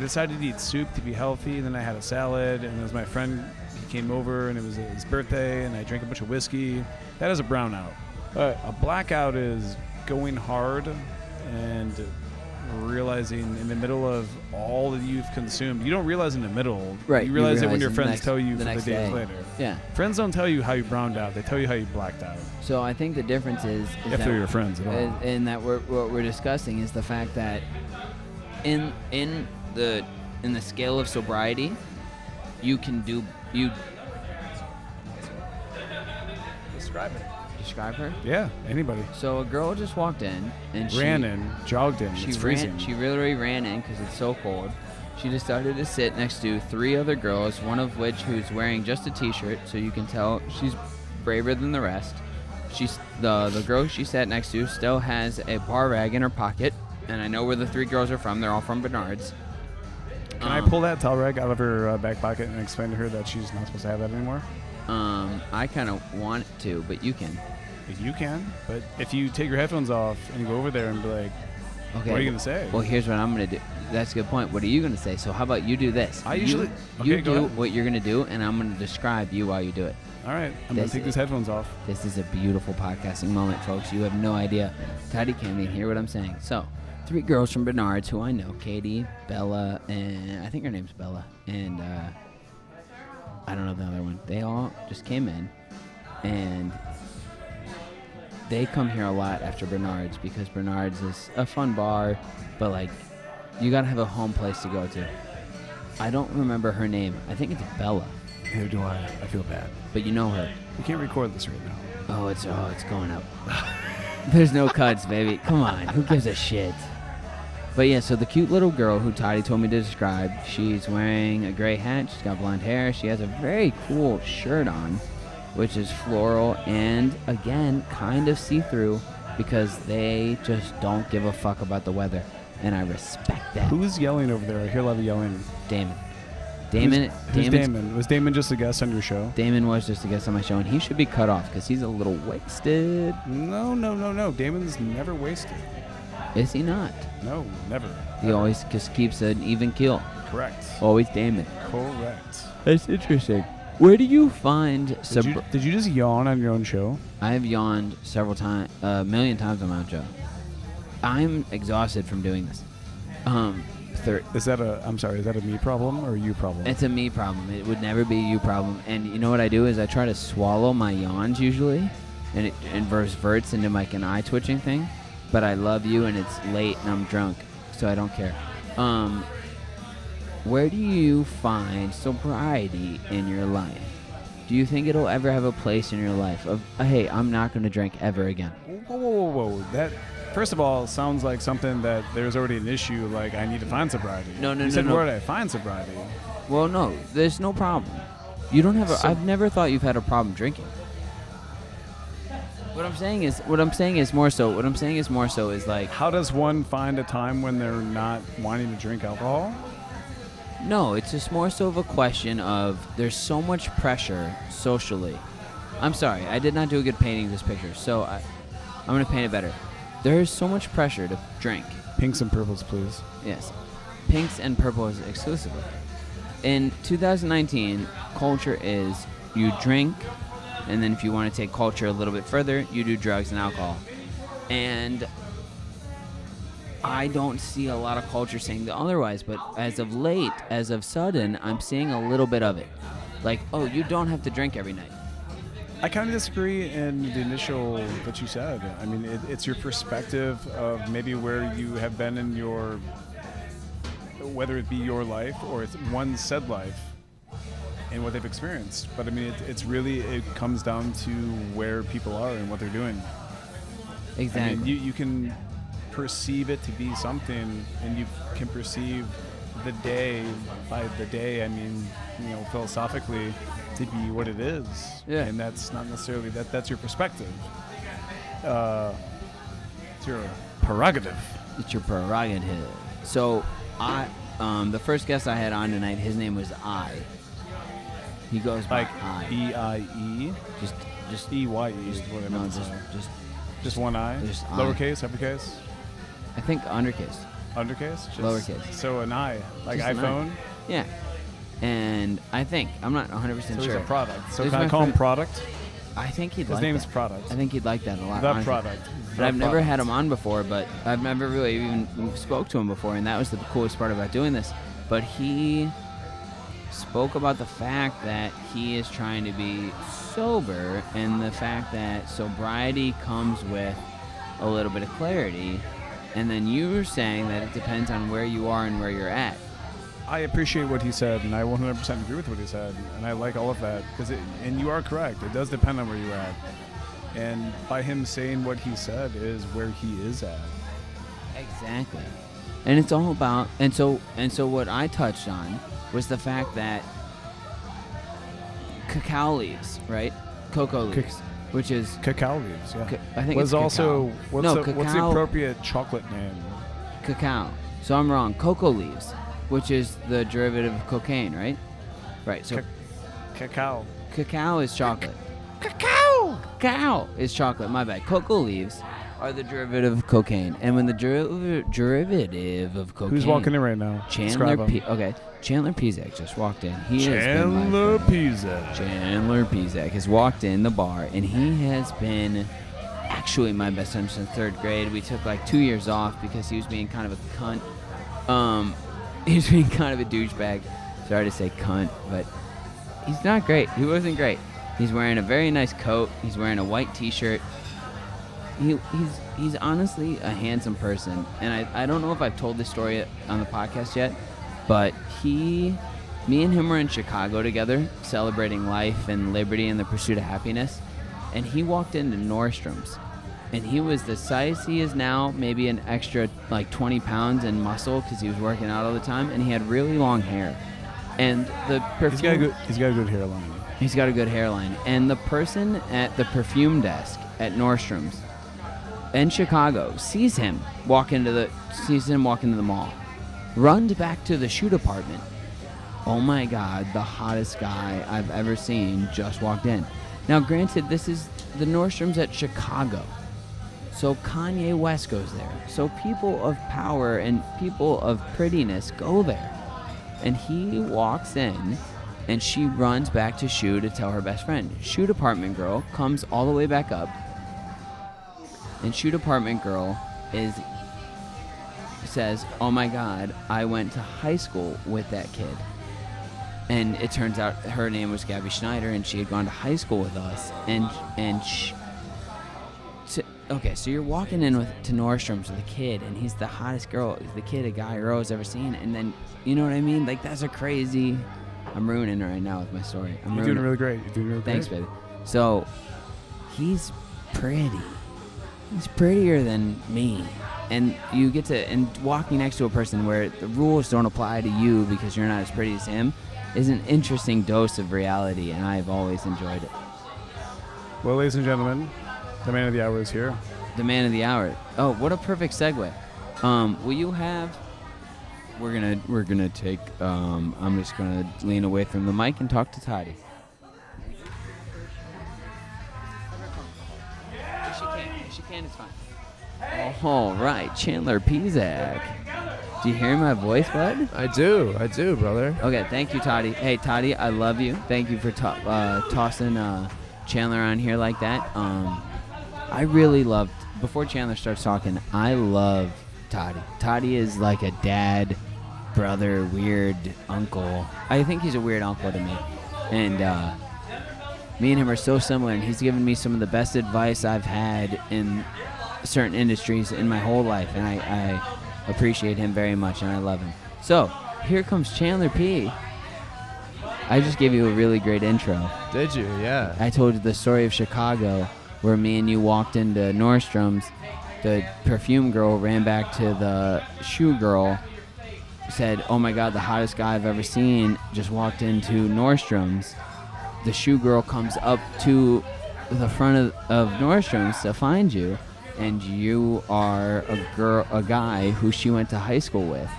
decided to eat soup to be healthy, and then I had a salad, and it was my friend, he came over, and it was his birthday, and I drank a bunch of whiskey. That is a brownout. A blackout is going hard and realizing in the middle of all that you've consumed. You don't realize in the middle. Right. You realize it when your the friends next- tell you the for the next days day. later. Yeah. Friends don't tell you how you browned out. They tell you how you blacked out. So I think the difference is If that they're your friends at all. in that what we're discussing is the fact that in the scale of sobriety, you can do Describe her? Yeah, anybody. So a girl just walked in and she jogged in. She It's ran. freezing. She literally ran in because it's so cold. She decided to sit next to 3 other girls, one of which who's wearing just a T-shirt, so you can tell she's braver than the rest. She's the girl she sat next to still has a bar rag in her pocket, and I know where the 3 girls are from. They're all from Bernard's. Can I pull that towel rag out of her back pocket and explain to her that she's not supposed to have that anymore? I kind of want to, but you can. You can, but if you take your headphones off and you go over there and be like, Okay. What are you gonna say? Well, here's what I'm gonna do. That's a good point. What are you gonna say? So how about you do this? I usually you okay, go do ahead. what you're gonna do, and I'm gonna describe you while you do it. All right, I'm gonna take these headphones off. This is a beautiful podcasting moment, folks. You have no idea. Toddy can't even hear what I'm saying. So, 3 girls from Bernard's who I know: Katie, Bella, and I think her name's Bella, and I don't know the other one. They all just came in, and they come here a lot after Bernard's because Bernard's is a fun bar, but like you gotta have a home place to go to. I don't remember her name. I think it's Bella. Neither do I. I feel bad. But you know her. We can't record this right now. Oh, it's going up. There's no cuts, baby. Come on. Who gives a shit? But yeah, so the cute little girl who Toddy told me to describe, she's wearing a gray hat. She's got blonde hair. She has a very cool shirt on, which is floral and, again, kind of see-through because they just don't give a fuck about the weather. And I respect that. Who's yelling over there? I hear a lot of yelling. Damon. Who's Damon? Was Damon just a guest on your show? Damon was just a guest on my show, and he should be cut off because he's a little wasted. No. Damon's never wasted. Is he not? No, never. He always just keeps an even keel. Correct. Always Damon. Correct. That's interesting. Where do you find... Did you just yawn on your own show? I have yawned several times, a million times on my own show. I'm exhausted from doing this. Is that a me problem or a you problem? It's a me problem. It would never be a you problem. And you know what I do is I try to swallow my yawns usually, and it reverts into like an eye twitching thing. But I love you, and it's late, and I'm drunk, so I don't care. Where do you find sobriety in your life? Do you think it'll ever have a place in your life of, hey, I'm not going to drink ever again? Whoa. That, first of all, sounds like something that there's already an issue, like I need to find sobriety. No. You said, where do I find sobriety? Well, no, there's no problem. You don't have I've never thought you've had a problem drinking. What I'm saying is more so is like... How does one find a time when they're not wanting to drink alcohol? No, it's just more so of a question of there's so much pressure socially. I'm sorry, I did not do a good painting of this picture, so I'm going to paint it better. There is so much pressure to drink. Pinks and purples, please. Yes. Pinks and purples exclusively. In 2019, culture is you drink, and then if you want to take culture a little bit further, you do drugs and alcohol. And I don't see a lot of culture saying the otherwise, but as of late, as of sudden, I'm seeing a little bit of it. Like, oh, you don't have to drink every night. I kind of disagree in the initial that you said. I mean, it's your perspective of maybe where you have been in your, whether it be your life or it's one said life and what they've experienced. But I mean, it comes down to where people are and what they're doing. Exactly. I mean, you can perceive it to be something, and you can perceive the day by the day. I mean, philosophically, to be what it is. Yeah. And that's not necessarily that's your perspective. It's your prerogative. It's your prerogative. So, the first guest I had on tonight, his name was I. He goes by I. E-I-E? Just E-Y-E is what I meant to say. Just one I? Just lowercase, uppercase? I think undercase. Undercase? Just Lowercase. So an I, like Just iPhone? Yeah. And I think, I'm not 100% So sure. he's a product. So There's can I my call him friend- Product? I think he'd His like name that. is Product. I think he'd like that a lot. The honestly. Product. But The I've never Product. had him on before, but I've never really even spoke to him before, and that was the coolest part about doing this. But he spoke about the fact that he is trying to be sober, and the fact that sobriety comes with a little bit of clarity, and then you were saying that it depends on where you are and where you're at. I appreciate what he said, and I 100% agree with what he said, and I like all of that. And you are correct. It does depend on where you're at. And by him saying what he said is where he is at. Exactly. And it's all about, and so what I touched on was the fact that cacao leaves, right? Cocoa leaves, which is cacao leaves. Yeah. I think was it's also cacao. what's the appropriate chocolate name? Cacao. So I'm wrong. Cocoa leaves, which is the derivative of cocaine, right? Right. So cacao. Cacao is chocolate. Cacao is chocolate. My bad. Cocoa leaves are the derivative of cocaine. And when the derivative of cocaine... Who's walking in right now? Chandler Describe him. Okay, Chandler Pizak just walked in. Chandler Pizak. Chandler Pizak has walked in the bar, and he has been actually my best friend since 3rd grade. We took like 2 years off because he was being kind of a cunt. He was being kind of a douchebag. Sorry to say cunt, but he's not great. He wasn't great. He's wearing a very nice coat. He's wearing a white T-shirt. He's honestly a handsome person, and I don't know if I've told this story on the podcast yet, but me and him were in Chicago together, celebrating life and liberty and the pursuit of happiness, and he walked into Nordstrom's, and he was the size he is now, maybe an extra like 20 pounds in muscle because he was working out all the time, and he had really long hair, and the perfume. He's got a good hairline. He's got a good hairline. And the person at the perfume desk at Nordstrom's in Chicago sees him walk into the mall, runs back to the shoe department. Oh my God, the hottest guy I've ever seen just walked in. Now, granted, this is the Nordstrom's at Chicago, so Kanye West goes there. So people of power and people of prettiness go there. And he walks in, and she runs back to Shoe to tell her best friend. Shoe department girl comes all the way back up, and Shoe department girl says, "Oh my God, I went to high school with that kid." And it turns out her name was Gabby Schneider, and she had gone to high school with us. Okay, so you're walking in to Nordstrom's with a kid, and he's the hottest guy or girl has ever seen. And then, you know what I mean? Like, that's a crazy... I'm ruining it right now with my story. You're doing really great. Thanks, baby. So, he's pretty. He's prettier than me. And you get to... And walking next to a person where the rules don't apply to you because you're not as pretty as him is an interesting dose of reality, and I've always enjoyed it. Well, ladies and gentlemen, the man of the hour is here. The man of the hour. Oh, what a perfect segue. Will you have... We're gonna take. I'm just gonna lean away from the mic and talk to Toddy. If she can, it's fine. All right, Chandler Pizak. Do you hear my voice, bud? I do, brother. Okay, thank you, Toddy. Hey, Toddy, I love you. Thank you for tossing Chandler on here like that. I really loved. Before Chandler starts talking, I love Toddy. Toddy is like a dad, brother, weird uncle. I think he's a weird uncle to me. And me and him are so similar, and he's given me some of the best advice I've had in certain industries in my whole life, and I appreciate him very much, and I love him. So, here comes Chandler P. I just gave you a really great intro. Did you? Yeah. I told you the story of Chicago, where me and you walked into Nordstrom's. The perfume girl ran back to the shoe girl, said, "Oh my God, the hottest guy I've ever seen just walked into Nordstrom's." The shoe girl comes up to the front of Nordstrom's to find you, and you are a guy who she went to high school with,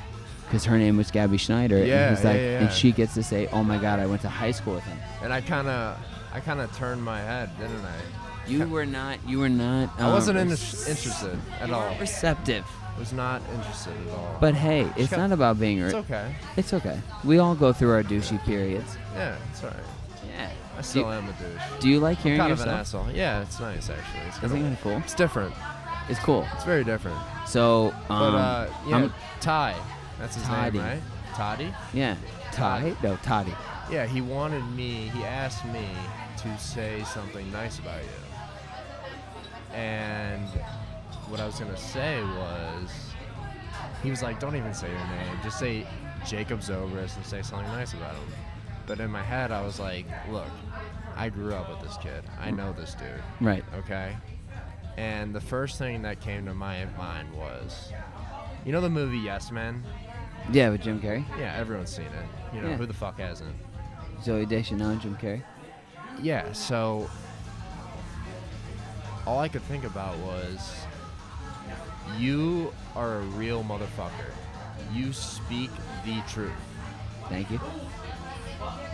because her name was Gabby Schneider. Yeah, and he's like, yeah. And she gets to say, "Oh my God, I went to high school with him." And I kind of turned my head, didn't I? You were not. I wasn't interested at all. Receptive. Was not interested at all. But hey, it's not about being. It's okay. It's okay. We all go through our douchey periods. Yeah, it's alright. Yeah. I still am a douche. Do you like hearing I'm kind yourself? of an asshole. Yeah, it's nice actually. It's Isn't it cool? It's different. It's cool. It's very different. So, but Ty, that's his Toddy. name, right? Toddy? Yeah. Ty? No, Toddy. Yeah, he asked me to say something nice about you. And what I was going to say was, he was like, don't even say your name. Just say Jacob Zobrist and say something nice about him. But in my head, I was like, look, I grew up with this kid. I know this dude. Right. Okay? And the first thing that came to my mind was, you know the movie Yes Men? Yeah, with Jim Carrey? Yeah, everyone's seen it. You know, Yeah. who the fuck hasn't? Zooey Deschanel and Jim Carrey? Yeah, so all I could think about was, you are a real motherfucker. You speak the truth. Thank you.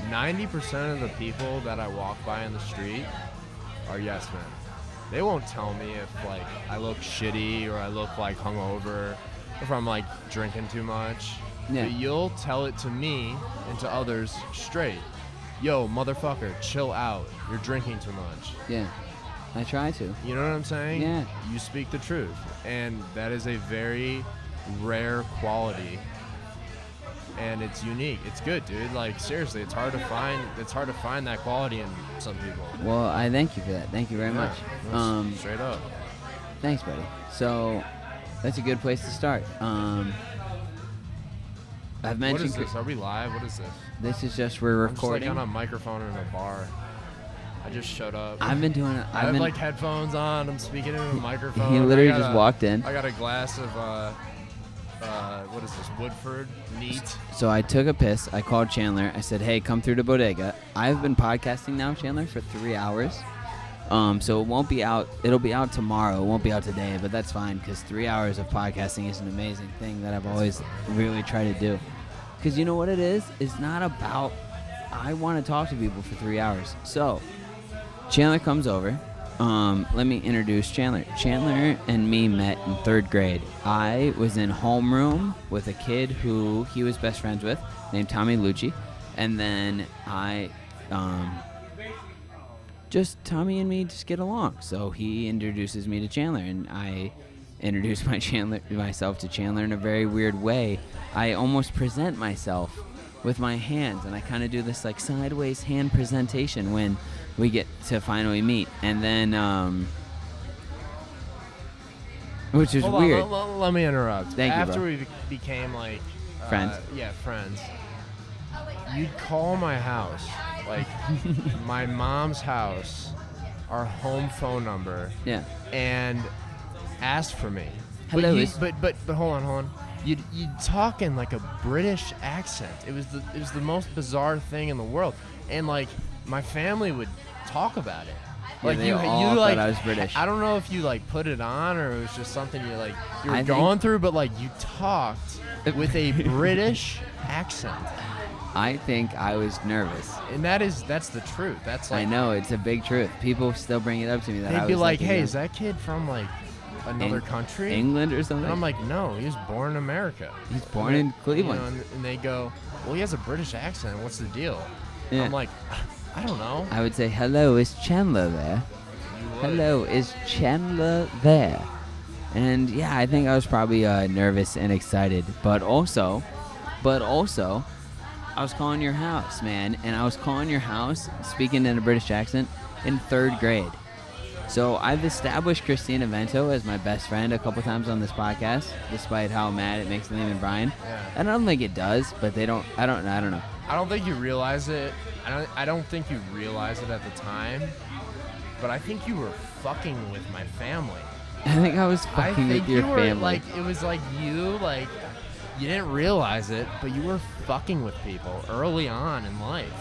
90% of the people that I walk by in the street are yes men. They won't tell me if like I look shitty or I look like hungover, if I'm like drinking too much. Yeah. But you'll tell it to me and to others straight. Yo, motherfucker, chill out. You're drinking too much. Yeah. I try to. You know what I'm saying? Yeah. You speak the truth. And that is a very rare quality. And it's unique. It's good, dude. Like seriously, it's hard to find that quality in some people. Well, I thank you for that. Thank you very much. Straight up. Thanks, buddy. So that's a good place to start. I've mentioned. What is this? Are we live? What is this? This is just we're recording. I'm just like on a microphone in a bar. I just showed up. I've been doing it. I have like headphones on. I'm speaking into a microphone. He literally just walked in. I got a glass of what is this? Woodford neat. So I took a piss. I called Chandler. I said, "Hey, come through to Bodega." I've been podcasting now, Chandler, for 3 hours. So it won't be out. It'll be out tomorrow. It won't be out today, but that's fine because 3 hours of podcasting is an amazing thing that I've always really tried to do. Because you know what it is? It's not about. I want to talk to people for 3 hours. So Chandler comes over. Let me introduce Chandler. Chandler and me met in 3rd grade. I was in homeroom with a kid who he was best friends with, named Tommy Lucci. And then Tommy and me just get along. So he introduces me to Chandler, and I introduce myself to Chandler in a very weird way. I almost present myself with my hands, and I kind of do this like sideways hand presentation when we get to finally meet, and then which is weird. Let me interrupt. Thank you, bro. After we became like friends. Yeah, friends. You'd call my house, like my mom's house, our home phone number. Yeah. And ask for me. Hello. But hold on. You'd talk in like a British accent. It was the most bizarre thing in the world, and like my family would talk about it. Like they you all like thought I was British. I don't know if you like put it on or it was just something you were I going think- through, but like you talked with a British accent. I think I was nervous. And that's the truth. That's like I know, it's a big truth. People still bring it up to me that I they'd was be like, a "Hey, young- is that kid from like another country? England or something?" And I'm like, "No, he was born in America. He's born in Cleveland." You know, and they go, "Well, he has a British accent. What's the deal?" Yeah. I'm like, "I don't know." I would say, "Hello, is Chandler there?" would. Hello, is Chandler there? And yeah, I think I was probably nervous and excited, but also, I was calling your house, man, and I was calling your house, speaking in a British accent, in 3rd grade. So I've established Christina Vento as my best friend a couple times on this podcast, despite how mad it makes Liam and Brian. Yeah. And I don't think it does, but I don't know. I don't think you realize it. I don't think you realized it at the time, but I think you were fucking with my family. I think I was fucking with your family. Like it was like you didn't realize it, but you were fucking with people early on in life.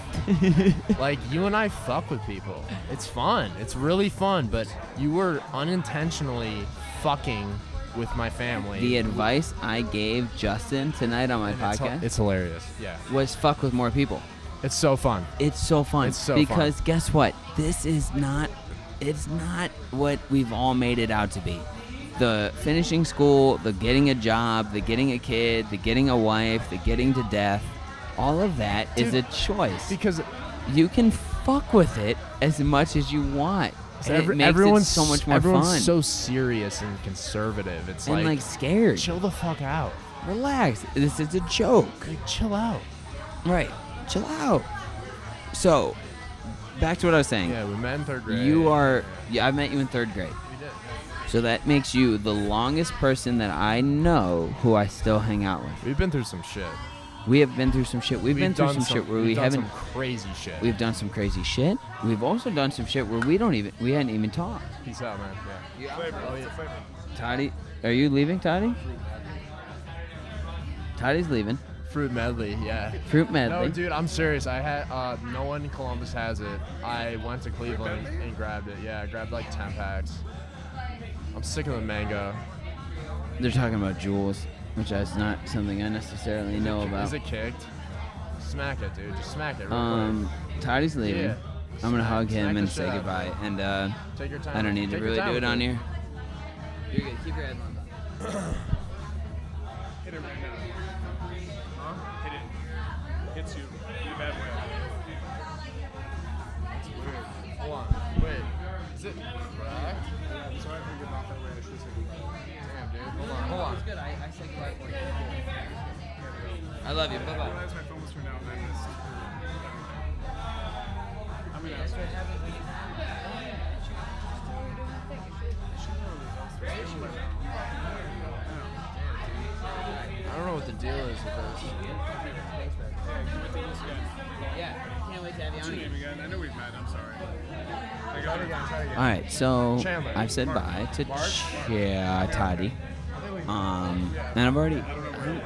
Like you and I fuck with people. It's fun. It's really fun, but you were unintentionally fucking with my family. The advice I gave Justin tonight on my podcast, it's hilarious. Yeah. was fuck with more people. It's so fun. It's so fun. It's so because fun. guess what? It's not what we've all made it out to be. The finishing school, the getting a job, the getting a kid, the getting a wife, the getting to death, all of that is a choice. Because you can fuck with it as much as you want. And it makes everyone's it so much more everyone's fun. so serious and conservative. It's and like scared. Chill the fuck out. Relax. This is a joke. Like, chill out. Right. Chill out. So, back to what I was saying. Yeah, we met in 3rd grade. I met you in 3rd grade. We did. So that makes you the longest person that I know who I still hang out with. We've been through some shit. We have been through some shit. We've been through some shit where we haven't. Some crazy shit. We've done some crazy shit. We've also done some shit where we hadn't even talked. Peace out, man. Yeah. Toddy, are you leaving, Toddy? Toddy's leaving. Fruit medley, yeah. Fruit medley. No, dude, I'm serious. I had no one in Columbus has it. I went to Cleveland and grabbed it. Yeah, I grabbed like 10 packs. I'm sick of the mango. They're talking about Jules, which is not something I necessarily know about. Is it kicked? Smack it, dude. Just smack it. Real quick. Toddy's leaving. Yeah. I'm gonna hug him Smack and the say shit out of goodbye. him. And Take your time. I don't need to Take your really time do it with on it. here. You're good. Keep your head on. Hit him right now. Huh? Hit it. Hits you in a bad way. That's weird. Hold on. Wait. Is it cracked? Yeah, sorry for getting off that way. I should have said goodbye. Damn, dude. Hold on. It's good. I said goodbye for you. I love you. Bye I bye. realized my phone was turned out and I missed. I'm gonna ask I don't know what the deal is with this. Yeah, can't wait to have you What's on your name again? I know we've met. I'm sorry. All right, so Chandler. I've said bye to Toddy. And I've already,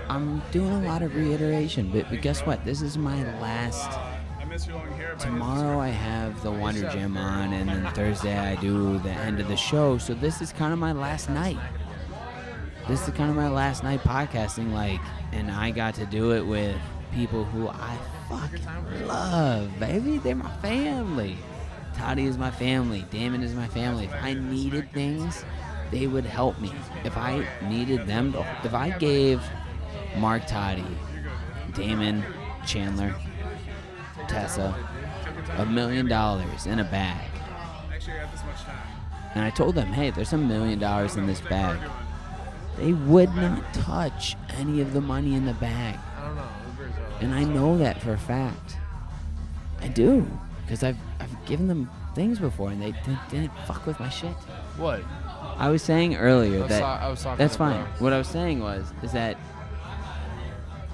I'm doing a lot of reiteration, but guess what? This is my last. I miss your long hair. Tomorrow I have the Wonder Gym on, and then Thursday I do the end of the show. So this is kind of my last night. This is kind of my last night podcasting, like, and I got to do it with people who I fucking love, baby. They're my family. Toddy is my family. Damon is my family. If I needed things, they would help me. If I needed them to, if I gave Mark, Toddy, Damon, Chandler, Tessa $1 million in a bag, and I told them, hey, there's $1 million in this bag, they would not touch any of the money in the bag. I don't know. And I know that for a fact. I do, because I've given them things before, and they didn't fuck with my shit. What? I was saying earlier I was talking that's to fine. bro. What I was saying is that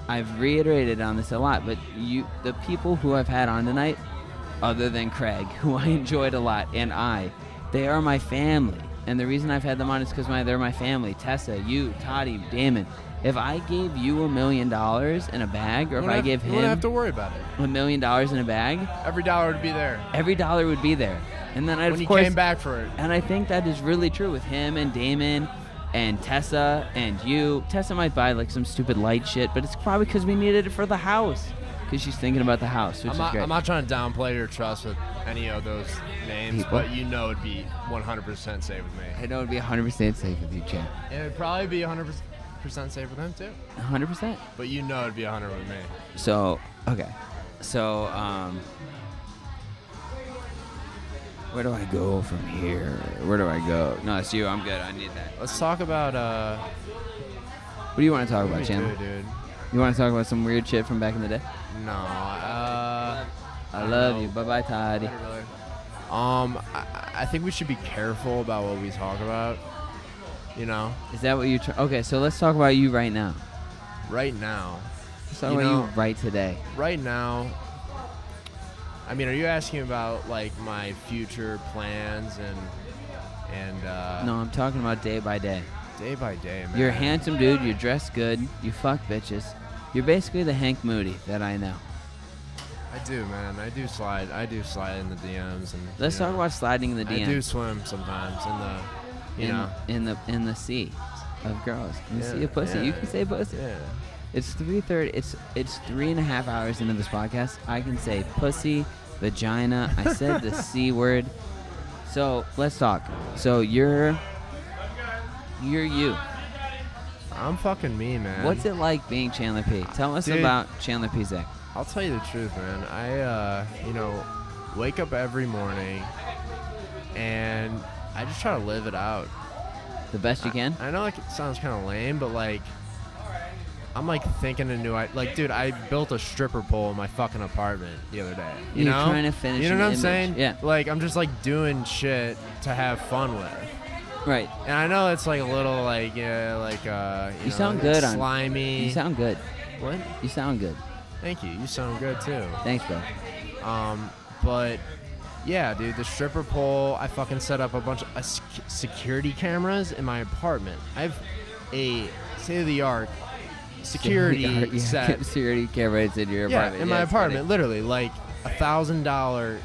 I've reiterated on this a lot, but the people who I've had on tonight, other than Craig, who I enjoyed a lot, and they are my family. And the reason I've had them on is because they're my family. Tessa, you, Toddy, Damon. If I gave you $1 million in a bag, or if I gave you wouldn't him have to worry about it. $1 million in a bag, Every dollar would be there. every dollar would be there. And then When of he course, came back for it. and I think that is really true with him and Damon and Tessa and you. Tessa might buy like some stupid light shit, but it's probably because we needed it for the house. Because she's thinking about the house, which is great. I'm not trying to downplay your trust with any of those names, People. but you know it'd be 100% safe with me. I know it'd be 100% safe with you, Chad. And it'd probably be 100% safe with him too. 100%. But you know it'd be 100 with me. So, okay. So, where do I go from here? Where do I go? No, it's you. I'm good. I need that. Let's talk about What do you want to talk about, me Chandler? too, dude. You want to talk about some weird shit from back in the day? No. I love you. Bye-bye, Toddy. I think we should be careful about what we talk about. You know? Is that what you're okay, so let's talk about you right now. Right now. Let's talk about you right today. Right now. I mean, are you asking about like my future plans and No, I'm talking about day by day. Day by day, man. You're a handsome dude. You're dressed good. You fuck bitches. You're basically the Hank Moody that I know. I do, man. I do slide in the DMs and. Let's talk about sliding in the DMs. I do swim sometimes in the, in the sea of girls. In the Yeah, sea of pussy. yeah. You can say pussy. Yeah. It's 3:30. It's 3.5 hours into this podcast. I can say pussy, vagina. I said the C word. So let's talk. So you're you. I'm fucking me, man. What's it like being Chandler P? Tell us Dude, about Chandler P. Zach. I'll tell you the truth, man. I wake up every morning and I just try to live it out. The best you can? I know like it sounds kind of lame, but like I'm like thinking a new like dude, I built a stripper pole in my fucking apartment the other day. You You're know? trying to finish You know an what I'm image. saying? Yeah. Like I'm just like doing shit to have fun with. Right. And I know it's like a little like you You sound good on slimy. You sound good. What? You sound good. Thank you. You sound good too. Thanks, bro. But yeah, dude, the stripper pole. I fucking set up a bunch of security cameras in my apartment. I have a state-of-the-art security set. Security cameras in your apartment. Yeah, in my apartment, literally like $1,000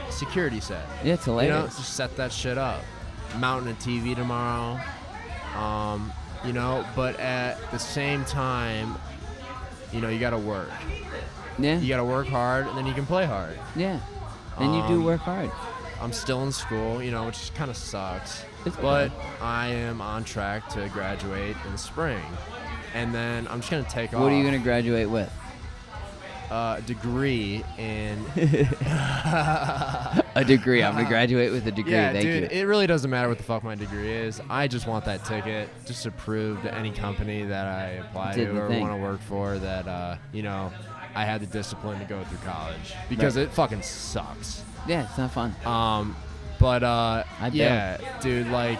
security set. Yeah, it's hilarious. You know, just set that shit up. Mounting a TV tomorrow. But at the same time, you gotta work. Yeah. You gotta work hard, and then you can play hard. Yeah. And you do work hard. I'm still in school, you know, which kind of sucks. It's but okay. I am on track to graduate in the spring. And then I'm just going to take off. What are you going to graduate with? A degree in... A degree. I'm going to graduate with a degree. Yeah, Thank dude, you. it really doesn't matter what the fuck my degree is. I just want that ticket just to prove to any company that I apply Did to the or thing. want to work for that, you know, I had the discipline to go through college. Because Right. it fucking sucks. Yeah, it's not fun. But bet. yeah, dude, like,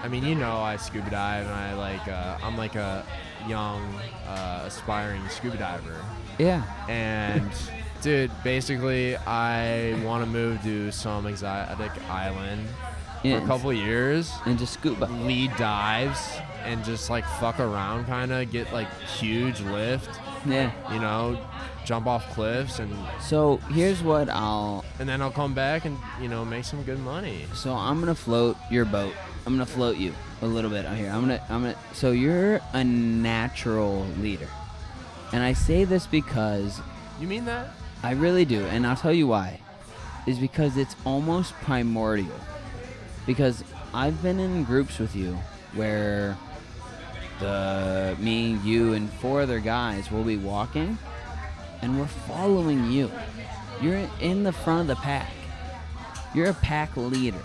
I mean, you know, I scuba dive and I like, I'm like a young, aspiring scuba diver. Yeah. And, dude, basically, I want to move to some exotic island Yeah, for a couple of years and just scuba, lead dives, and just like fuck around, kind of get like huge lift. Yeah. You know, jump off cliffs and. So here's what And then I'll come back and make some good money. So I'm gonna float your boat. I'm gonna float you a little bit out here. I'm gonna. So you're a natural leader, and I say this because. You mean that? I really do, and I'll tell you why. Is because it's almost primordial. Because I've been in groups with you where me, you, and 4 other guys will be walking, and we're following you. You're in the front of the pack. You're a pack leader,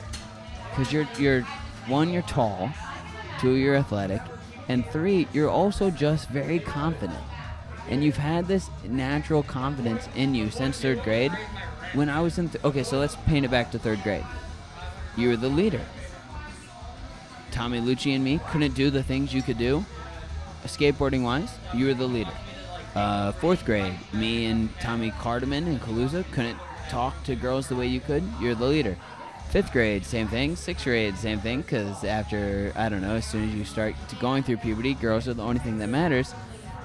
because you're 1, you're tall, 2, you're athletic, and 3, you're also just very confident. And you've had this natural confidence in you since 3rd grade. When I was in okay, so let's paint it back to 3rd grade. You were the leader. Tommy Lucci and me couldn't do the things you could do, skateboarding wise. You were the leader. 4th grade, me and Tommy Cardeman and Calusa couldn't talk to girls the way you could. You're the leader. 5th grade, same thing. 6th grade, same thing. Because after, I don't know, as soon as you start going through puberty, girls are the only thing that matters.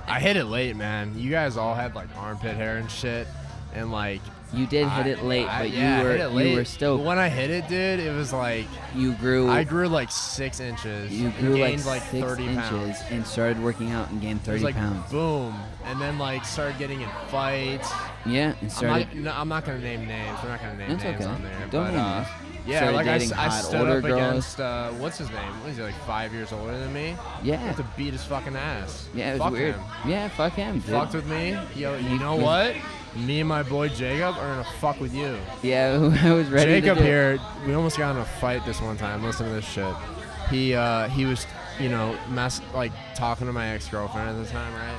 I hit it late, man. You guys all had like armpit hair and shit, and like. You did hit it late, but yeah, I hit it late. you were stoked. But when I hit it, dude, it was like you grew. I grew like 6 inches. You and grew gained like 6 30 inches pounds. and started working out and gained 30 it was like, pounds. Boom, and then like started getting in fights. Yeah, and started. I'm not gonna name names. We're not gonna name That's names okay. on there. Don't but, name names. yeah, Started like dating I hot stood older up girls. against what's his name? What is he, like 5 years older than me? Yeah. I had to beat his fucking ass. Yeah, it was Fuck weird. Him. Yeah, fuck him, dude. Fucked with me. Yo, you know what? Me and my boy Jacob are gonna fuck with you. Yeah, I was ready. Jacob to do it. here, we almost got in a fight this one time. Listen to this shit. He was, talking to my ex-girlfriend at the time, right?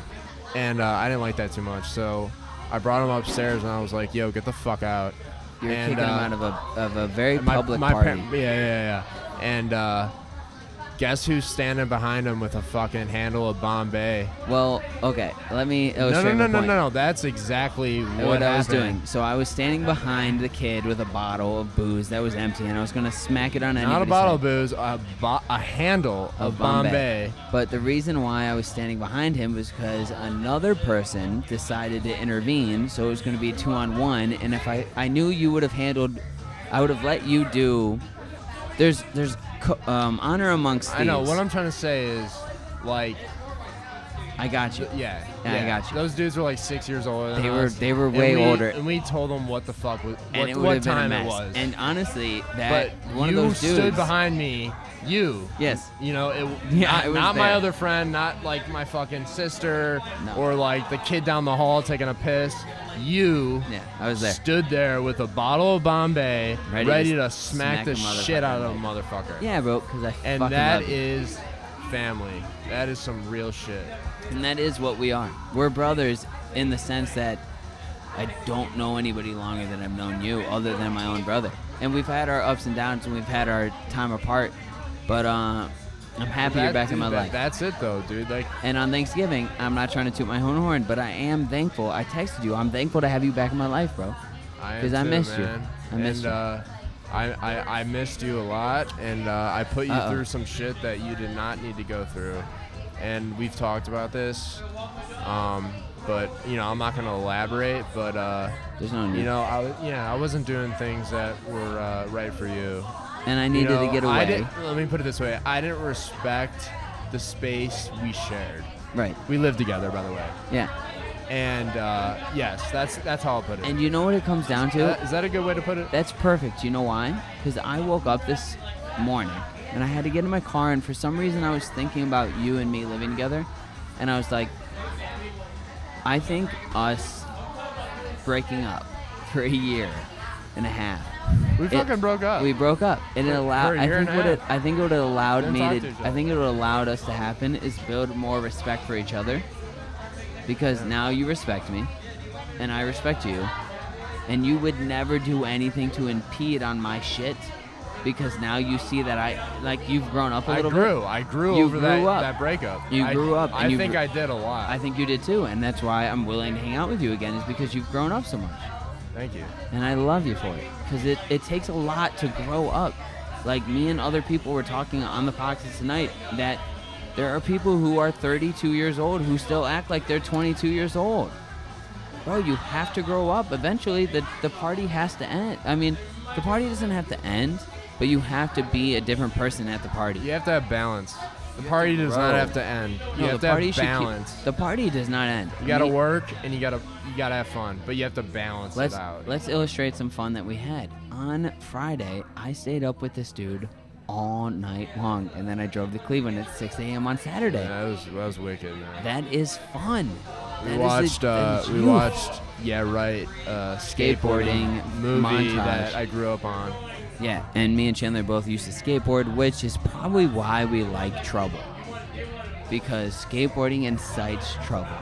And I didn't like that too much, so I brought him upstairs and I was like, "Yo, get the fuck out." You're kicking him out of a very my public party. party. Yeah. And guess who's standing behind him with a fucking handle of Bombay? Well, okay, let me illustrate my point. No. That's exactly what I was happened. doing. So I was standing behind the kid with a bottle of booze that was empty, and I was gonna smack it on anybody's Not a bottle head. of booze, a handle of Bombay. But the reason why I was standing behind him was because another person decided to intervene, so it was going to be 2-on-1. And if I knew you would have handled, I would have let you do. There's honor amongst thieves. I know. What I'm trying to say is, like, I got you. Yeah, I got you. Those dudes were like 6 years older than us. They were way older. And we told them what the fuck was, And it would what have been a time it mess. was. And honestly, but one you of those dudes stood behind me. You. Yes. You know, Yeah, I was not my there. other friend, not like my fucking sister, No. or like the kid down the hall taking a piss. You I was there. stood there with a bottle of Bombay, ready to smack the a shit out of a motherfucker. motherfucker. Yeah, bro, because I And fucking that love you. is family. That is some real shit. And that is what we are. We're brothers in the sense that I don't know anybody longer than I've known you other than my own brother. And we've had our ups and downs and we've had our time apart. But I'm happy you're back in my life. That's it though, dude. Like, and on Thanksgiving, I'm not trying to toot my own horn, but I am thankful. I texted you. I'm thankful to have you back in my life, bro. Because I missed you. I missed you. I missed you a lot, and I put you Uh-oh. through some shit that you did not need to go through. And we've talked about this, but I'm not gonna elaborate. But there's no need. I wasn't doing things that were right for you. And I needed to get away. Let me put it this way: I didn't respect the space we shared. Right. We lived together, by the way. Yeah. And yes, that's how I'll put it. And you know what it comes down to? Is that a good way to put it? That's perfect. You know why? Because I woke up this morning and I had to get in my car, and for some reason I was thinking about you and me living together, and I was like, I think us breaking up for a year and a half. We fucking broke up. We broke up, and it allowed. For a year and a half. I think what it allowed Didn't me talk to. to each I other. think it would allowed us to happen is build more respect for each other, because now you respect me, and I respect you, and you would never do anything to impede on my shit, because now you see that you've grown up a little bit. I grew You over grew up. that breakup. You grew up. I and you think gr- I did a lot. I think you did too, and that's why I'm willing to hang out with you again, is because you've grown up so much. Thank you. And I love you for it, because it takes a lot to grow up. Like, me and other people were talking on the podcast tonight that there are people who are 32 years old who still act like they're 22 years old. Bro, you have to grow up. Eventually, the party has to end. I mean, the party doesn't have to end, but you have to be a different person at the party. You have to have balance. The party does not have to end. You have to have balance. The party does not end. You gotta work and you gotta have fun, but you have to balance it out. Let's illustrate some fun that we had. On Friday, I stayed up with this dude all night long, and then I drove to Cleveland at 6 a.m. on Saturday. Yeah, that was wicked, man. That is fun. We watched skateboarding movie montage that I grew up on. Yeah, and me and Chandler both used to skateboard, which is probably why we like trouble, because skateboarding incites trouble.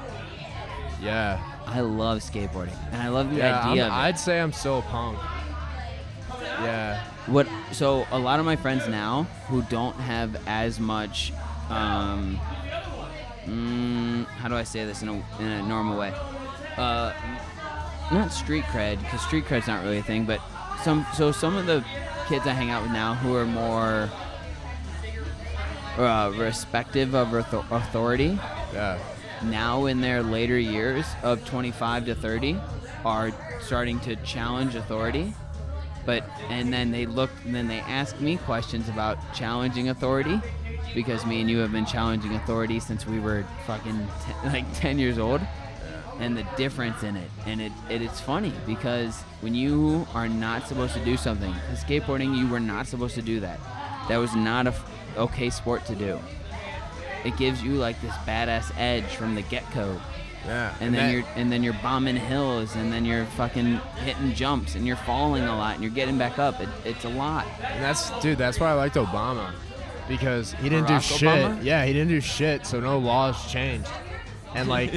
Yeah, I love skateboarding, and I love the idea of it. I'd say I'm still a punk. Yeah. So a lot of my friends now who don't have as much, how do I say this in a normal way? Not street cred, because street cred's not really a thing, but some of the kids I hang out with now who are more respective of authority, now in their later years of 25 to 30 are starting to challenge authority. And then they ask me questions about challenging authority, because me and you have been challenging authority since we were fucking 10 years old, and the difference in it. And it's funny, because when you are not supposed to do something, in skateboarding, you were not supposed to do that. That was not a okay sport to do. It gives you like this badass edge from the get-go. Yeah. And then you're bombing hills, and then you're fucking hitting jumps, and you're falling a lot, and you're getting back up. It's a lot. And that's why I liked Obama, because he didn't do Barack shit. Obama? Yeah, he didn't do shit, so no laws changed. And like,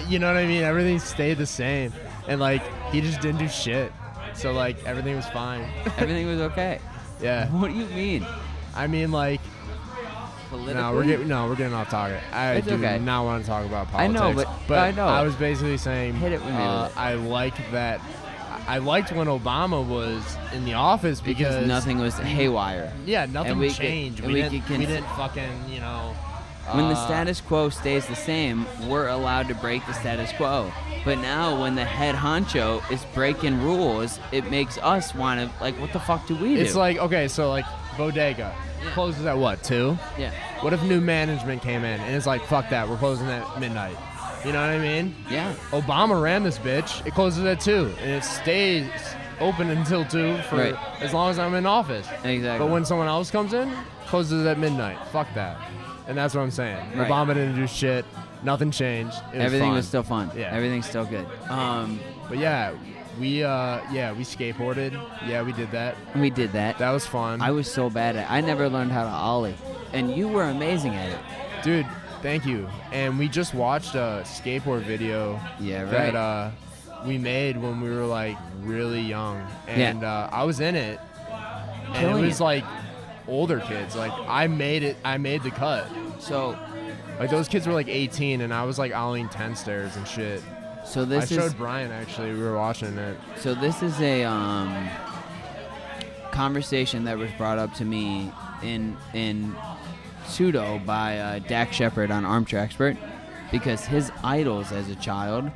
you know what I mean? Everything stayed the same. And like, he just didn't do shit. So like, everything was fine. Everything was okay. Yeah. What do you mean? I mean, like, no, we're getting off topic. I do not want to talk about politics. I know, but I know. I was basically saying, hit it with me. I liked that. I liked when Obama was in the office because nothing was haywire. Yeah, nothing changed. We didn't fucking, when the status quo stays the same, we're allowed to break the status quo. But now when the head honcho is breaking rules, it makes us want to, like, what the fuck do we do? It's like, okay, so like Bodega closes at what, 2? Yeah. What if new management came in and it's like, fuck that, we're closing at midnight? You know what I mean? Yeah. Obama ran this bitch. It closes at 2, and it stays open until 2 for as long as I'm in office. Exactly. But when someone else comes in, closes at midnight. Fuck that. And that's what I'm saying. Right. Obama didn't do shit. Nothing changed. It was Everything fun. was still fun. Yeah. Everything's still good. But yeah, we skateboarded. Yeah, we did that. We did that. That was fun. I was so bad at it. I never learned how to ollie. And you were amazing at it. Dude, thank you. And we just watched a skateboard video that we made when we were like really young. And I was in it. And it was like older kids. Like I made the cut. So like those kids were like 18 and I was like ollieing 10 stairs and shit. So I showed Brian actually. We were watching it. So this is a conversation that was brought up to me in pseudo by Dak Shepard on Armchair Expert, because his idols as a child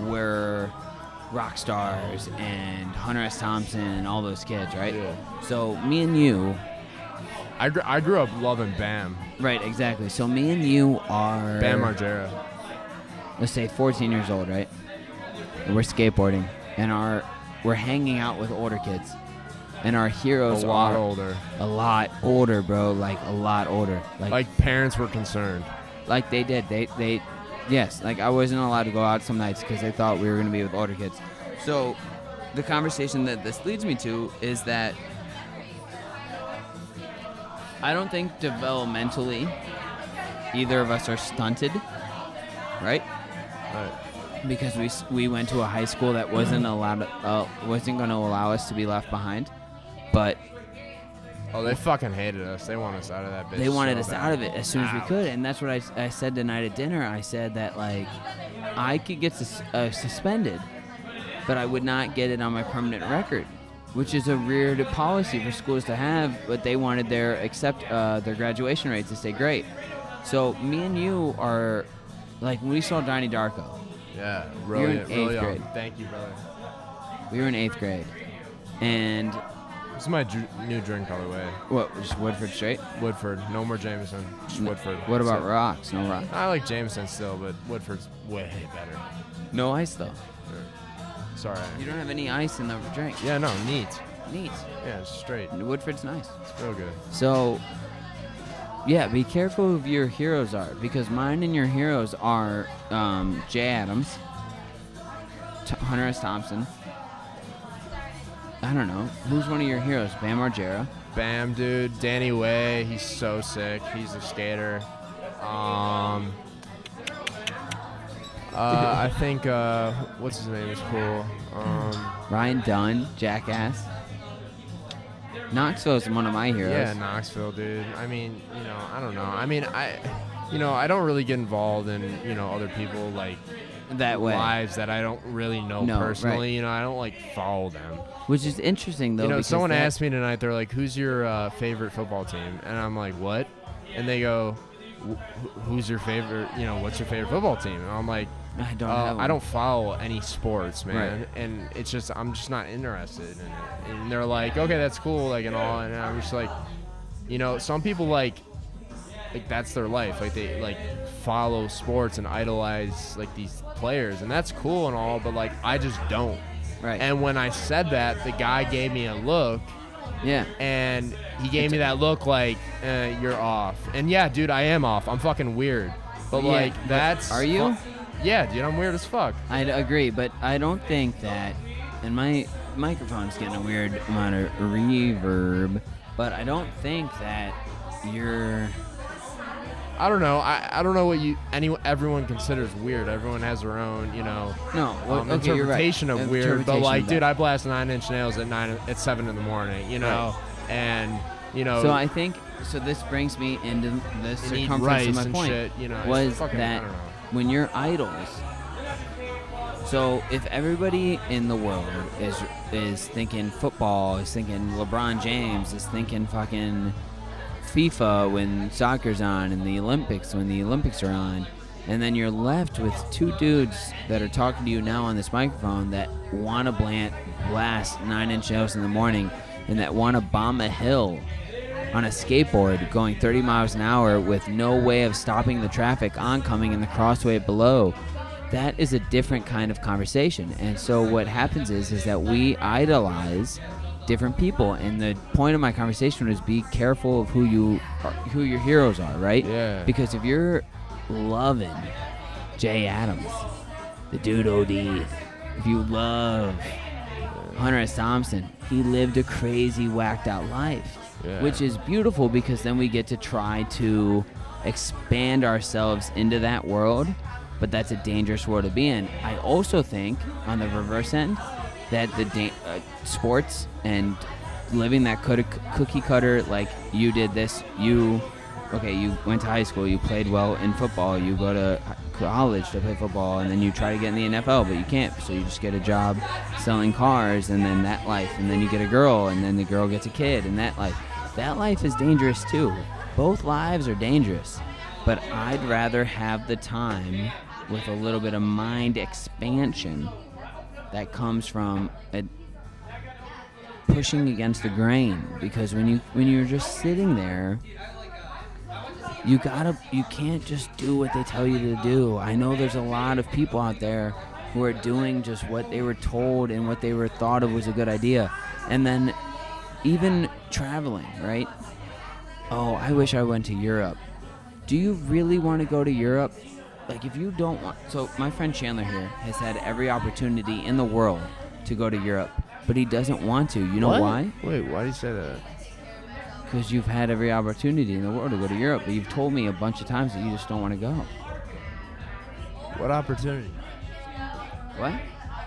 were rock stars and Hunter S. Thompson and all those kids, right? Yeah. So me and you, I grew up loving Bam. Right, exactly. So me and you are Bam Margera. let's say 14 years old, right? And we're skateboarding, and we're hanging out with older kids, and our heroes A lot are older. A lot older, bro. Like a lot older. Like parents were concerned. Like they did. They yes. Like I wasn't allowed to go out some nights because they thought we were gonna be with older kids. So the conversation that this leads me to is that I don't think developmentally either of us are stunted, right? Right. Because we went to a high school that wasn't going to allow us to be left behind, but Oh, they fucking hated us. They want us out of that bitch. they wanted so us bad. out of it as soon as we Ouch. could, and that's what I said tonight at dinner. I said that like I could get suspended, but I would not get it on my permanent record, which is a weird policy for schools to have. But they wanted their graduation rates to stay great. So me and you are like when we saw Donnie Darko. Yeah, we were in really, 8th really grade. Thank you, brother. We were in 8th grade, and this is my new drink, by the way. What? Just Woodford straight? Woodford. No more Jameson. Just Woodford. What about So- rocks? No rocks. I like Jameson still, but Woodford's way better. No ice though. Sorry. You don't have any ice in the drink. Yeah, no, neat. Neat. Yeah, it's straight. Woodford's nice. It's real good. So, yeah, be careful who your heroes are, because mine and your heroes are Jay Adams, Hunter S. Thompson. I don't know. Who's one of your heroes? Bam Margera. Bam, dude. Danny Way. He's so sick. He's a skater. I think what's his name is cool. Ryan Dunn, Jackass. Knoxville's one of my heroes. Yeah, Knoxville, dude. I mean, I don't know. I mean, I don't really get involved in, other people like that way lives that I don't really know personally. Right. I don't like follow them. Which is interesting though. Because Someone asked me tonight. They're like, "Who's your favorite football team?" And I'm like, "What?" And they go, "Who's your favorite? What's your favorite football team?" And I'm like, I don't follow any sports, man, Right. and it's just I'm just not interested in it. And they're like, okay, that's cool, like and all, and I'm just like, some people like that's their life, like they like follow sports and idolize like these players, and that's cool and all, but like I just don't. Right. And when I said that, the guy gave me a look. Yeah. And he gave me that look like, you're off. And yeah, dude, I am off. I'm fucking weird. But Yeah, like but that's. are you? Yeah, dude, I'm weird as fuck. I agree, but I don't think that, and my microphone's getting a weird amount of reverb, but I don't think that you're. I don't know. I don't know what everyone considers weird. Everyone has their own, No, well, okay, you're right. interpretation of weird. But Interpretation like, of dude, that. I blast 9-inch nails at 7 in the morning. Right. And So I think this brings me into the You need circumference rice of my and point. shit, it's was fucking- that I don't know. when you're idols. So if everybody in the world is thinking football, is thinking LeBron James, is thinking fucking FIFA when soccer's on, and the Olympics when the Olympics are on, and then you're left with two dudes that are talking to you now on this microphone that want to blast 9-inch nails in the morning, and that want to bomb a hill on a skateboard going 30 miles an hour with no way of stopping the traffic oncoming in the crossway below. That is a different kind of conversation. And so what happens is that we idolize different people, and the point of my conversation was be careful of who your heroes are, right? Yeah. Because if you're loving Jay Adams, the dude OD, if you love Hunter S. Thompson, he lived a crazy, whacked out life, which is beautiful, because then we get to try to expand ourselves into that world, but that's a dangerous world to be in. I also think, on the reverse end, that the sports and living that cookie cutter, like you did this, you went to high school, you played well in football, you go to college to play football, and then you try to get in the NFL, but you can't, so you just get a job selling cars, and then that life, and then you get a girl, and then the girl gets a kid, and that life is dangerous too. Both lives are dangerous, but I'd rather have the time with a little bit of mind expansion that comes from pushing against the grain, because when you're just sitting there you can't just do what they tell you to do. I know there's a lot of people out there who are doing just what they were told and what they were thought of was a good idea. And then even traveling, right? Oh, I wish I went to Europe. Do you really want to go to Europe? Like, if you don't want... So my friend Chandler here has had every opportunity in the world to go to Europe, but he doesn't want to. You know why? Wait, why do you say that? Because you've had every opportunity in the world to go to Europe, but you've told me a bunch of times that you just don't want to go. What opportunity? What?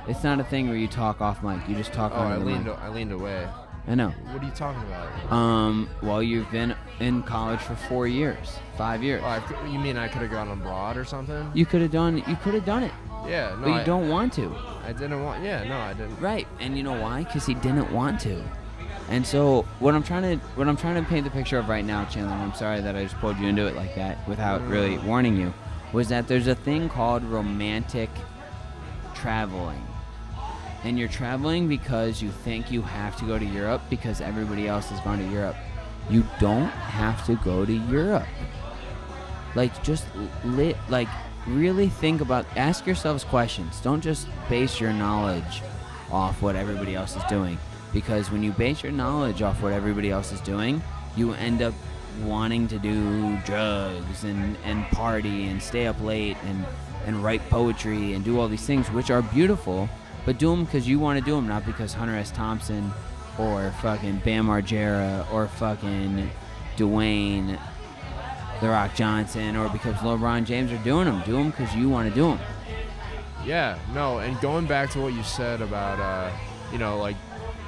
It's not a thing where you talk off mic. You just talk on the mic. I leaned away. I know. What are you talking about? Well, you've been in college for 4 years, 5 years. Oh, you mean I could have gone abroad or something? You could have done it. Yeah, no. But you don't want to. I didn't want. Yeah, no, I didn't. Right, and you know why? Because he didn't want to. And so what I'm trying to paint the picture of right now, Chandler, and I'm sorry that I just pulled you into it like that without really warning you, was that there's a thing called romantic traveling. And you're traveling because you think you have to go to Europe because everybody else has gone to Europe. You don't have to go to Europe. Like, just really think about, ask yourselves questions. Don't just base your knowledge off what everybody else is doing. Because when you base your knowledge off what everybody else is doing, you end up wanting to do drugs and party and stay up late and write poetry and do all these things, which are beautiful, but do them because you want to do them, not because Hunter S. Thompson or fucking Bam Margera or fucking Dwayne The Rock Johnson or because LeBron James are doing them. Do them because you want to do them. Yeah, no, and going back to what you said about, like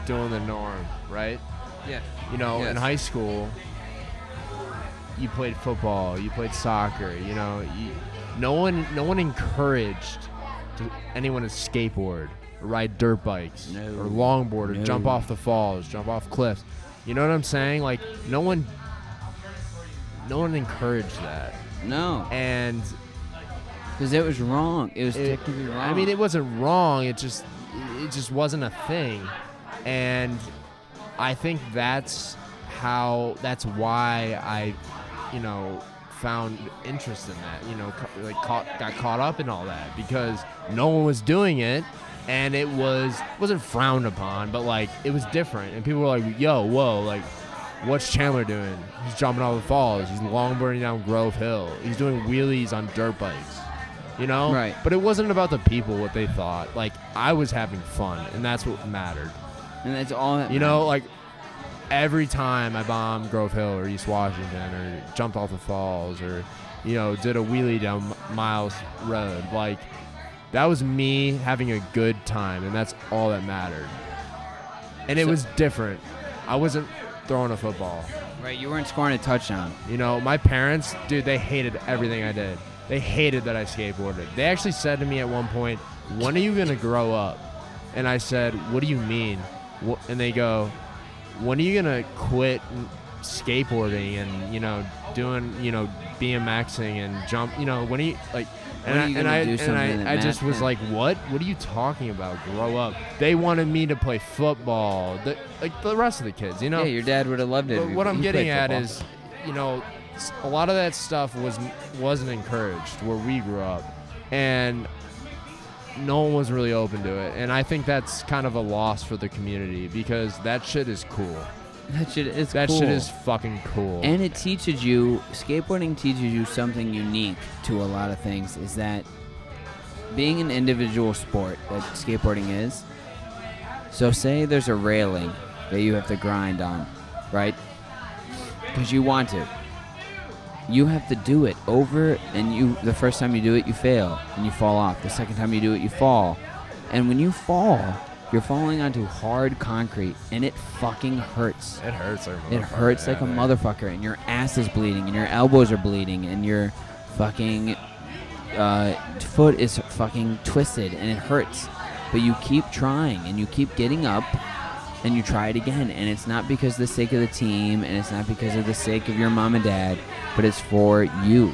doing the norm, right? Yeah. In high school, you played football, you played soccer, no one encouraged anyone to skateboard, or ride dirt bikes, or longboard, or jump off the falls, jump off cliffs. You know what I'm saying? Like, no one encouraged that. No. And because it was wrong. It was technically wrong. I mean, it wasn't wrong. It just wasn't a thing. And I think that's why I, found interest in that, got caught up in all that because no one was doing it and it wasn't frowned upon, but like it was different and people were like, yo, whoa, like what's Chandler doing? He's jumping off the falls, he's longboarding down Grove Hill, he's doing wheelies on dirt bikes, Right. But it wasn't about the people, what they thought. Like, I was having fun and that's what mattered. And that's all that like every time I bombed Grove Hill or East Washington or jumped off the falls or, did a wheelie down Miles Road, like that was me having a good time and that's all that mattered. And it was different. I wasn't throwing a football. Right, you weren't scoring a touchdown. My parents, dude, they hated everything I did. They hated that I skateboarded. They actually said to me at one point, when are you going to grow up? And I said, what do you mean? And they go, when are you gonna quit skateboarding and doing BMXing and jump? When are you like? And I just was like, what? What are you talking about? Grow up. They wanted me to play football, like the rest of the kids. Yeah, your dad would have loved it. But what I'm getting at is, a lot of that stuff wasn't encouraged where we grew up, and no one was really open to it, and I think that's kind of a loss for the community because that shit is cool. That shit is cool. That shit is fucking cool. And it teaches you, skateboarding teaches you something unique to a lot of things, is that being an individual sport that skateboarding is, so say there's a railing that you have to grind on, right? Because you want to. You have to do it over, and the first time you do it, you fail, and you fall off. The second time you do it, you fall. And when you fall, you're falling onto hard concrete, and it fucking hurts. It hurts like a motherfucker. It hurts like a motherfucker, and your ass is bleeding, and your elbows are bleeding, and your fucking foot is fucking twisted, and it hurts. But you keep trying, and you keep getting up, and you try it again. And it's not because of the sake of the team, and it's not because of the sake of your mom and dad, but it's for you.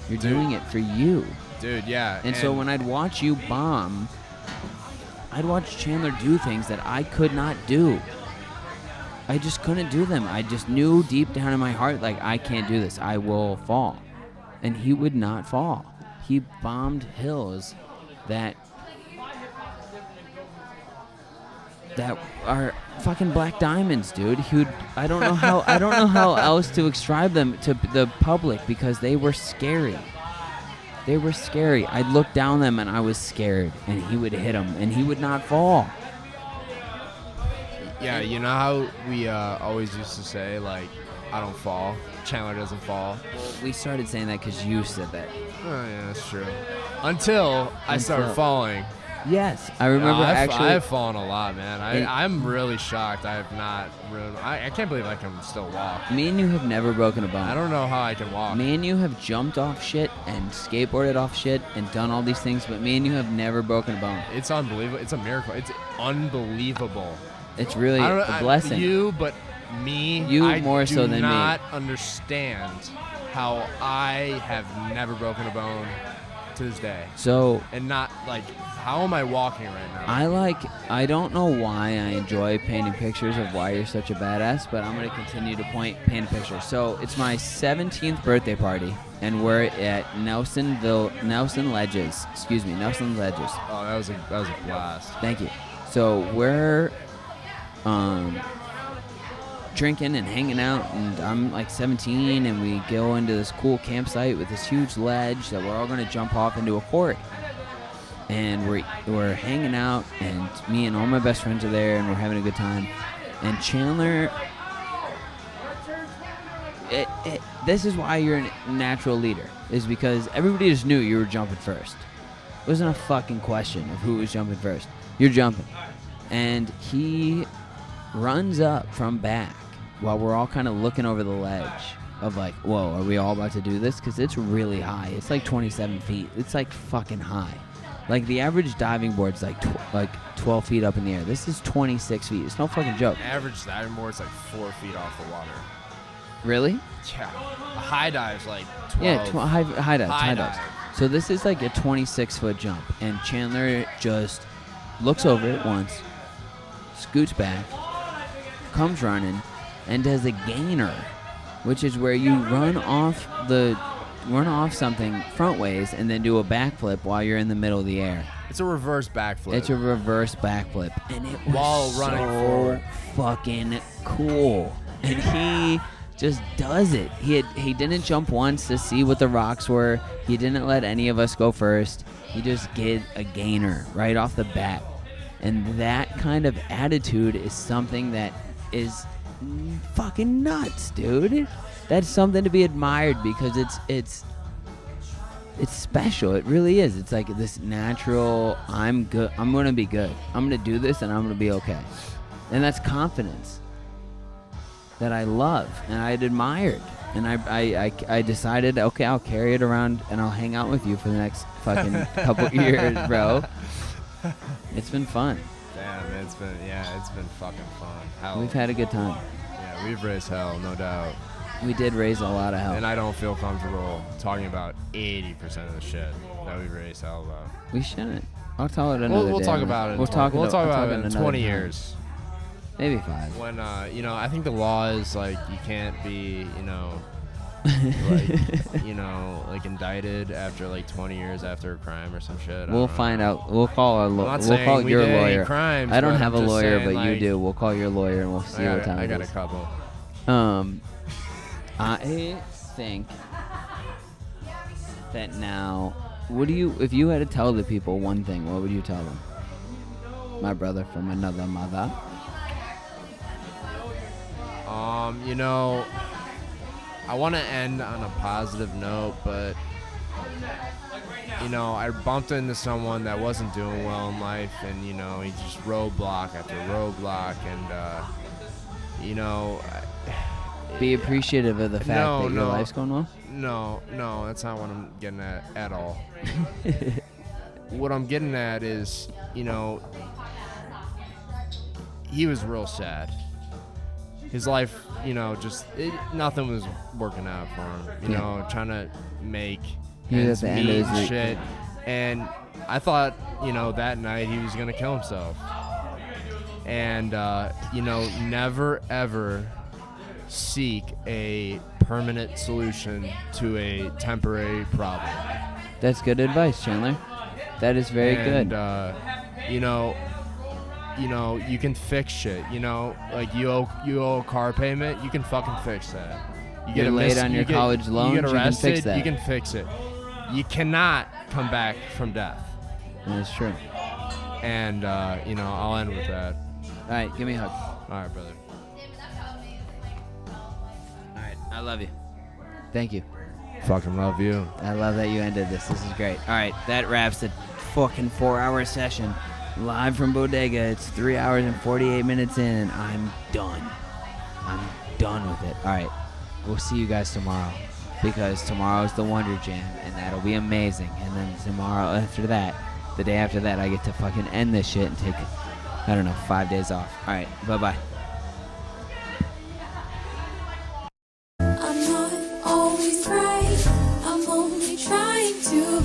You're doing it for you. Dude, yeah. And so when I'd watch you bomb, I'd watch Chandler do things that I could not do. I just couldn't do them. I just knew deep down in my heart, like, I can't do this. I will fall. And he would not fall. He bombed hills that are fucking black diamonds, dude. I don't know how else to describe them to the public because they were scary. They were scary. I'd look down them and I was scared, and he would hit them and he would not fall. Yeah, you know how we always used to say, like, I don't fall, Chandler doesn't fall? Well, we started saying that because you said that. Oh, yeah, that's true. Until I started falling. Yes, I remember actually. I've fallen a lot, man. I'm really shocked. I have not ruined. I can't believe I can still walk. Me and you have never broken a bone. I don't know how I can walk. Me and you have jumped off shit and skateboarded off shit and done all these things, but me and you have never broken a bone. It's unbelievable. It's a miracle. It's unbelievable. It's really a blessing. But me, more so than me. I do not understand how I have never broken a bone to this day. So, and not like, how am I walking right now? I don't know why I enjoy painting pictures of why you're such a badass, but I'm going to continue to paint pictures. So it's my 17th birthday party, and we're at Nelson Ledges. Oh, that was a blast. Thank you. So we're drinking and hanging out, and I'm like 17, and we go into this cool campsite with this huge ledge that we're all going to jump off into a quarry. And we're hanging out, and me and all my best friends are there, and we're having a good time. And Chandler, this is why you're a natural leader, is because everybody just knew you were jumping first. It wasn't a fucking question of who was jumping first. You're jumping. And he runs up from back while we're all kind of looking over the ledge of like, whoa, are we all about to do this? Because it's really high. It's like 27 feet. It's like fucking high. Like the average diving board's like 12 feet up in the air. This is 26 feet. It's no fucking joke. Average diving board's like 4 feet off the water. Really? Yeah. A high dive's like 12. Yeah, high dives. So this is like a 26-foot jump, and Chandler just looks over it once, scoots back, comes running, and does a gainer, which is where you run off something front ways and then do a backflip while you're in the middle of the air. It's a reverse backflip. It's a reverse backflip, and it was while running forward. Fucking cool. And he just does it. He didn't jump once to see what the rocks were. He didn't let any of us go first. He just did a gainer right off the bat. And that kind of attitude is something that is fucking nuts, dude. That's something to be admired because it's special. It really is. It's like this natural, I'm good. I'm going to be good. I'm going to do this and I'm going to be okay. And that's confidence that I love and I'd admired. And I decided, okay, I'll carry it around and I'll hang out with you for the next fucking couple years, bro. It's been fun. Damn, it's been fucking fun. We've had a good time. Yeah, we've raised hell, no doubt. We did raise a lot of hell. And I don't feel comfortable talking about 80% of the shit that we've raised hell about. We shouldn't. I'll tell it another day. We'll talk about it. We'll talk about it in 20 years. Maybe 5. When, I think the law is, like, you can't be, like indicted after, like, 20 years after a crime or some shit. We'll find out. We'll call our lawyer. We'll call your lawyer. Crimes, I don't have a I'm just lawyer, saying, but like, you do. We'll call your lawyer and we'll see what time I got it is. a couple. I think that now, if you had to tell the people one thing, what would you tell them? My brother from another mother. I want to end on a positive note, but, I bumped into someone that wasn't doing well in life, and, he just roadblock after roadblock, and, Be appreciative of the fact that your life's going well? No, that's not what I'm getting at all. What I'm getting at is, he was real sad. His life, nothing was working out for him. Trying to make ends meet and shit. And I thought, that night he was gonna kill himself. And, never, ever seek a permanent solution to a temporary problem. That's good advice, Chandler. That is very good. You can fix shit. Like you owe a car payment, you can fucking fix that. You're late on your college loans, you get arrested, fix that. you can fix it. You cannot come back from death. That's true. And I'll end with that. All right, give me a hug. All right, brother. All right, I love you. Thank you. Fucking love you. I love that you ended this. This is great. All right, that wraps the fucking 4-hour session live from Bodega. It's 3 hours and 48 minutes in, and I'm done. I'm done with it. All right, we'll see you guys tomorrow, because tomorrow's the Wonder Jam, and that'll be amazing. And then tomorrow after that, the day after that, I get to fucking end this shit and take, 5 days off. All right, bye-bye. I'm not always right. I'm only trying to